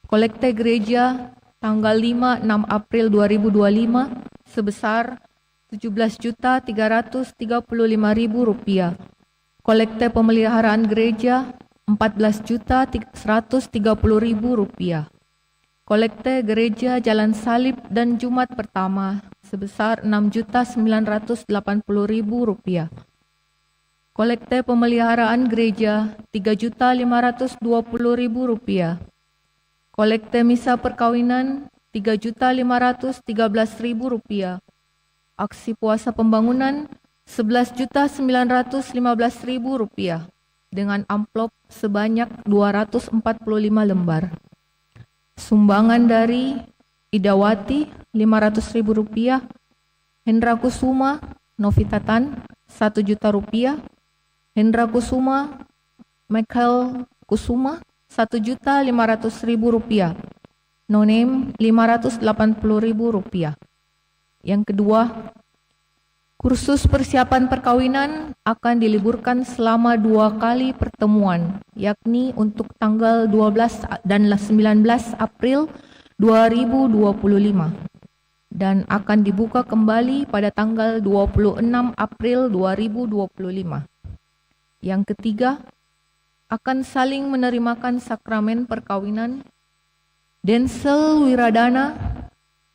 kolekte gereja tanggal 5-6 April 2025 sebesar Rp17.335.000. Kolekte pemeliharaan gereja Rp14.130.000. Kolekte gereja Jalan Salib dan Jumat Pertama sebesar Rp6.980.000. Kolekte pemeliharaan gereja Rp3.520.000. Kolekte misa perkawinan Rp3.513.000. Aksi puasa pembangunan Rp11.915.000 dengan amplop sebanyak 245 lembar. Sumbangan dari Idawati Rp500.000, Hendra Kusuma Novitatan Rp1 juta, Hendra Kusuma Michael Kusuma Rp1.500.000, no name Rp580.000. Yang kedua, kursus persiapan perkawinan akan diliburkan selama 2 kali pertemuan, yakni untuk tanggal 12 dan 19 April 2025 dan akan dibuka kembali pada tanggal 26 April 2025. Yang ketiga, akan saling menerimakan sakramen perkawinan Denzel Wiradana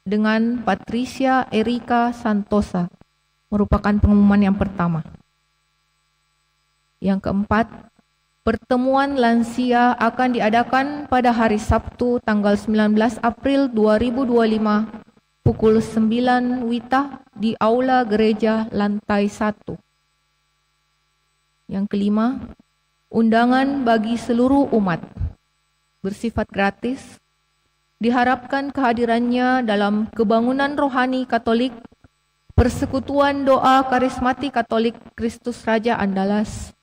dengan Patricia Erika Santosa, merupakan pengumuman yang pertama. Yang keempat, pertemuan lansia akan diadakan pada hari Sabtu tanggal 19 April 2025 pukul 9 WITA di Aula Gereja lantai 1. Yang kelima, undangan bagi seluruh umat bersifat gratis. Diharapkan kehadirannya dalam kebangunan rohani Katolik, Persekutuan Doa Karismatik Katolik Kristus Raja Andalas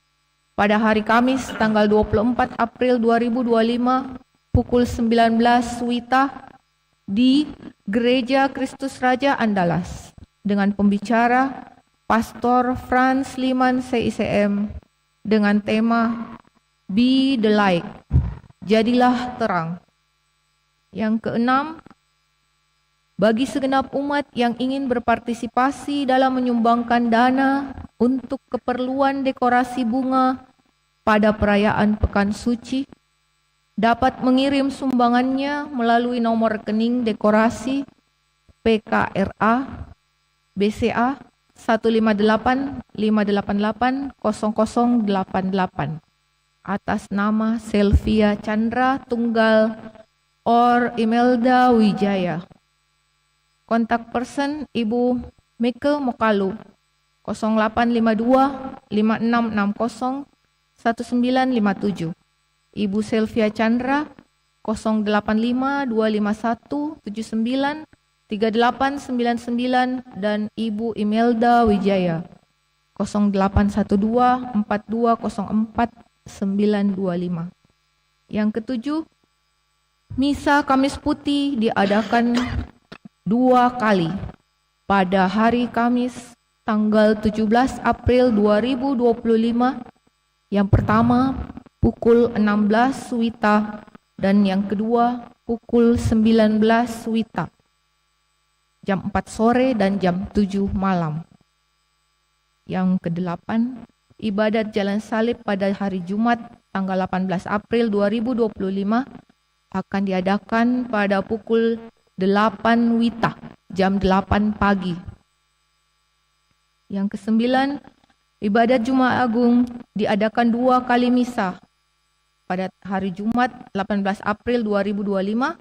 pada hari Kamis tanggal 24 April 2025 pukul 19 WITA di Gereja Kristus Raja Andalas dengan pembicara Pastor Franz Liman CICM dengan tema Be the Light, jadilah terang. Yang keenam, bagi segenap umat yang ingin berpartisipasi dalam menyumbangkan dana untuk keperluan dekorasi bunga pada perayaan Pekan Suci, dapat mengirim sumbangannya melalui nomor rekening dekorasi PKRA BCA 158-588-0088 atas nama Selvia Chandra Tunggal or Imelda Wijaya. Kontak person Ibu Meke Mokalu 0852 5660 1957. Ibu Sylvia Chandra 085 251 79 3899 dan Ibu Imelda Wijaya 0812 4204 925. Yang ketujuh, Misa Kamis Putih diadakan 2 kali pada hari Kamis tanggal 17 April 2025. Yang pertama pukul 16 WITA dan yang kedua pukul 19 WITA. Jam 4 sore dan jam 7 malam. Yang kedelapan, ibadat Jalan Salib pada hari Jumat tanggal 18 April 2025 akan diadakan pada pukul 8 WITA, jam 8 pagi. Yang kesembilan, ibadat Jumat Agung diadakan 2 kali misa pada hari Jumat 18 April 2025.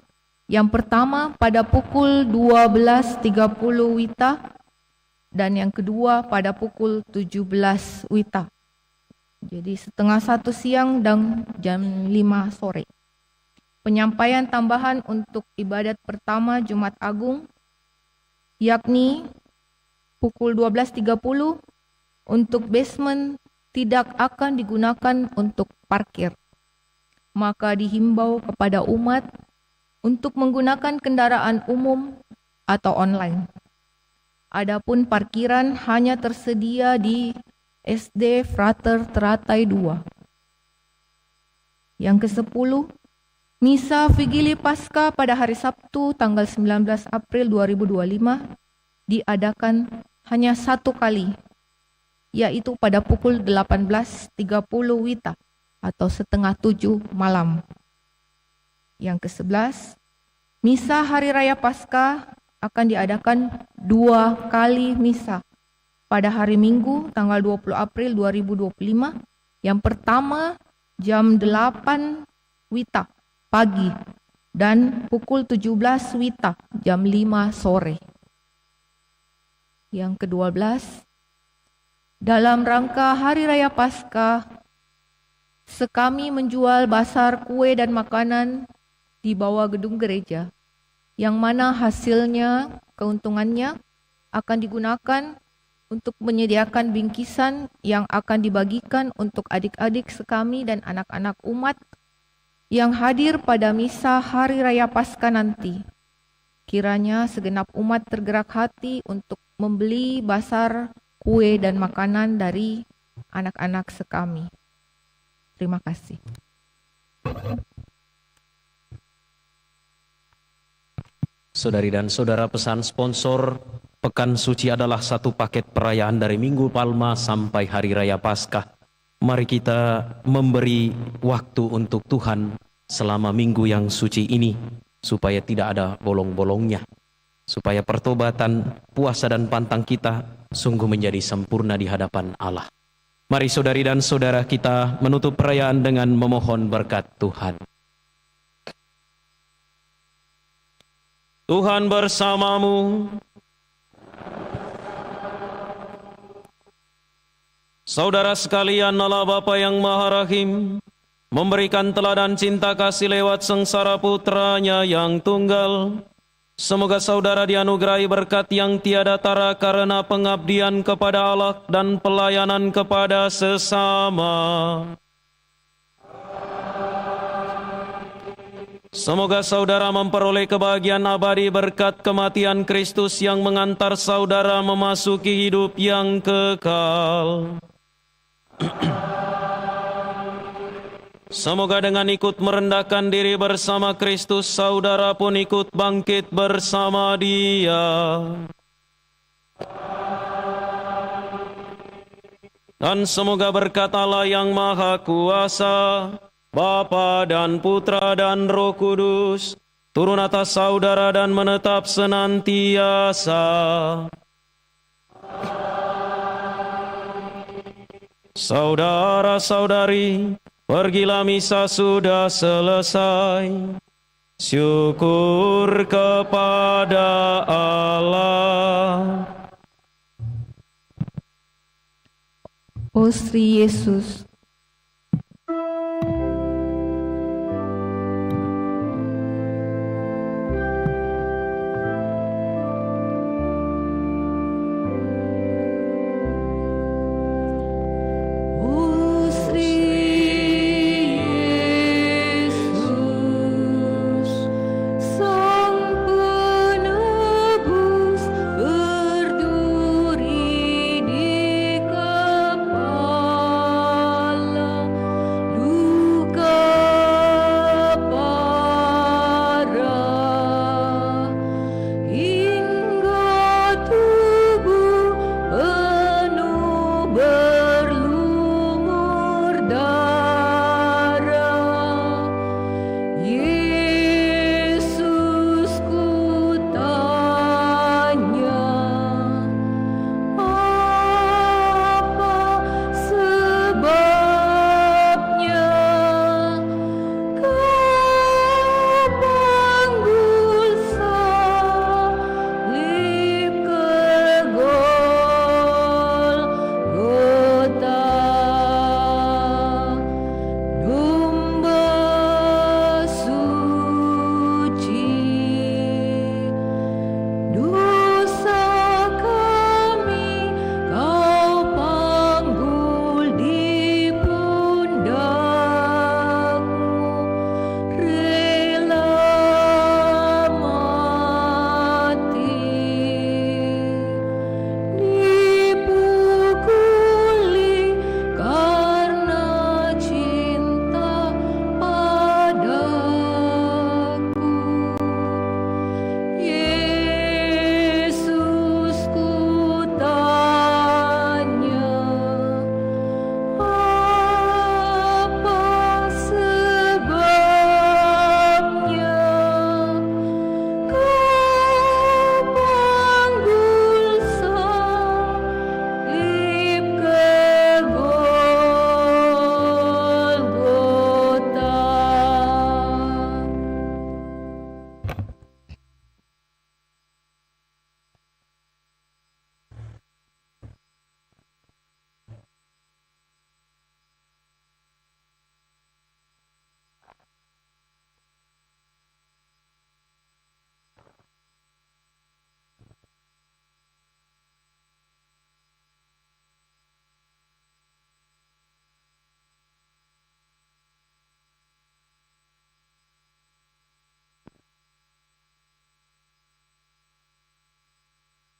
Yang pertama pada pukul 12.30 WITA dan yang kedua pada pukul 17 WITA. Jadi setengah 1 siang dan jam 5 sore. Penyampaian tambahan untuk ibadat pertama Jumat Agung yakni pukul 12.30 untuk basement tidak akan digunakan untuk parkir. Maka dihimbau kepada umat untuk menggunakan kendaraan umum atau online. Adapun parkiran hanya tersedia di SD Frater Teratai 2. Yang ke-10, Misa Vigili Paskah pada hari Sabtu tanggal 19 April 2025 diadakan hanya 1 kali, yaitu pada pukul 18.30 WITA atau setengah 7 malam. Yang ke-11, Misa Hari Raya Paskah akan diadakan 2 kali misa pada hari Minggu tanggal 20 April 2025. Yang pertama jam 8 WITA pagi dan pukul 17 WITA jam 5 sore. Yang ke-12, dalam rangka Hari Raya Paskah, sekami menjual basar kue dan makanan di bawah gedung gereja, yang mana hasilnya, keuntungannya akan digunakan untuk menyediakan bingkisan yang akan dibagikan untuk adik-adik sekami dan anak-anak umat yang hadir pada misa Hari Raya Paskah nanti. Kiranya segenap umat tergerak hati untuk membeli basar kue dan makanan dari anak-anak sekami. Terima kasih. Saudari dan saudara, pesan sponsor Pekan Suci adalah satu paket perayaan dari Minggu Palma sampai Hari Raya Paskah. Mari kita memberi waktu untuk Tuhan selama minggu yang suci ini, supaya tidak ada bolong-bolongnya, supaya pertobatan, puasa dan pantang kita sungguh menjadi sempurna di hadapan Allah. Mari saudari dan saudara, kita menutup perayaan dengan memohon berkat Tuhan. Tuhan bersamamu. Saudara sekalian, Allah Bapa yang Maha Rahim memberikan teladan cinta kasih lewat sengsara putranya yang tunggal. Semoga saudara dianugerahi berkat yang tiada tara karena pengabdian kepada Allah dan pelayanan kepada sesama. Semoga saudara memperoleh kebahagiaan abadi berkat kematian Kristus yang mengantar saudara memasuki hidup yang kekal. Semoga dengan ikut merendahkan diri bersama Kristus, saudara pun ikut bangkit bersama Dia. Dan semoga berkat Allah yang Maha Kuasa, Bapa dan Putra dan Roh Kudus, turun atas saudara dan menetap senantiasa. Saudara-saudari, pergilah misa sudah selesai. Syukur kepada Allah. O Sri Yesus, Yesus